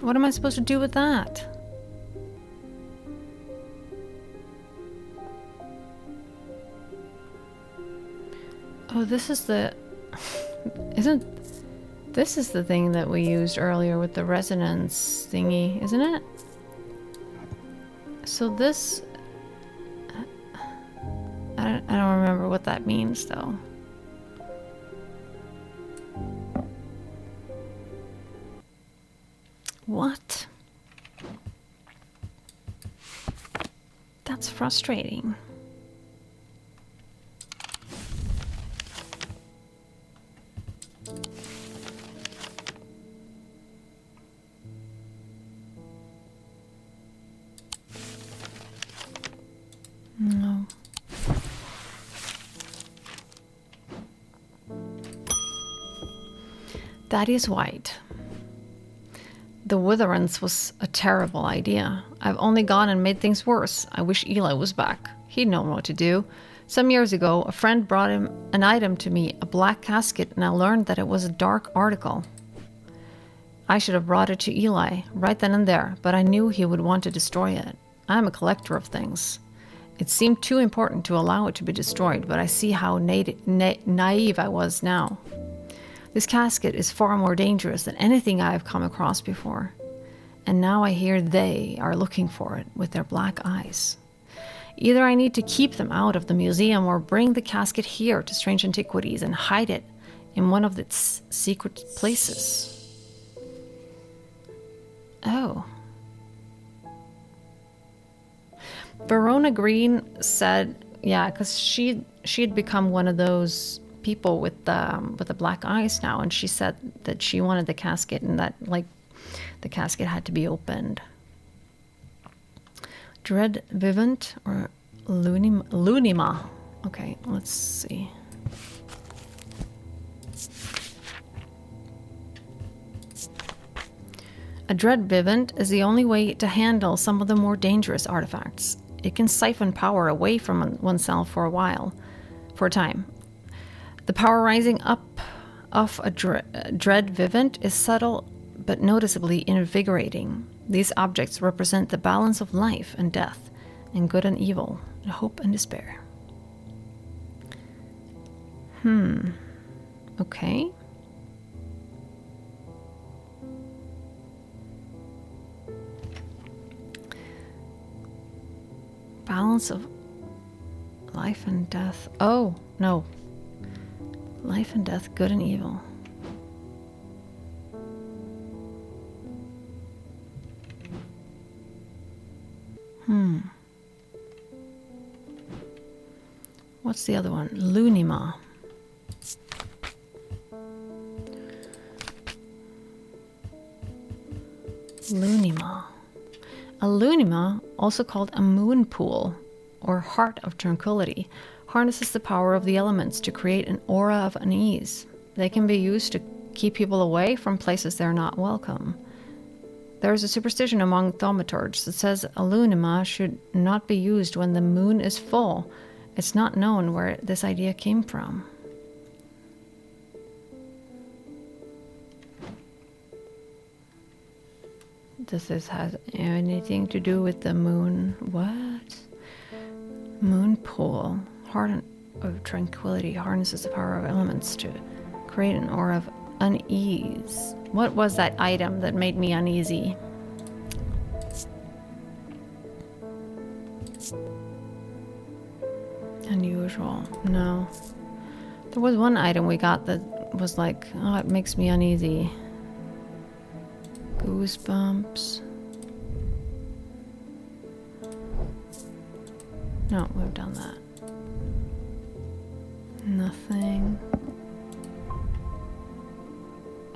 What am I supposed to do with that? Oh, this is the... Isn't... This is the thing that we used earlier with the resonance thingy, isn't it? So this... I don't remember what that means, though. What? That's frustrating. No. That is white. The Witherance was a terrible idea. I've only gone and made things worse. I wish Eli was back. He'd known what to do. Some years ago, a friend brought him an item to me, a black casket, and I learned that it was a dark article. I should have brought it to Eli right then and there, but I knew he would want to destroy it. I'm a collector of things. It seemed too important to allow it to be destroyed, but I see how naive I was now. This casket is far more dangerous than anything I have come across before. And now I hear they are looking for it with their black eyes. Either I need to keep them out of the museum or bring the casket here to Strange Antiquities and hide it in one of its secret places. Oh. Verona Green said, yeah, because she had become one of those people with the black eyes now, and she said that she wanted the casket and that, like, the casket had to be opened. Dread Vivant or Lunima. Okay, let's see. A Dread Vivant is the only way to handle some of the more dangerous artifacts. It can siphon power away from oneself for a time. The power rising up of a dread vivant is subtle but noticeably invigorating. These objects represent the balance of life and death, and good and evil, and hope and despair. Okay. Balance of life and death. Oh, no. Life and death, good and evil. What's the other one? Lunima. Lunima. A lunima, also called a moon pool or heart of tranquility, harnesses the power of the elements to create an aura of unease. They can be used to keep people away from places they're not welcome. There is a superstition among thaumaturgs that says a lunima should not be used when the moon is full. It's not known where this idea came from. Does this have anything to do with the moon? What? Moon pool. Heart of tranquility harnesses the power of elements to create an aura of unease. What was that item that made me uneasy? Unusual. No. There was one item we got that was like, oh, it makes me uneasy. Goosebumps. No, we've done that. Nothing.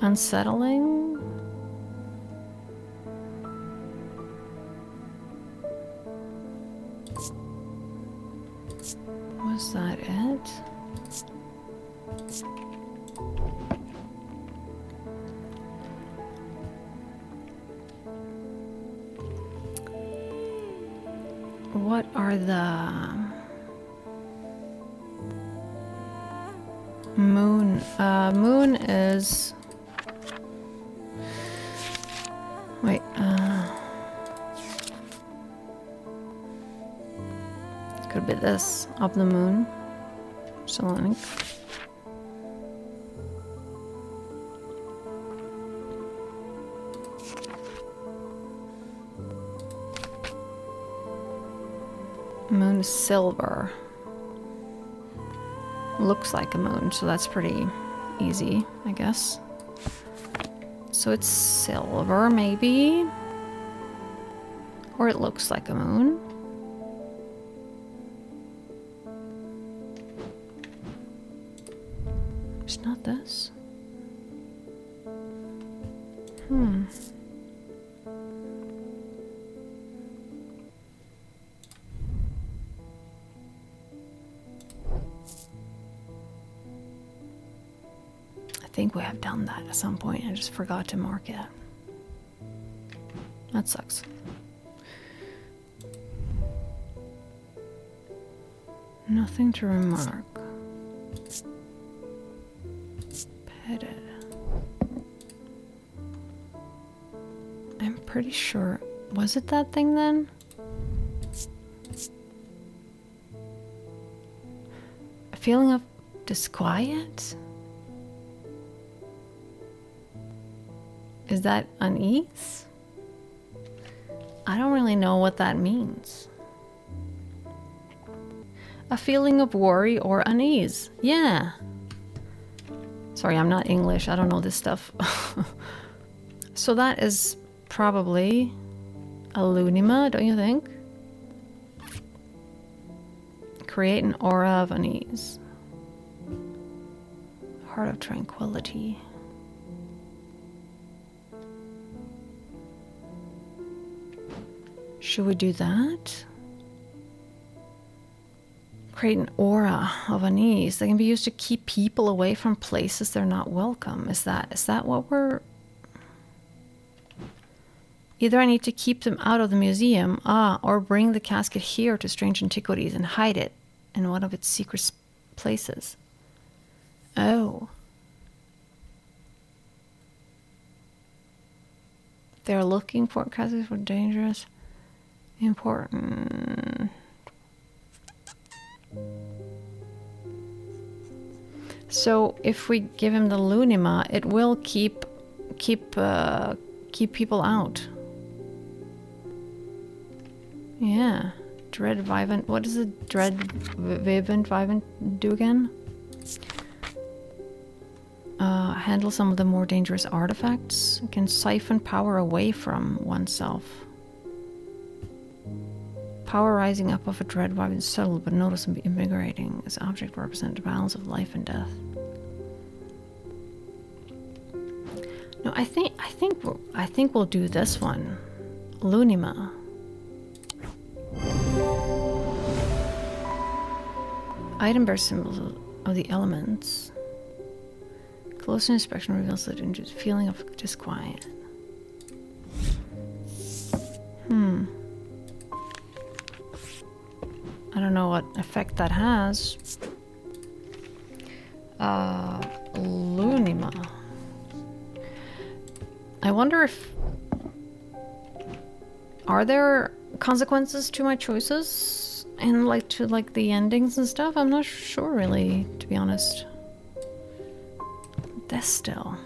Unsettling? Was that it? What are the moon? Moon is. Wait. Could be this of the moon. Solonic. Moon is silver. Looks like a moon, so that's pretty easy, I guess. So it's silver, maybe? Or it looks like a moon. It's not this. I think we have done that at some point. I just forgot to mark it. That sucks. Nothing to remark. Petted. I'm pretty sure. Was it that thing then? A feeling of disquiet? Is that unease? I don't really know what that means. A feeling of worry or unease. Yeah. Sorry, I'm not English. I don't know this stuff. So that is probably a lunima, don't you think? Create an aura of unease. Heart of tranquility. Should we do that? Create an aura of unease that can be used to keep people away from places they're not welcome. Is that what we're... Either I need to keep them out of the museum, or bring the casket here to Strange Antiquities and hide it in one of its secret places. Oh. They're looking for caskets for dangerous, important. So if we give him the Lunima, it will keep people out. Yeah. Dread Vivant. What does a Dread Vivant do again? Handle some of the more dangerous artifacts. It can siphon power away from oneself. Power rising up of a Dread Vivant is subtle but noticeably invigorating. This object represents the balance of life and death. No, I think we'll do this one. Lunima. Item bears symbols of the elements. Close inspection reveals the feeling of disquiet. I don't know what effect that has. Lunima. I wonder if... Are there consequences to my choices? And like to like the endings and stuff? I'm not sure really, to be honest. This still.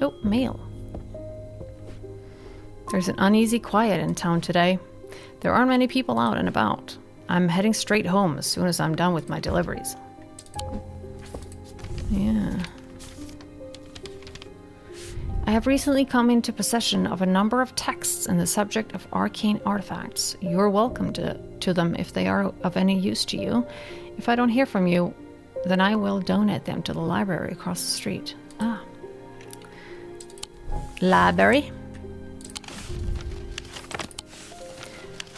Oh, mail. There's an uneasy quiet in town today. There aren't many people out and about. I'm heading straight home as soon as I'm done with my deliveries. Yeah. I have recently come into possession of a number of texts in the subject of arcane artifacts. You're welcome to them if they are of any use to you. If I don't hear from you, then I will donate them to the library across the street. Ah. Library.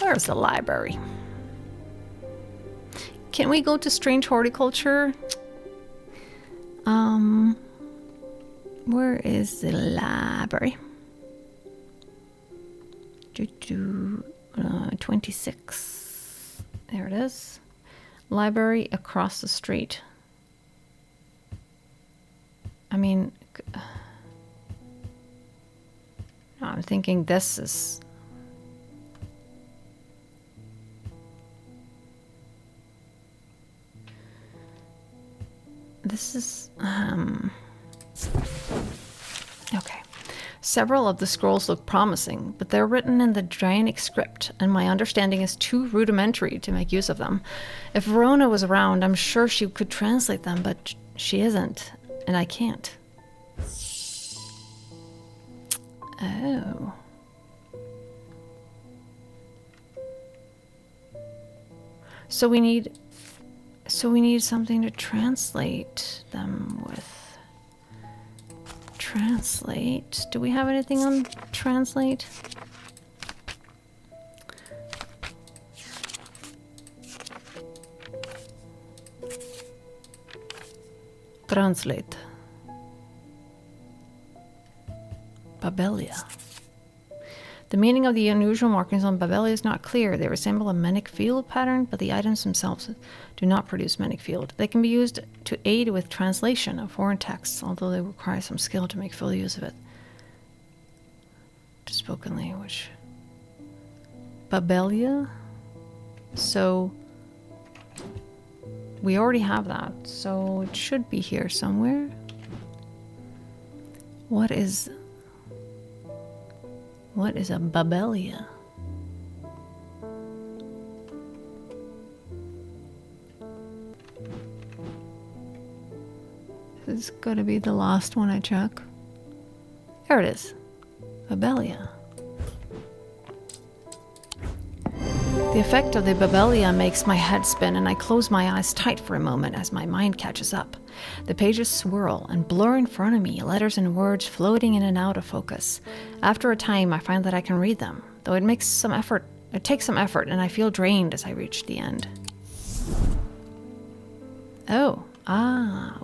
Where's the library? Can we go to Strange Horticulture? Where is the library? 26. There it is. Library across the street. I mean, I'm thinking this is... This is, okay. Several of the scrolls look promising, but they're written in the Draionic script, and my understanding is too rudimentary to make use of them. If Verona was around, I'm sure she could translate them, but she isn't, and I can't. Oh. So we need something to translate them with. Translate. Do we have anything on translate? Translate. Babelia. The meaning of the unusual markings on Babelia is not clear. They resemble a manic field pattern, but the items themselves do not produce manic field. They can be used to aid with translation of foreign texts, although they require some skill to make full use of it. To spoken language. Babelia? So we already have that, so it should be here somewhere. What is a Babelia? This is gonna be the last one I check. There it is. Babelia. The effect of the Babelia makes my head spin, and I close my eyes tight for a moment as my mind catches up. The pages swirl and blur in front of me, letters and words floating in and out of focus. After a time, I find that I can read them, though it takes some effort, and I feel drained as I reach the end. Oh,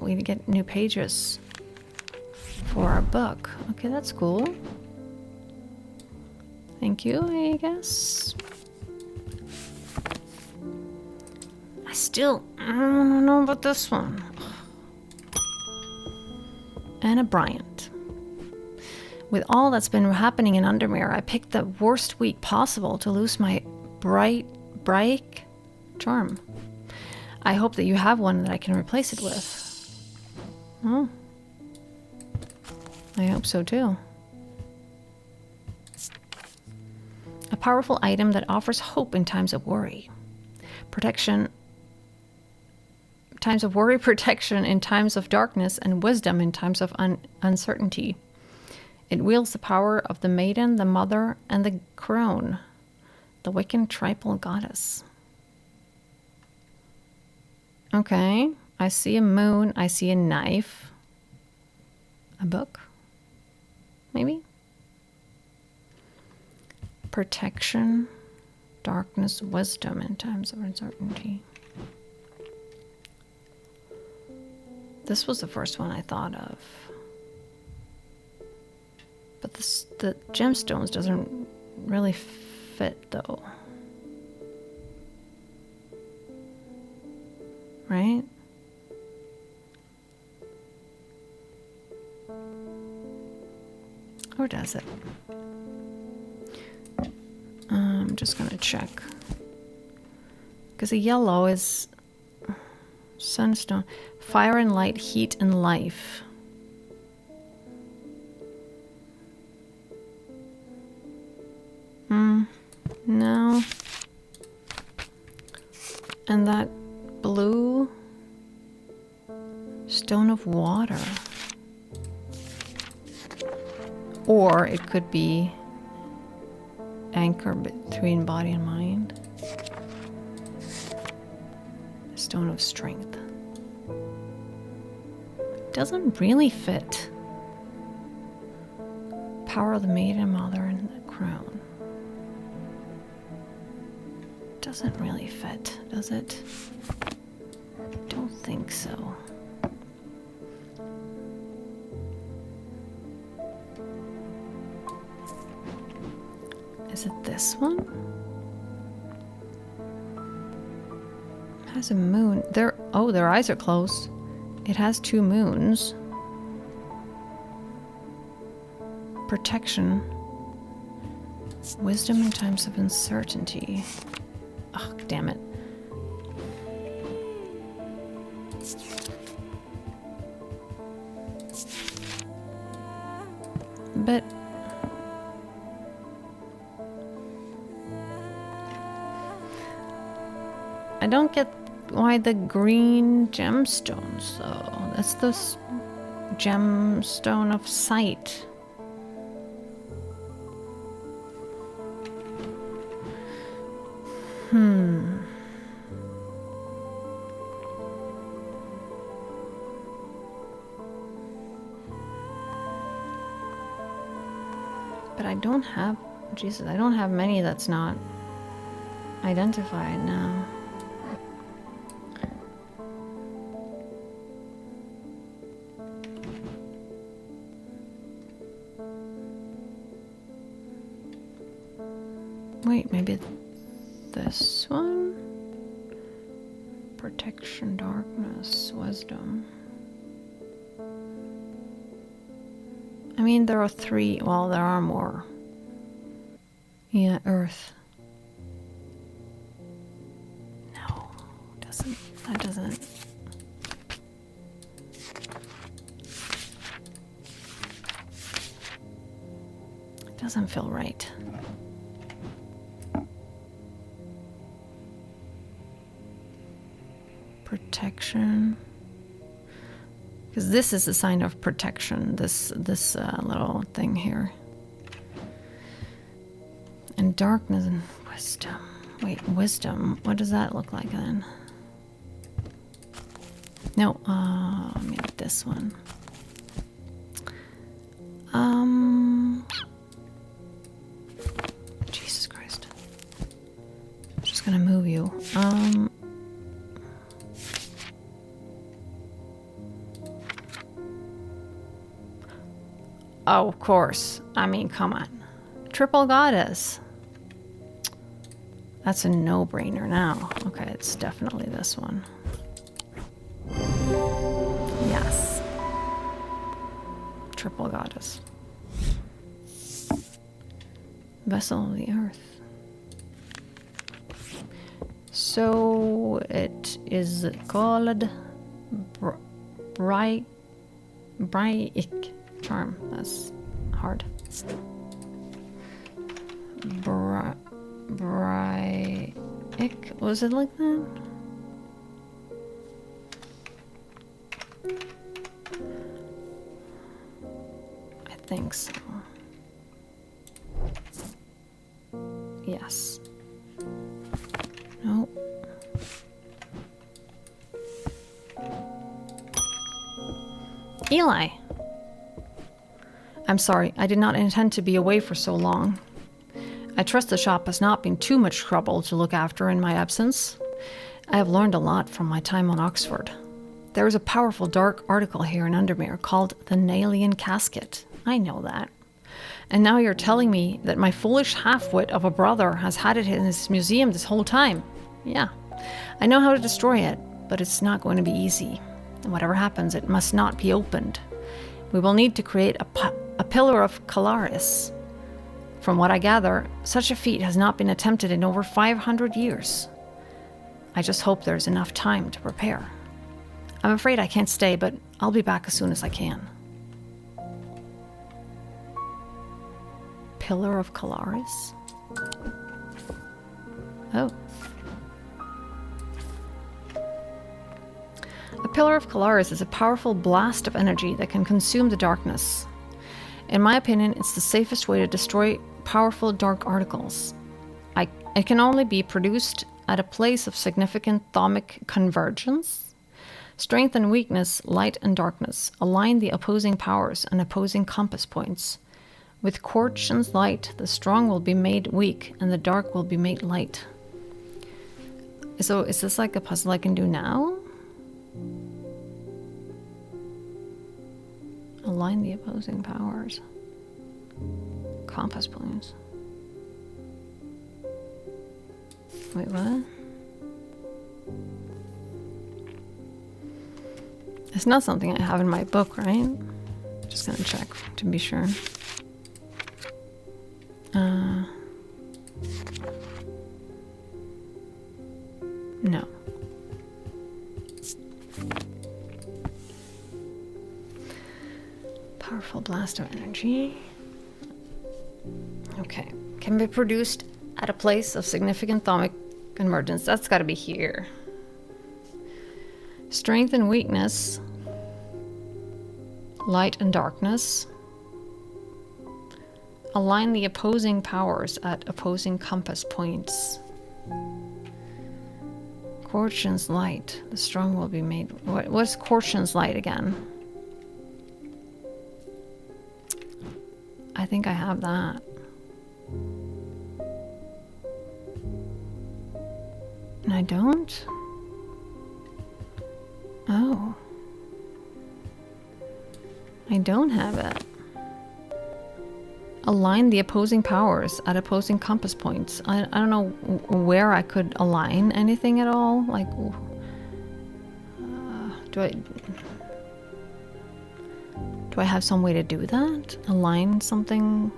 we get new pages for our book. Okay, that's cool. Thank you, I guess. I don't know about this one. Anna Bryant. With all that's been happening in Undermere, I picked the worst week possible to lose my bright charm. I hope that you have one that I can replace it with. Oh. I hope so too. A powerful item that offers hope in times of worry. Protection in times of darkness, and wisdom in times of uncertainty. It wields the power of the maiden, the mother, and the crone, the Wiccan tribal goddess. Okay, I see a moon, I see a knife. A book? Maybe? Protection, darkness, wisdom in times of uncertainty. This was the first one I thought of. But the gemstones doesn't really fit though. Right? Or does it? I'm just gonna check. Because the yellow is sunstone. Fire and light, heat and life. No. And that blue stone of water. Or it could be anchor between body and mind. Stone of strength. Doesn't really fit. Power of the maiden, mother, and the crown. Doesn't really fit, does it? Don't think so. Is it this one? It has a moon. Their eyes are closed. It has two moons. Protection. Wisdom in times of uncertainty. Oh, damn it. But I don't get why the green gemstones though. That's the gemstone of sight. But I don't have, Jesus, I don't have many that's not identified now. Wait, maybe this one? Protection, darkness, wisdom. I mean, there are three. Well, there are more. Yeah, earth. No, that doesn't. It doesn't feel right. Protection. Because this is a sign of protection, this little thing here. And darkness and wisdom. Wait, wisdom. What does that look like then? No, maybe this one. Jesus Christ. I'm just gonna move you. Oh, of course. I mean, come on. Triple goddess. That's a no-brainer now. Okay, it's definitely this one. Yes. Triple goddess. Vessel of the earth. So it is called Braic charm. That's hard. Braic. Was it like that? I think so. Yes. Nope. Eli. I'm sorry, I did not intend to be away for so long. I trust the shop has not been too much trouble to look after in my absence. I have learned a lot from my time on Oxford. There is a powerful dark article here in Undermere called the Nalian Casket. I know that. And now you're telling me that my foolish half-wit of a brother has had it in his museum this whole time. Yeah, I know how to destroy it, but it's not going to be easy. And whatever happens, it must not be opened. We will need to create a pillar of Calaris. From what I gather, such a feat has not been attempted in over 500 years. I just hope there's enough time to prepare. I'm afraid I can't stay, but I'll be back as soon as I can. Pillar of Calaris? Oh. A pillar of Calaris is a powerful blast of energy that can consume the darkness. In my opinion, it's the safest way to destroy powerful dark articles. It can only be produced at a place of significant thaumic convergence. Strength and weakness, light and darkness, align the opposing powers and opposing compass points. With Korchen's light, the strong will be made weak and the dark will be made light. So is this like a puzzle I can do now? Align the opposing powers. Compass points. Wait, what? It's not something I have in my book, right? Just gonna check to be sure. No. Powerful blast of energy. Okay. Can be produced at a place of significant thaumic convergence. That's got to be here. Strength and weakness. Light and darkness. Align the opposing powers at opposing compass points. Korchen's light. The strong will be made. What's Korchen's light again? I think I have that. And I don't? Oh. I don't have it. Align the opposing powers at opposing compass points. I don't know where I could align anything at all. Like, do I have some way to do that? Align something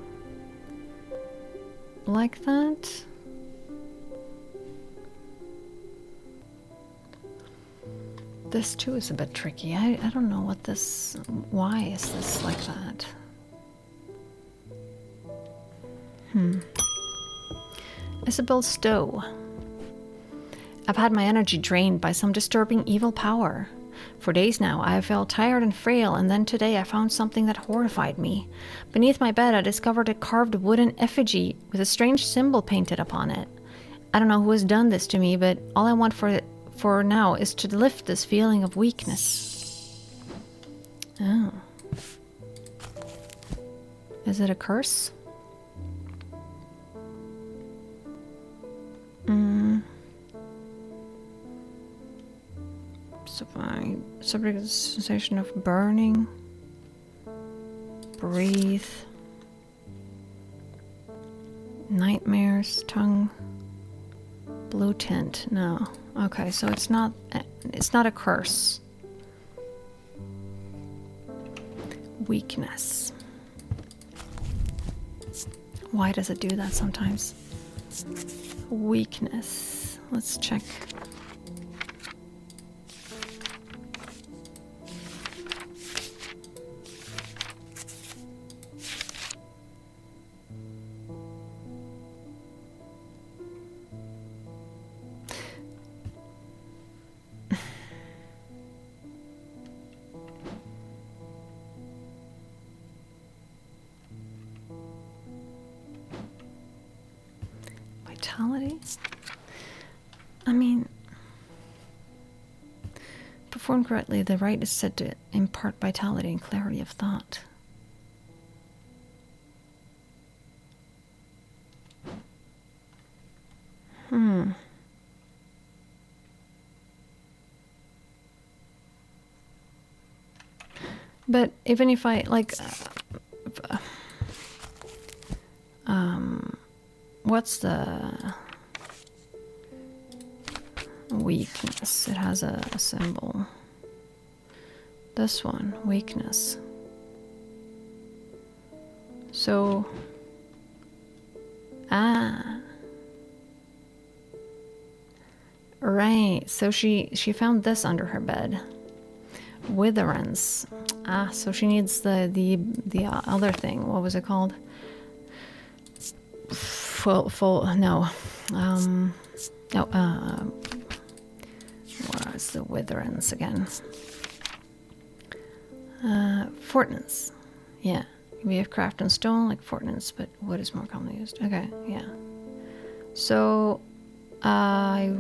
like that? This too is a bit tricky. I don't know what this... Why is this like that? Isabel Stowe. I've had my energy drained by some disturbing evil power. For days now, I have felt tired and frail, and then today I found something that horrified me. Beneath my bed, I discovered a carved wooden effigy with a strange symbol painted upon it. I don't know who has done this to me, but all I want for now is to lift this feeling of weakness. Oh. Is it a curse? Subject to the sensation of burning. Breathe. Nightmares. Tongue. Blue tint. No. Okay, so it's not a curse. Weakness. Why does it do that sometimes? Weakness. Let's check. Vitality? I mean, performed correctly, the rite is said to impart vitality and clarity of thought. But even if I, like, what's the weakness? It has a symbol. This one, weakness. So, right. So she found this under her bed. Witherance. So she needs the other thing. What was it called? What's the witherance again? Fortnance. Yeah. We have craft and stone like fortnance, but wood is more commonly used. Okay, yeah. So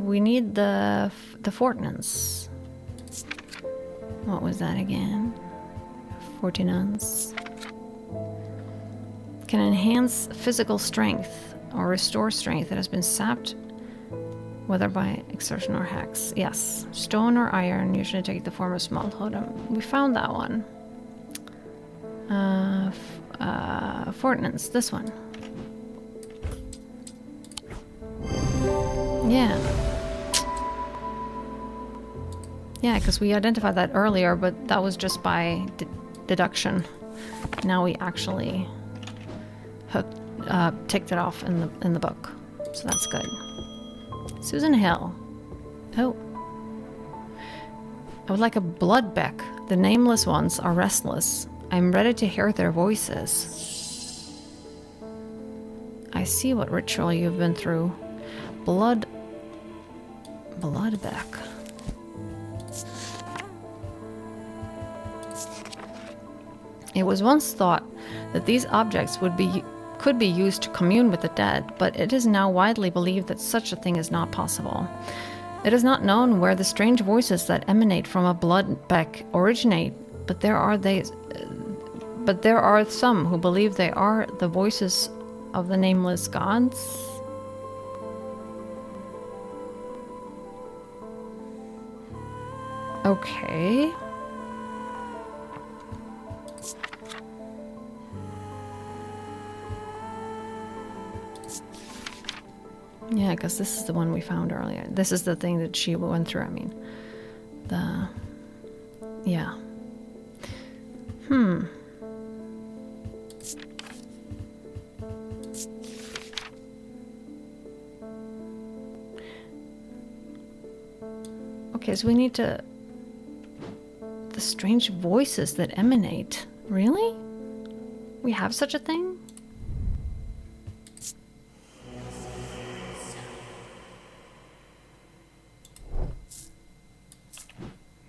we need the fortnance. What was that again? Fortinance. Can enhance physical strength or restore strength that has been sapped, whether by exertion or hex. Yes. Stone or iron usually take the form of small totem. We found that one. Fortnance, this one. Yeah. Yeah, because we identified that earlier, but that was just by deduction. Now we actually ticked it off in the book, so that's good. Susan Hill. Oh. I would like a blood beck. The nameless ones are restless. I'm ready to hear their voices. I see what ritual you've been through. Blood beck. It was once thought that these objects could be used to commune with the dead, but it is now widely believed that such a thing is not possible. It is not known where the strange voices that emanate from a blood beck originate, but there are some who believe they are the voices of the nameless gods. Okay. Yeah, because this is the one we found earlier. This is the thing that she went through, I mean. Yeah. Okay, so we need to... The strange voices that emanate. Really? We have such a thing?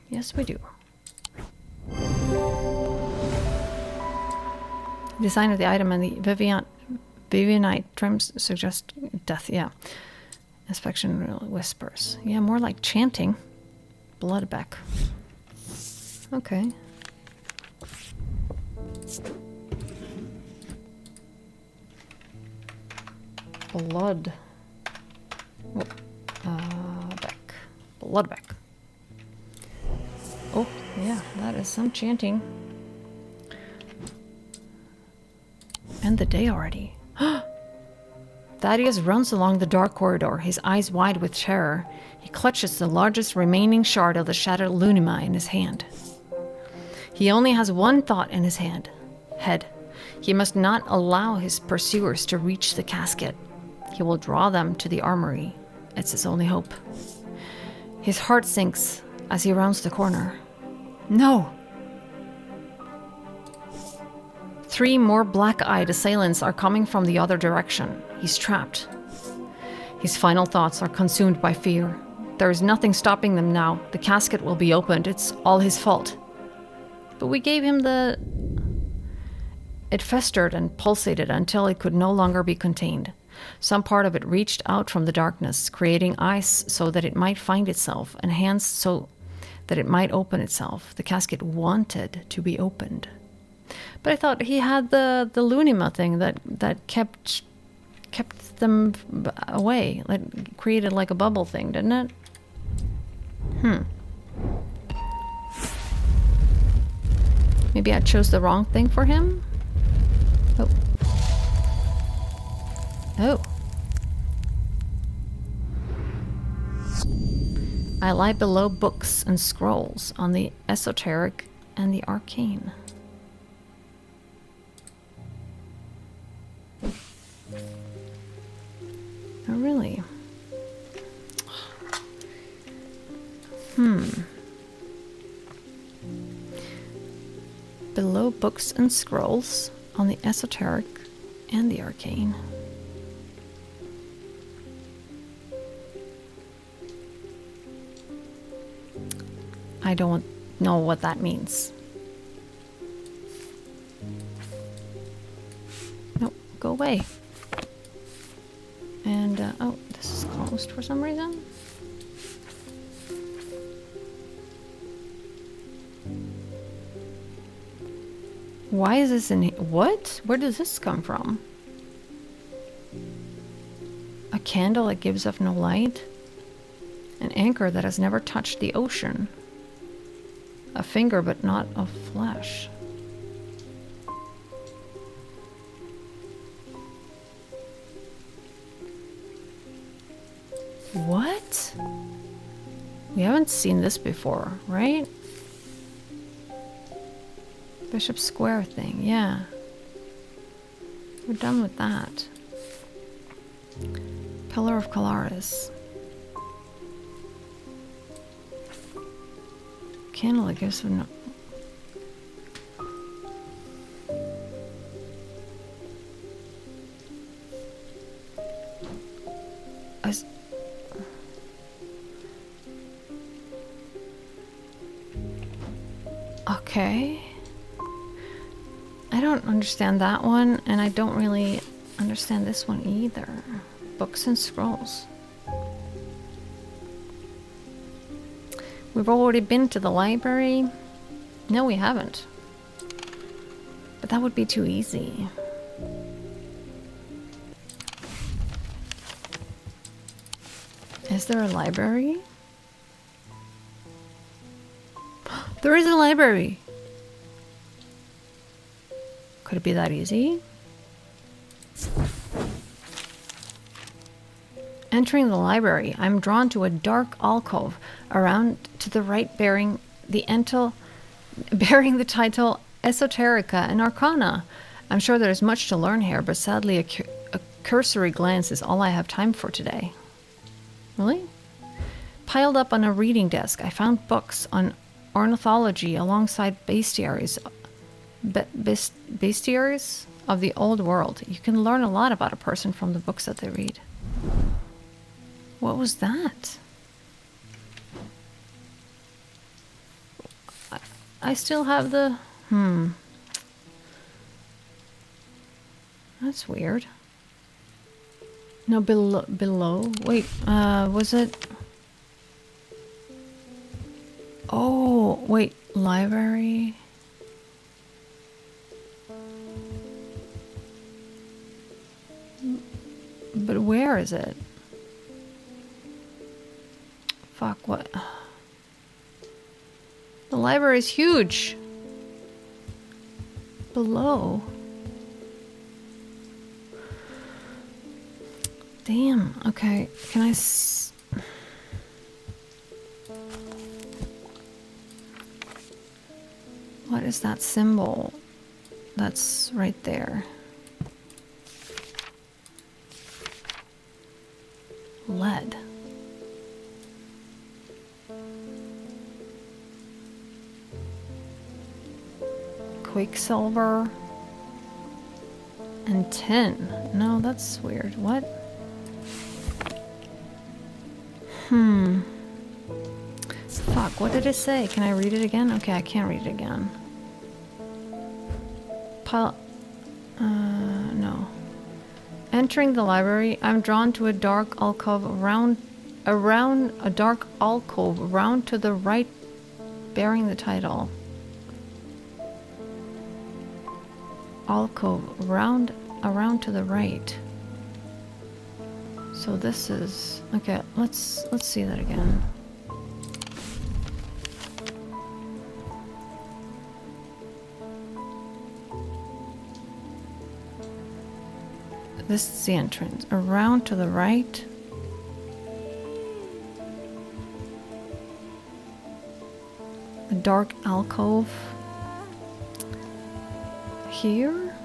Yes, we do. Design of the item and the Vivianite trims suggest death, yeah. Inspection whispers. Yeah, more like chanting. Bloodbeck. Okay. Blood. Beck. Bloodbeck. Oh, yeah, that is some chanting. End the day already. Thaddeus runs along the dark corridor, his eyes wide with terror. He clutches the largest remaining shard of the shattered lunima in his hand. He only has one thought in his head. He must not allow his pursuers to reach the casket. He will draw them to the armory. It's his only hope. His heart sinks as he rounds the corner. No! 3 more black-eyed assailants are coming from the other direction. He's trapped. His final thoughts are consumed by fear. There is nothing stopping them now. The casket will be opened. It's all his fault. But we gave him the... It festered and pulsated until it could no longer be contained. Some part of it reached out from the darkness, creating eyes so that it might find itself, and hands so that it might open itself. The casket wanted to be opened. But I thought he had the lunima thing that kept them away. That created like a bubble thing, didn't it? Maybe I chose the wrong thing for him? Oh. Oh. I lie below books and scrolls on the esoteric and the arcane. Oh, really? Below books and scrolls on the esoteric and the arcane. I don't know what that means. Nope, go away. And, oh, this is closed for some reason. Why is this in here? What? Where does this come from? A candle that gives off no light? An anchor that has never touched the ocean? A finger but not of flesh? What? We haven't seen this before, right? Bishop Square thing, yeah. We're done with that. Pillar of Calaris. Candle that gives no... Okay. I don't understand that one, and I don't really understand this one either. Books and scrolls. We've already been to the library. No, we haven't. But that would be too easy. Is there a library? There is a library! Could it be that easy? Entering the library, I'm drawn to a dark alcove around to the right bearing the title Esoterica and Arcana. I'm sure there's much to learn here, but sadly a cursory glance is all I have time for today. Really? Piled up on a reading desk, I found books on ornithology alongside bestiaries. Bestiaries of the old world. You can learn a lot about a person from the books that they read. What was that? I still have the... That's weird. No, below. Wait, was it? Oh, wait, library. But where is it? Fuck, what? The library is huge. Below. Damn, okay. Can I what is that symbol that's right there? Lead. Quicksilver. And tin. No, that's weird. What? Fuck, what did it say? Can I read it again? Okay, I can't read it again. No. Entering the library, I'm drawn to a dark alcove around a dark alcove round to the right, bearing the title. Alcove around to the right. So this is okay. Let's see that again. This is the entrance. Around to the right. A dark alcove. Here?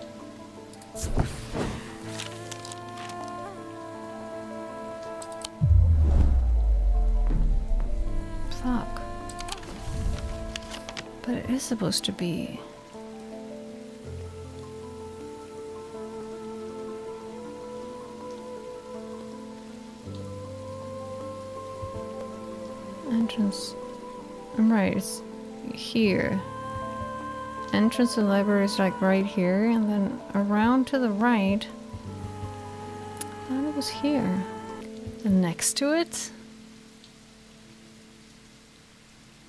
Fuck. But it is supposed to be... entrance. I'm right, it's here. Entrance to the library is like right here, and then around to the right. I thought it was here. And next to it?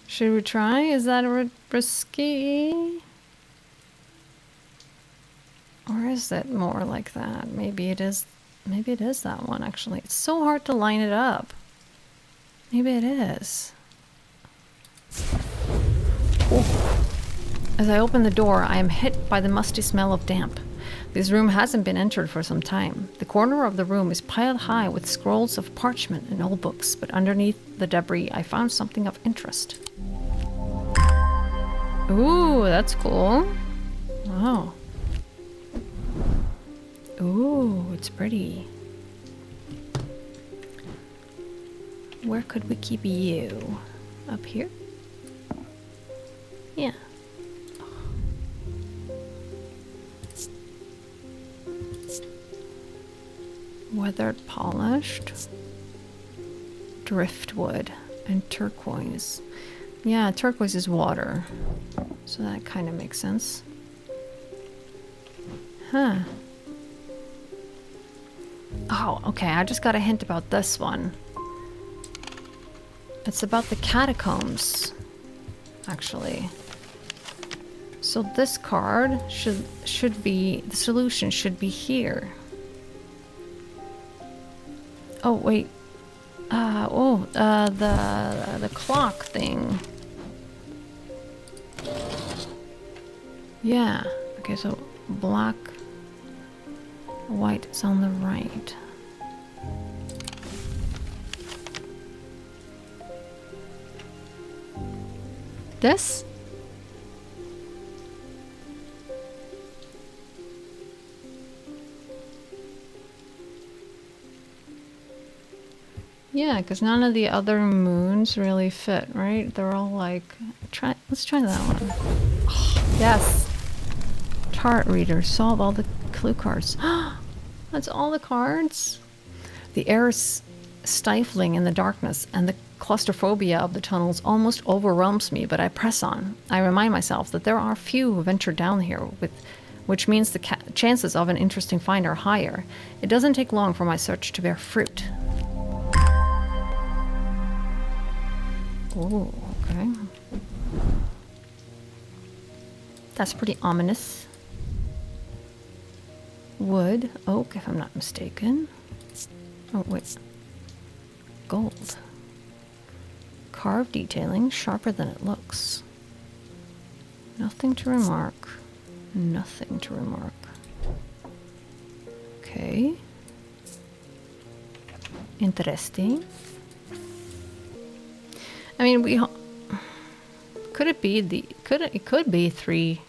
Should we try? Is that risky? Or is it more like that? Maybe it is that one actually. It's so hard to line it up. Maybe it is. Oh. As I open the door, I am hit by the musty smell of damp. This room hasn't been entered for some time. The corner of the room is piled high with scrolls of parchment and old books, but underneath the debris, I found something of interest. Ooh, that's cool. Wow. Ooh, it's pretty. Where could we keep you? Up here? Yeah. Weathered polished. Driftwood and turquoise. Yeah, turquoise is water. So that kind of makes sense. Huh. Oh, okay, I just got a hint about this one. It's about the catacombs, actually. So this card should be, the solution should be here. Oh, wait. The clock thing. Yeah. Okay, so black, white is on the right. This? Yeah, because none of the other moons really fit, right? They're all like... let's try that one. Oh, yes! Chart reader. Solve all the clue cards. That's all the cards? The air is stifling in the darkness, and the claustrophobia of the tunnels almost overwhelms me, but I press on. I remind myself that there are few who venture down here which means the chances of an interesting find are higher. It doesn't take long for my search to bear fruit. Oh, okay. That's pretty ominous. Wood, oak, if I'm not mistaken. Oh, wait. Gold. Carved detailing, sharper than it looks. Nothing to remark. Nothing to remark. Okay. Interesting. I mean, we could it be the it could be 3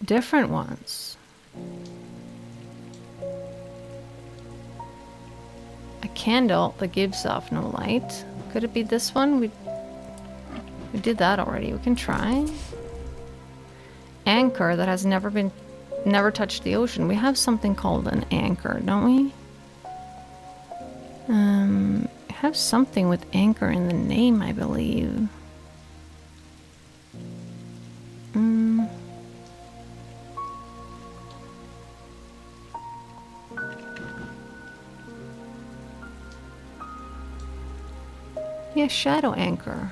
different ones. A candle that gives off no light. Could it be this one? We did that already. We can try. Anchor that has never touched the ocean. We have something called an anchor, don't we? Have something with anchor in the name, I believe. Yeah, shadow anchor.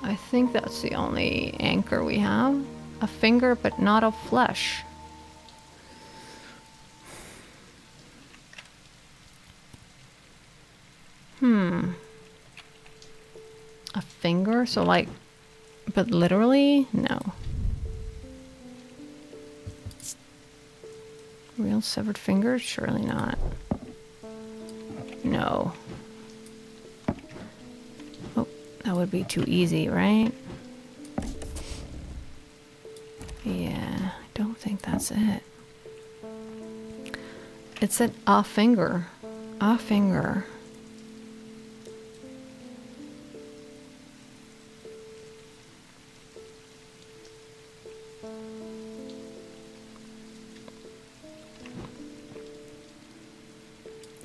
I think that's the only anchor we have. A finger, but not of flesh. A finger? So like, but literally? No. Real severed fingers? Surely not. No. Oh, that would be too easy, right? Yeah, I don't think that's it. It said a finger. A finger.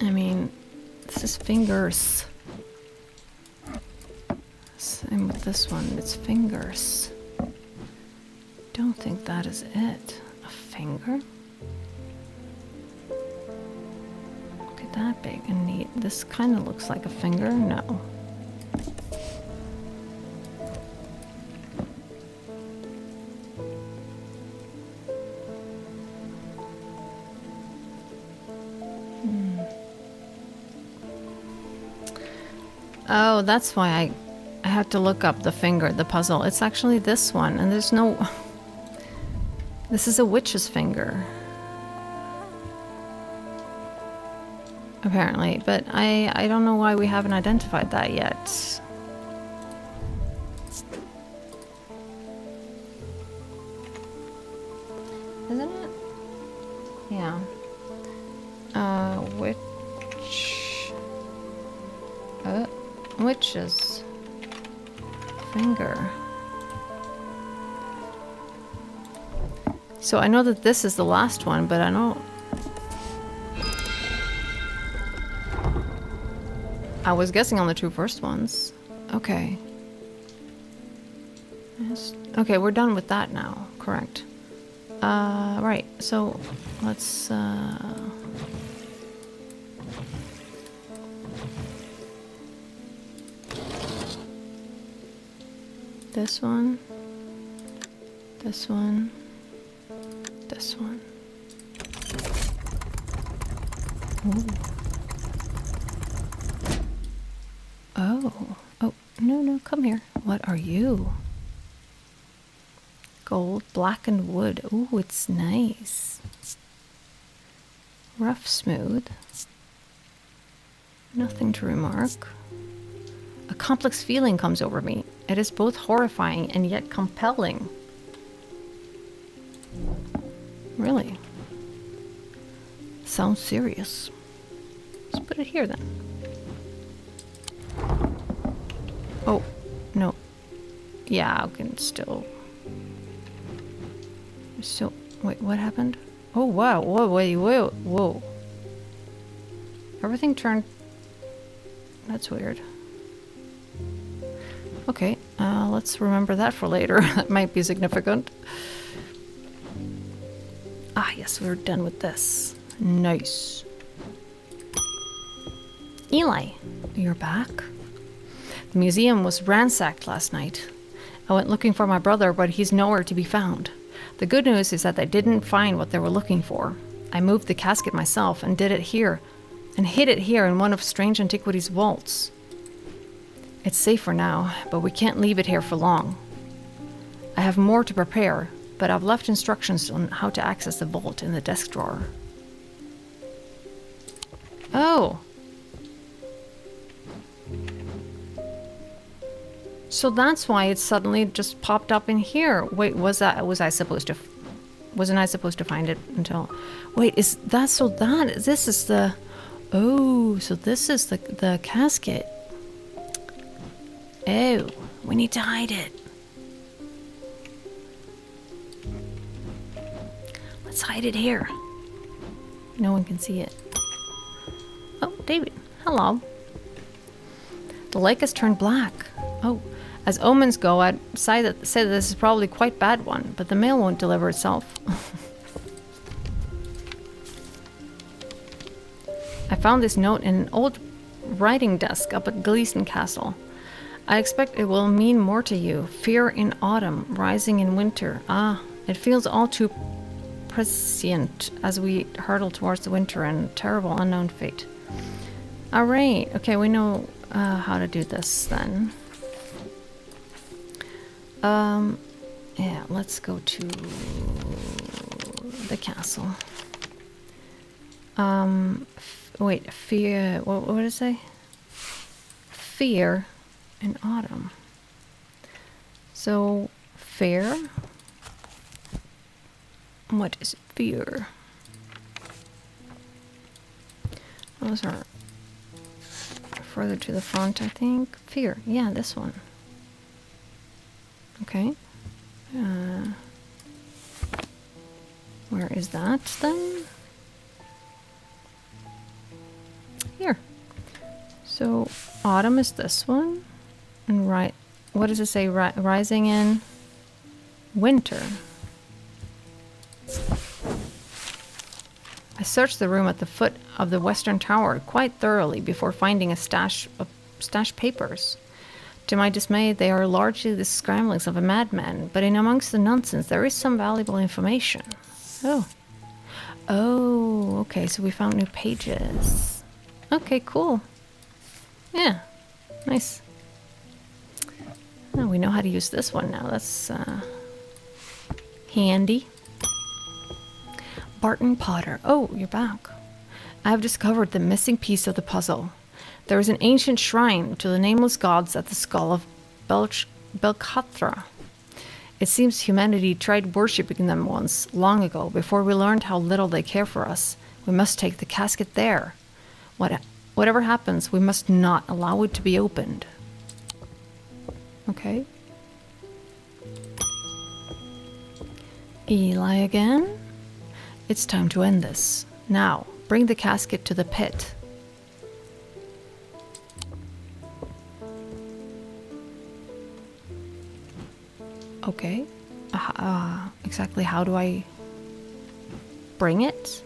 I mean, this is fingers. Same with this one, it's fingers. Don't think that is it. A finger? Look at that big and neat. This kind of looks like a finger. No. Oh, that's why I had to look up the finger, the puzzle. It's actually this one, and there's no... This is a witch's finger. Apparently, but I don't know why we haven't identified that yet. Isn't it? Yeah. Witch's finger. So I know that this is the last one, but I know... I was guessing on the 2 first ones. Okay. Yes. Okay, we're done with that now. Correct. Right. So let's... This one. This one. This one. Ooh. Oh. Oh, no, come here. What are you? Gold, blackened wood. Ooh, it's nice. Rough, smooth. Nothing to remark. A complex feeling comes over me. It is both horrifying and yet compelling. Really? Sounds serious. Let's put it here then. Oh, no. Yeah, I can still... So, wait, what happened? Oh, wow. Whoa, wait, whoa, whoa. Everything turned... That's weird. Okay, let's remember that for later. That might be significant. Ah, yes, we're done with this. Nice. Eli, you're back. The museum was ransacked last night. I went looking for my brother, but he's nowhere to be found. The good news is that they didn't find what they were looking for. I moved the casket myself and hid it here in one of Strange Antiquities' vaults. It's safe for now, but we can't leave it here for long. I have more to prepare, but I've left instructions on how to access the vault in the desk drawer. Oh. So that's why it suddenly just popped up in here. Wait, wasn't I supposed to find it until... Wait, this is the... Oh, so this is the casket. Oh, we need to hide it. Let's hide it here. No one can see it. Oh, David. Hello. The lake has turned black. Oh, as omens go, I'd say that this is probably quite a bad one, but the mail won't deliver itself. I found this note in an old writing desk up at Gleason Castle. I expect it will mean more to you. Fear in autumn, rising in winter. Ah, it feels all too prescient as we hurtle towards the winter and terrible unknown fate. Alright, okay, we know how to do this then. Yeah, let's go to the castle. Wait, fear, what did it say? Fear in autumn. So, fear? What is fear? Those are further to the front, I think. Fear, yeah, this one. Okay. Where is that then? Here. So autumn is this one, and what does it say? Rising in winter. I searched the room at the foot of the western tower quite thoroughly before finding a stash of papers. To my dismay, they are largely the scramblings of a madman, but in amongst the nonsense there is some valuable information. Oh. Oh, okay, so we found new pages. Okay, cool. Yeah, nice. Oh, we know how to use this one now. That's handy. Barton Potter. Oh, you're back. I have discovered the missing piece of the puzzle. There is an ancient shrine to the nameless gods at the skull of Belcathra. It seems humanity tried worshipping them once, long ago, before we learned how little they care for us. We must take the casket there. Whatever happens, we must not allow it to be opened. Okay. Eli again? It's time to end this. Now, bring the casket to the pit. Okay. Exactly how do I bring it?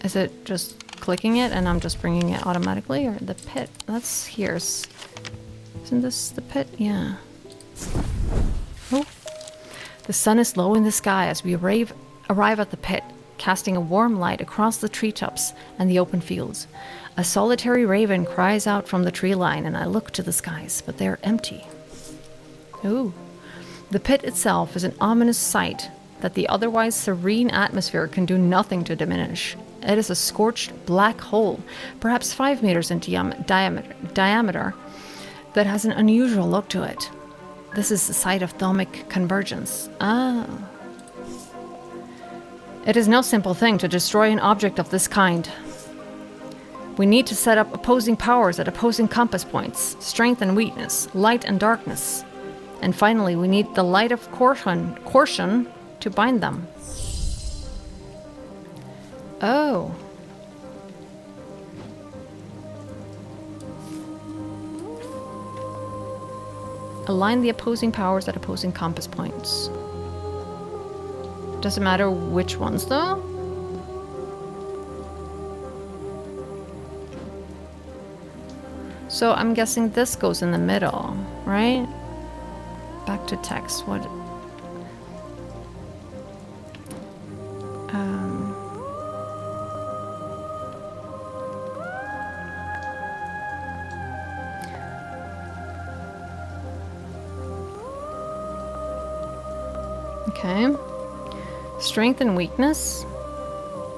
Is it just clicking it and I'm just bringing it automatically? Or the pit? That's here. Isn't this the pit? Yeah. Oh. The sun is low in the sky as we arrive at the pit, casting a warm light across the treetops and the open fields. A solitary raven cries out from the tree line, and I look to the skies, but they are empty. Ooh. The pit itself is an ominous sight that the otherwise serene atmosphere can do nothing to diminish. It is a scorched black hole, perhaps 5 meters in diameter, that has an unusual look to it. This is the site of thermic convergence. Ah. It is no simple thing to destroy an object of this kind. We need to set up opposing powers at opposing compass points, strength and weakness, light and darkness. And finally, we need the light of Corshun to bind them. Oh. Align the opposing powers at opposing compass points. Doesn't matter which ones though. So I'm guessing this goes in the middle, right? Back to text. What? Okay. Strength and weakness.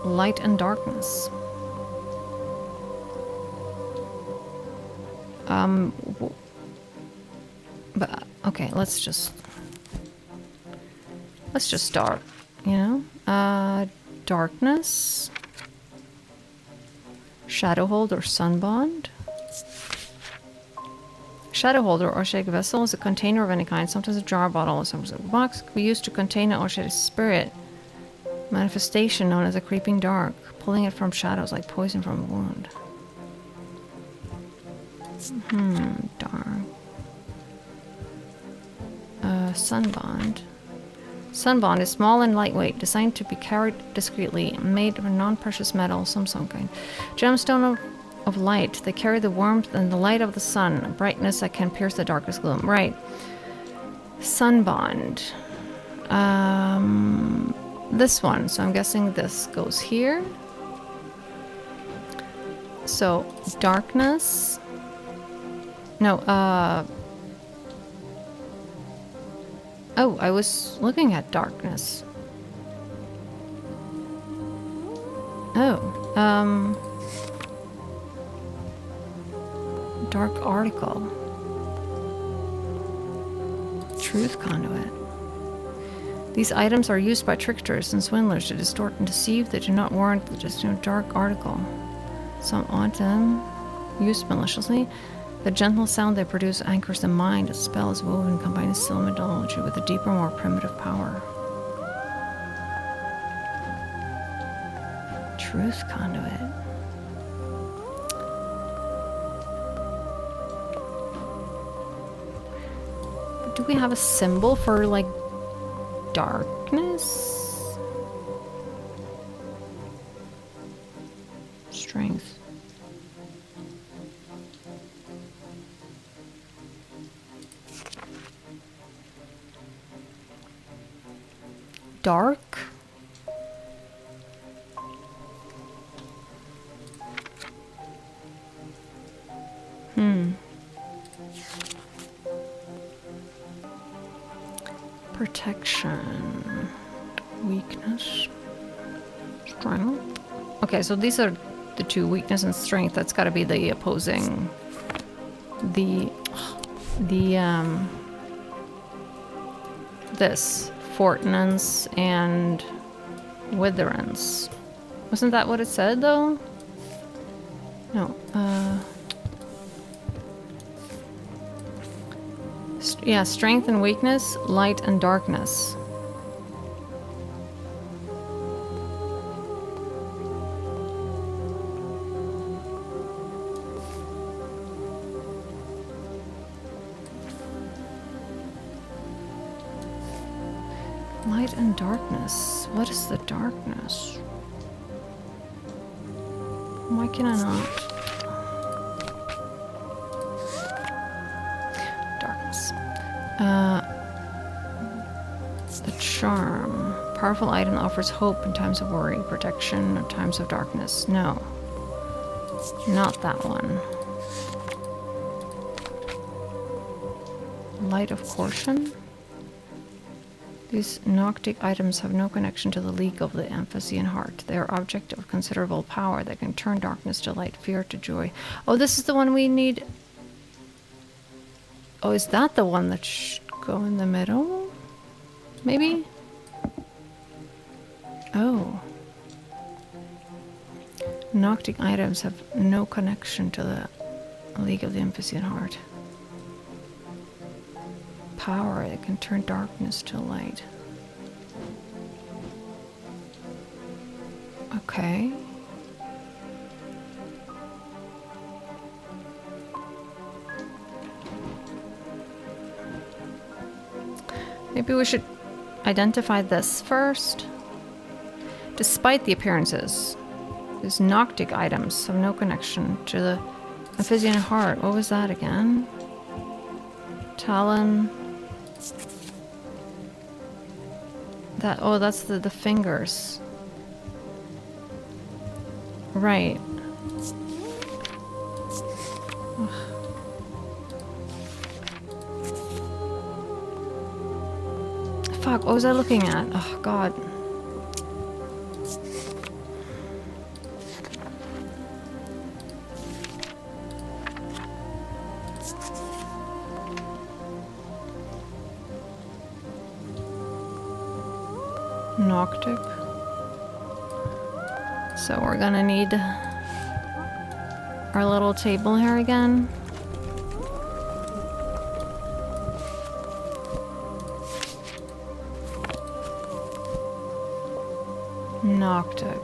Light and darkness. But okay, let's just start, you know? Darkness. Shadowhold or Sunbond. Shadowholder or shake vessel is a container of any kind, sometimes a jar, bottle, or sometimes a box, can be used to contain an Oshade spirit manifestation known as a creeping dark, pulling it from shadows like poison from a wound. Dark. Sunbond. Sunbond is small and lightweight, designed to be carried discreetly, made of non-precious metal, some kind. Gemstone of light. They carry the warmth and the light of the sun, a brightness that can pierce the darkest gloom. Right. Sunbond. This one. So I'm guessing this goes here. So darkness. No, oh, I was looking at darkness. Oh, dark article. Truth conduit. These items are used by tricksters and swindlers to distort and deceive. They do not warrant the just dark article. Some item used maliciously. The gentle sound they produce anchors the mind. A spell is woven, combining still methodology with a deeper, more primitive power. Truth conduit. Do we have a symbol for, like, darkness? Strength. Dark? Protection. Weakness. Strength. Okay, so these are the two, weakness and strength. That's got to be the opposing. This. Fortinance and Witherance. Wasn't that what it said, though? No. Yeah, strength and weakness, light and darkness. Light and darkness. What is the darkness? Why can I not? Darkness. The charm. Powerful item offers hope in times of worry, protection in times of darkness. No. Not that one. Light of caution. These Noctic items have no connection to the League of the Amphibian Heart. They are object of considerable power that can turn darkness to light, fear to joy. Oh, this is the one we need. Oh, is that the one that should go in the middle? Maybe? Oh. Noctic items have no connection to the League of the Amphibian Heart. Power that can turn darkness to light. Okay. Maybe we should identify this first. Despite the appearances, these Noctic items have no connection to the Amphibian heart. What was that again? Talon. That, oh, that's the fingers. Right. Ugh. Fuck, what was I looking at? Oh, God. Noctic. So we're gonna need our little table here again. Noctic.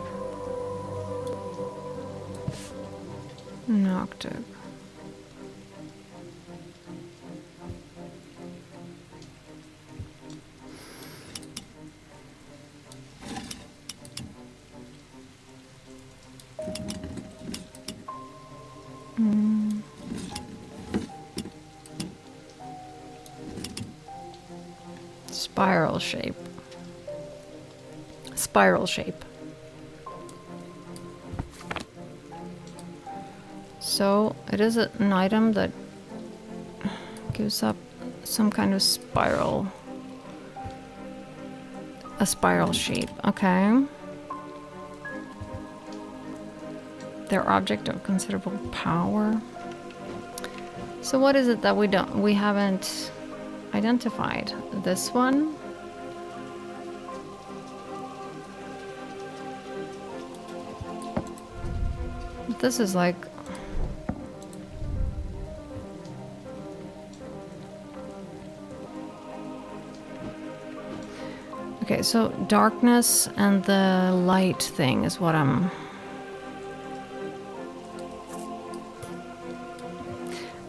Noctic. Spiral shape. Spiral shape. So it is an item that gives up some kind of spiral. A spiral shape. Okay. Their object of considerable power. So what is it that we haven't identified? This one? This is like... Okay, so darkness and the light thing is what I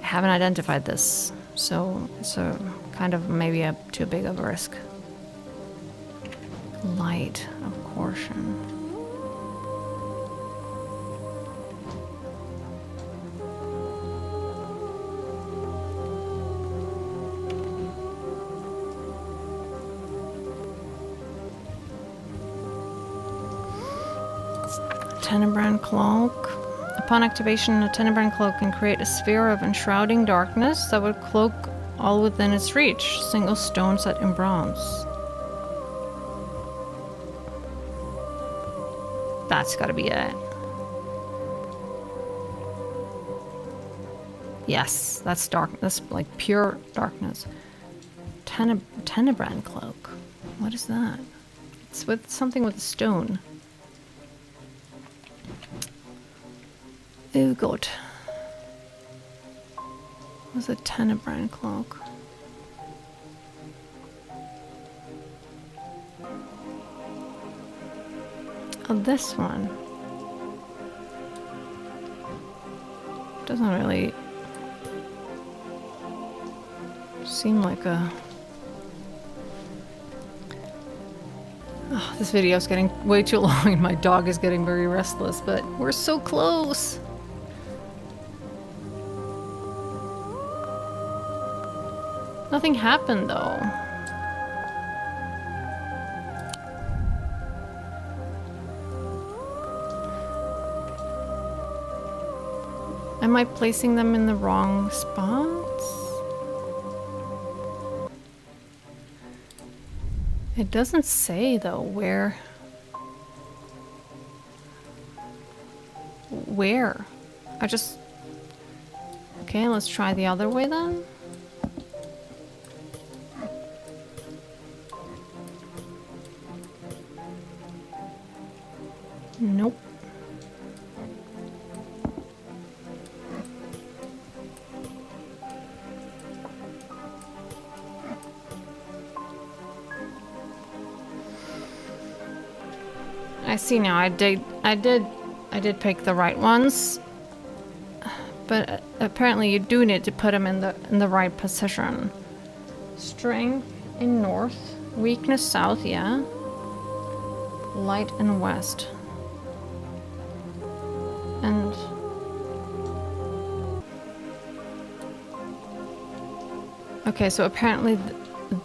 haven't identified this, so it's a kind of maybe too big of a risk. Light of caution. Tenebrand cloak. Upon activation, a Tenebrand cloak can create a sphere of enshrouding darkness that would cloak all within its reach. Single stone set in bronze. That's gotta be it. Yes, that's dark. That's like pure darkness. Tenebrand cloak. What is that? It's with something with a stone. Oh god. It was a Tenebrand cloak. Oh, this one. Doesn't really seem like a... Oh, this video is getting way too long and my dog is getting very restless, but we're so close. Nothing happened though. Am I placing them in the wrong spots? It doesn't say though where. Where? I just... Okay, let's try the other way then. Nope. I see now. I did pick the right ones, but apparently you do need to put them in the right position. Strength. in north. Weakness south, yeah. Light in west. And... okay, so apparently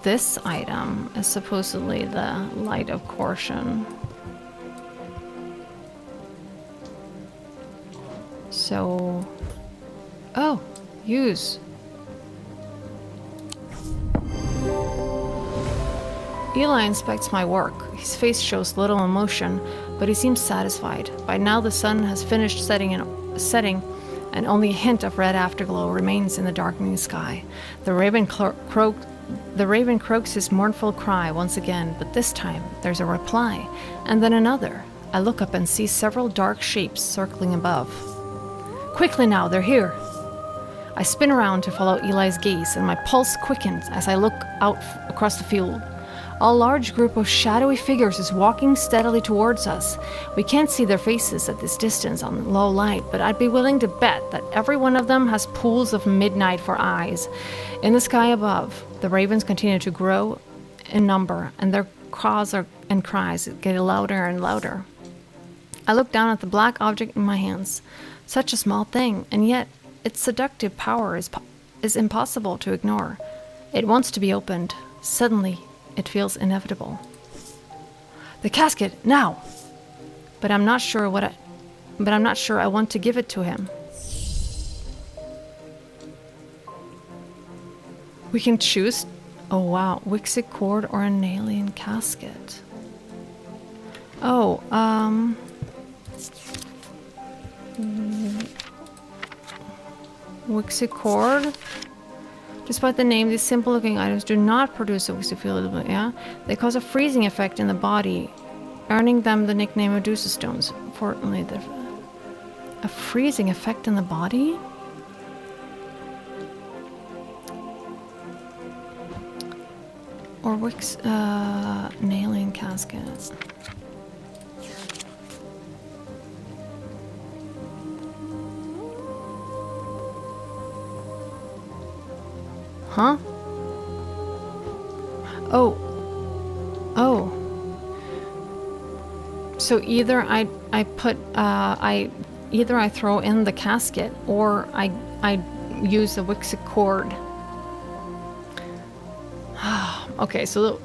this item is supposedly the light of caution. So... oh, use. Eli inspects my work. His face shows little emotion, but he seems satisfied. By now the sun has finished setting, and only a hint of red afterglow remains in the darkening sky. The raven croaks his mournful cry once again, but this time there's a reply, and then another. I look up and see several dark shapes circling above. Quickly now, they're here! I spin around to follow Eli's gaze, and my pulse quickens as I look out across the field. A large group of shadowy figures is walking steadily towards us. We can't see their faces at this distance on low light, but I'd be willing to bet that every one of them has pools of midnight for eyes. In the sky above, the ravens continue to grow in number, and their caws and cries get louder and louder. I look down at the black object in my hands. Such a small thing, and yet its seductive power is impossible to ignore. It wants to be opened. Suddenly, it feels inevitable. The casket, now! But I'm not sure I want to give it to him. We can choose. Oh wow, Wixie cord or an alien casket. Oh, Wixie cord. Despite the name, these simple-looking items do not produce a Wixie field, yeah? They cause a freezing effect in the body, earning them the nickname Medusa stones. Fortunately, a freezing effect in the body? Or an alien casket. Huh? Oh. Oh. So either I throw in the casket or I use the Wixie cord. Okay, so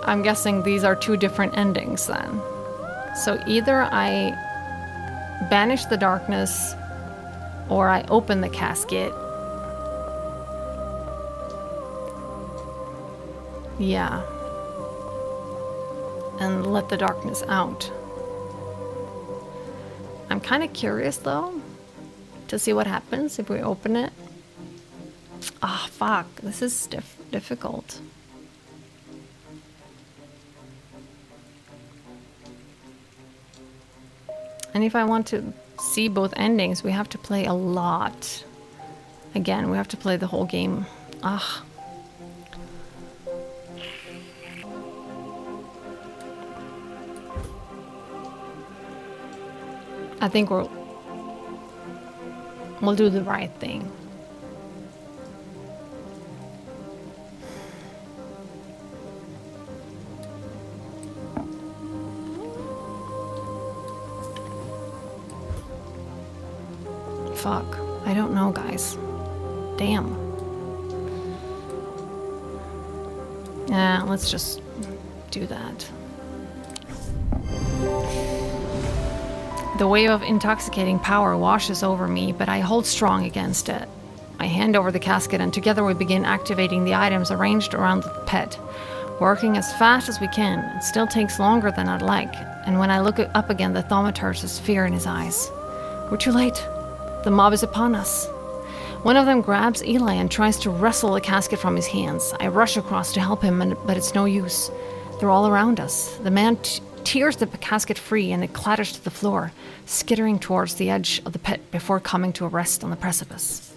I'm guessing these are two different endings then. So either I banish the darkness or I open the casket. Yeah. And let the darkness out. I'm kind of curious though to see what happens if we open it. Ah, fuck. This is difficult. And if I want to see both endings, we have to play a lot. Again, we have to play the whole game. Ah. I think we'll do the right thing. Fuck. I don't know, guys. Damn. Yeah, let's just do that. The wave of intoxicating power washes over me, but I hold strong against it. I hand over the casket and together we begin activating the items arranged around the pit. Working as fast as we can, it still takes longer than I'd like, and when I look up again, the thaumaturge has fear in his eyes. We're too late. The mob is upon us. One of them grabs Eli and tries to wrestle the casket from his hands. I rush across to help him, but it's no use. They're all around us. The man tears the casket free and it clatters to the floor, skittering towards the edge of the pit before coming to a rest on the precipice.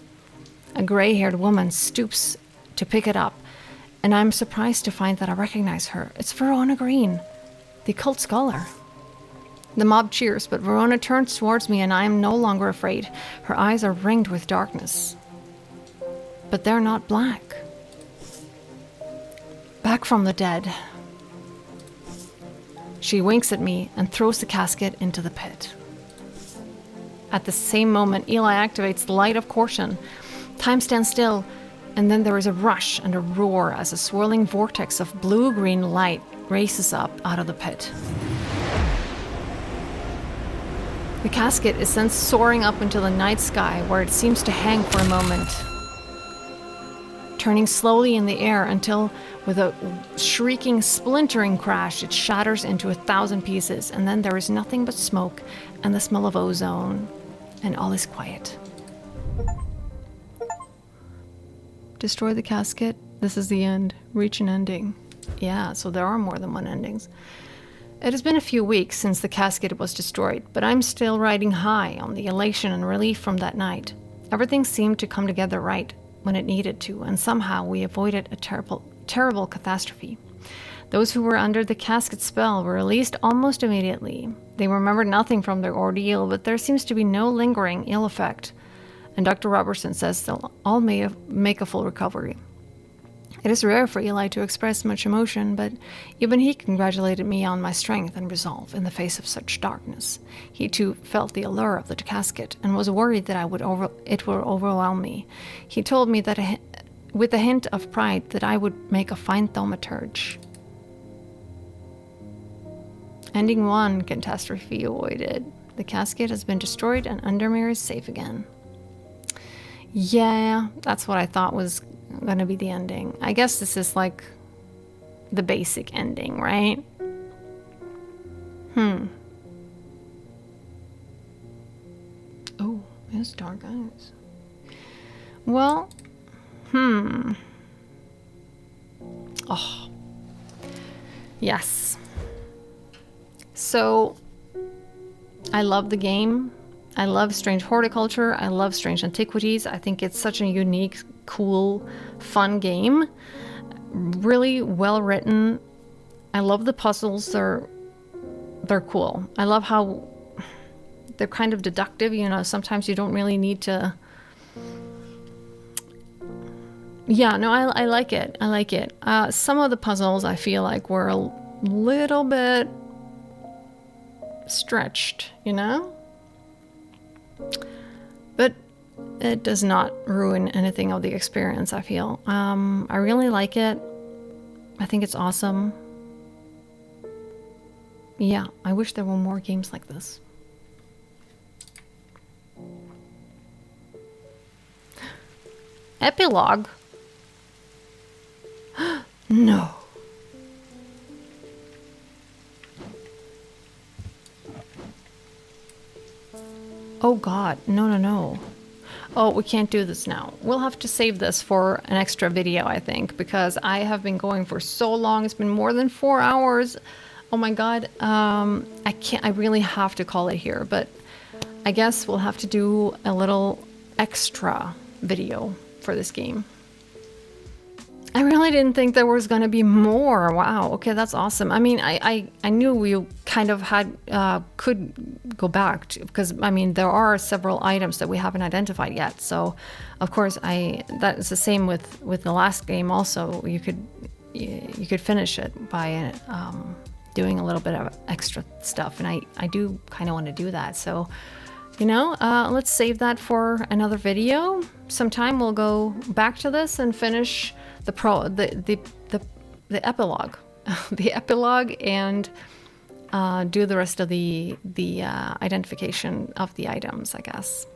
A gray-haired woman stoops to pick it up, and I'm surprised to find that I recognize her. It's Verona Green, the occult scholar. The mob cheers, but Verona turns towards me and I am no longer afraid. Her eyes are ringed with darkness. But they're not black. back from the dead. She winks at me and throws the casket into the pit. At the same moment, Eli activates the light of caution. Time stands still, and then there is a rush and a roar as a swirling vortex of blue-green light races up out of the pit. The casket is then soaring up into the night sky, where it seems to hang for a moment, turning slowly in the air until, with a shrieking, splintering crash, it shatters into 1,000 pieces, and then there is nothing but smoke and the smell of ozone, and all is quiet. Destroy the casket. This is the end. Reach an ending. Yeah, so there are more than one endings. It has been a few weeks since the casket was destroyed, but I'm still riding high on the elation and relief from that night. Everything seemed to come together right when it needed to, and somehow we avoided a terrible catastrophe. Those who were under the casket spell were released almost immediately. They remembered nothing from their ordeal, but there seems to be no lingering ill effect, and Dr. Robertson says they'll all make a full recovery. It is rare for Eli to express much emotion, but even he congratulated me on my strength and resolve in the face of such darkness. He too felt the allure of the casket and was worried that it would overwhelm me. He told me that with a hint of pride that I would make a fine thaumaturge. Ending 1, catastrophe avoided. The casket has been destroyed and Undermere is safe again. Yeah, that's what I thought was going to be the ending. I guess this is like the basic ending, right? Oh, it's dark eyes. Well, Oh, yes. So, I love the game. I love Strange Horticulture. I love Strange Antiquities. I think it's such a unique, cool, fun game. Really well written. I love the puzzles. They're cool. I love how they're kind of deductive. You know, sometimes you don't really need to. Yeah, no, I like it. I like it. Some of the puzzles I feel like were a little bit stretched, you know? But it does not ruin anything of the experience, I feel. I really like it. I think it's awesome. Yeah, I wish there were more games like this. Epilogue? No. Oh God, no. Oh, we can't do this now. We'll have to save this for an extra video, I think, because I have been going for so long. It's been more than 4 hours. Oh my God. I really have to call it here, but I guess we'll have to do a little extra video for this game. I really didn't think there was going to be more. Wow. Okay, that's awesome. I mean, I knew we kind of could go back to, because I mean, there are several items that we haven't identified yet. So, of course, that is the same with the last game. Also, you could finish it by doing a little bit of extra stuff, and I do kind of want to do that. So, you know, let's save that for another video. Sometime we'll go back to this and finish the epilogue, the epilogue, and do the rest of the identification of the items, I guess.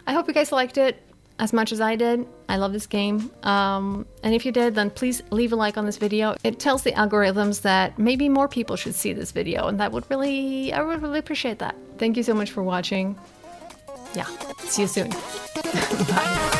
I hope you guys liked it as much as I did. I love this game. And if you did, then please leave a like on this video. It tells the algorithms that maybe more people should see this video, and I would really appreciate that. Thank you so much for watching. Yeah, see you soon. Bye.